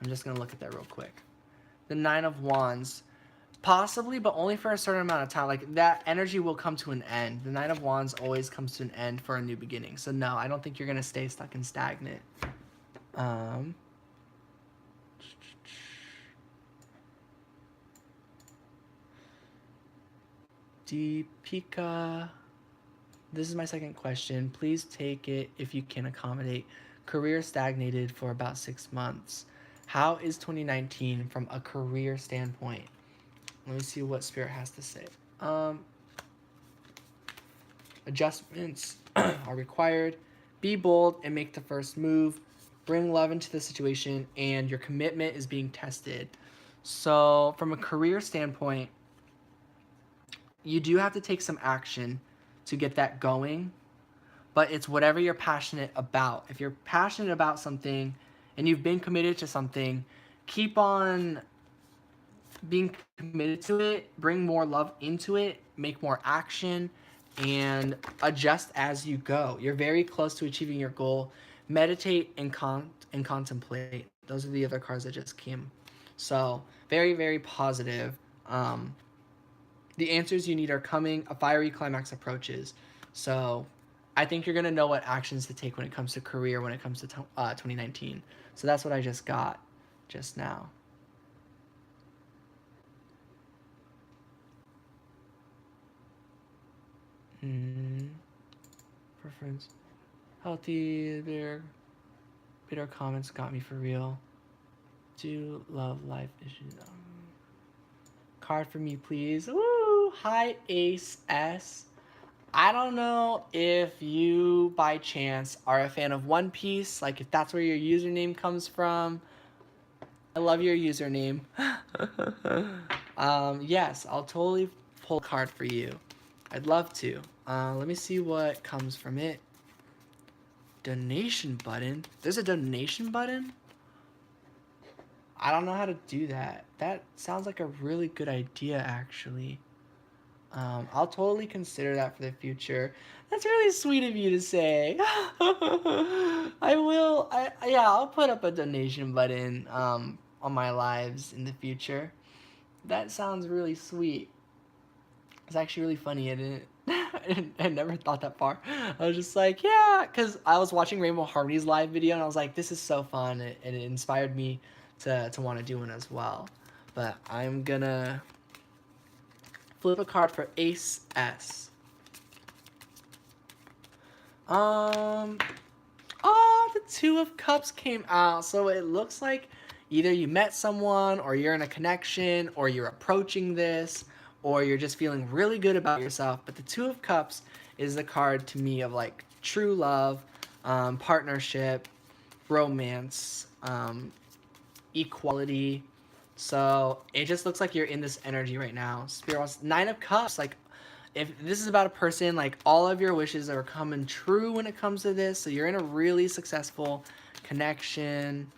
I'm just gonna look at that real quick. The Nine of Wands. Possibly, but only for a certain amount of time. Like, that energy will come to an end. The Nine of Wands always comes to an end for a new beginning. So no, I don't think you're gonna stay stuck and stagnant. Deepika. This is my second question. Please take it if you can accommodate. Career stagnated for about 6 months. How is 2019 from a career standpoint? Let me see what Spirit has to say. Adjustments are required. Be bold and make the first move. Bring love into the situation, and your commitment is being tested. So, from a career standpoint, you do have to take some action to get that going, but it's whatever you're passionate about. If you're passionate about something and you've been committed to something, keep on being committed to it, bring more love into it, make more action, and adjust as you go. You're very close to achieving your goal. Meditate and contemplate. Those are the other cards that just came. So very, very positive. The answers you need are coming. A fiery climax approaches. So I think you're going to know what actions to take when it comes to career, when it comes to 2019. So that's what I just got just now. Preference. Healthy, bitter comments got me for real. Do love life issues. Card for me, please. Woo! Hi, Ace S. I don't know if you, by chance, are a fan of One Piece. Like, if that's where your username comes from. I love your username. Yes, I'll totally pull a card for you. I'd love to. Let me see what comes from it. Donation button? There's a donation button? I don't know how to do that. That sounds like a really good idea, actually. I'll totally consider that for the future. That's really sweet of you to say. I will. Yeah, I'll put up a donation button on my lives in the future. That sounds really sweet. It's actually really funny. I didn't. I never thought that far. I was just like, yeah, because I was watching Rainbow Harmony's live video and I was like, this is so fun, and it inspired me to want to do one as well. But I'm gonna flip a card for Ace S. Oh, the Two of Cups came out. So it looks like either you met someone, or you're in a connection, or you're approaching this, or you're just feeling really good about yourself. But the Two of Cups is the card to me of like true love, partnership, romance, equality. So it just looks like you're in this energy right now. Spirit wants Nine of Cups. Like, if this is about a person, like all of your wishes are coming true when it comes to this. So you're in a really successful connection.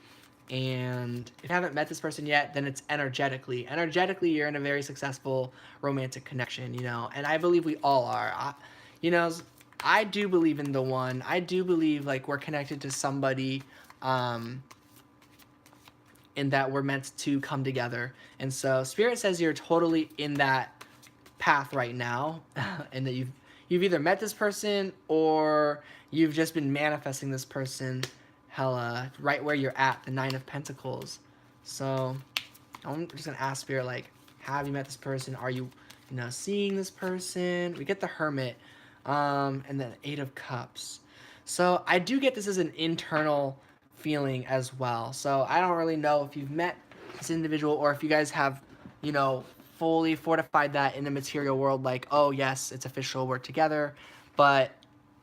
And if you haven't met this person yet, then it's energetically. Energetically, you're in a very successful romantic connection, you know. And I believe we all are. You know, I do believe in the one. I do believe like we're connected to somebody. In that we're meant to come together. And so Spirit says you're totally in that path right now, and that you've either met this person or you've just been manifesting this person hella right where you're at, the Nine of Pentacles. So I'm just gonna ask Spirit, like, have you met this person? Are you seeing this person? We get the Hermit, and then Eight of Cups. So I do get this as an internal feeling as well. So I don't really know if you've met this individual or if you guys have, fully fortified that in the material world, like, oh yes, it's official, we're together, but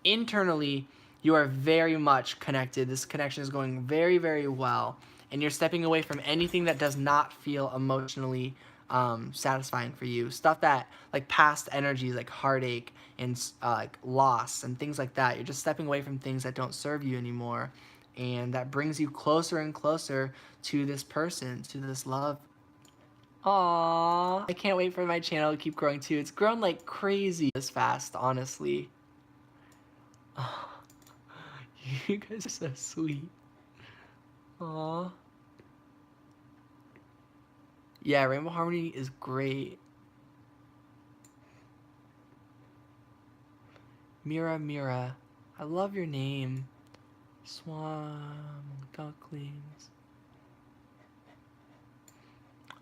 internally you are very much connected. This connection is going very, very well, and you're stepping away from anything that does not feel emotionally satisfying for you. Stuff that, like past energies, like heartache and like loss and things like that. You're just stepping away from things that don't serve you anymore, and that brings you closer and closer to this person, to this love. Aww. I can't wait for my channel to keep growing too. It's grown like crazy this fast, honestly. Oh, you guys are so sweet. Aww. Yeah, Rainbow Harmony is great. Mira, Mira. I love your name. Swan, ducklings.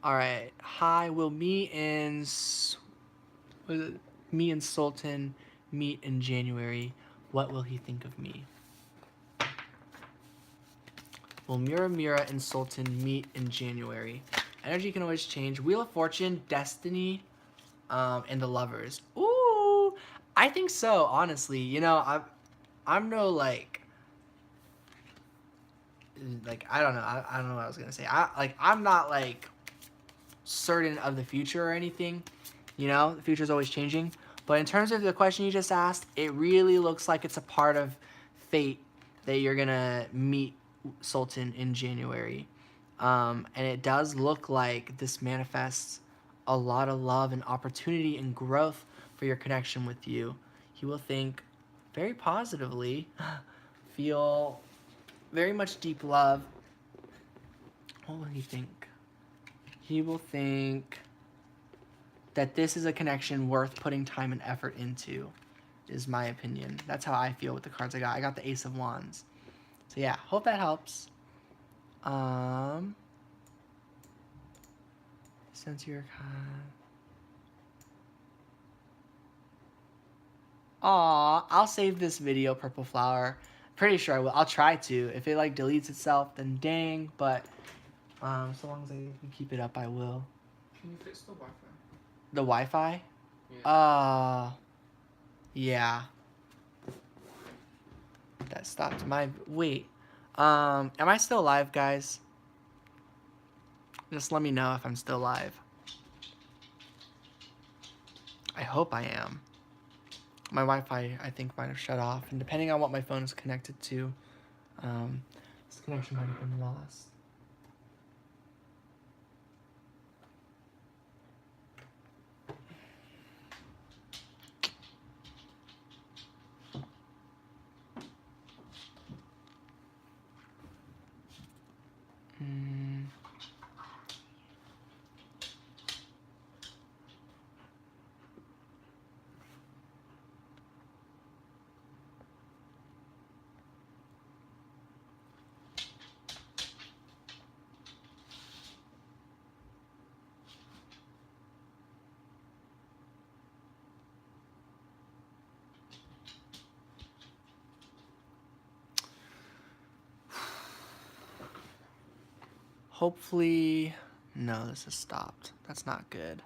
Alright. Hi, will me and Sultan meet in January? What will he think of me? Will Mira, Mira, and Sultan meet in January? Energy can always change. Wheel of Fortune, Destiny, and the Lovers. Ooh, I think so. Honestly, you know, I'm no like I don't know. I don't know what I was gonna say. I'm not like certain of the future or anything. You know, the future is always changing. But in terms of the question you just asked, it really looks like it's a part of fate that you're gonna meet Sultan in January. And it does look like this manifests a lot of love and opportunity and growth for your connection with you. He will think very positively, feel very much deep love. What will he think? He will think that this is a connection worth putting time and effort into, is my opinion. That's how I feel with the cards I got. I got the Ace of Wands. So yeah, hope that helps. Since you're Aw, I'll save this video, Purple Flower. Pretty sure I will. I'll try to. If it like deletes itself, then dang. But so long as I can keep it up, I will. Can you fix the Wi-Fi? The Wi-Fi? Yeah. Yeah. That stopped my... Wait. Am I still live, guys? Just let me know if I'm still live. I hope I am. My Wi-Fi, I think, might have shut off. And depending on what my phone is connected to, this connection might have been lost. Hopefully... No, this has stopped. That's not good.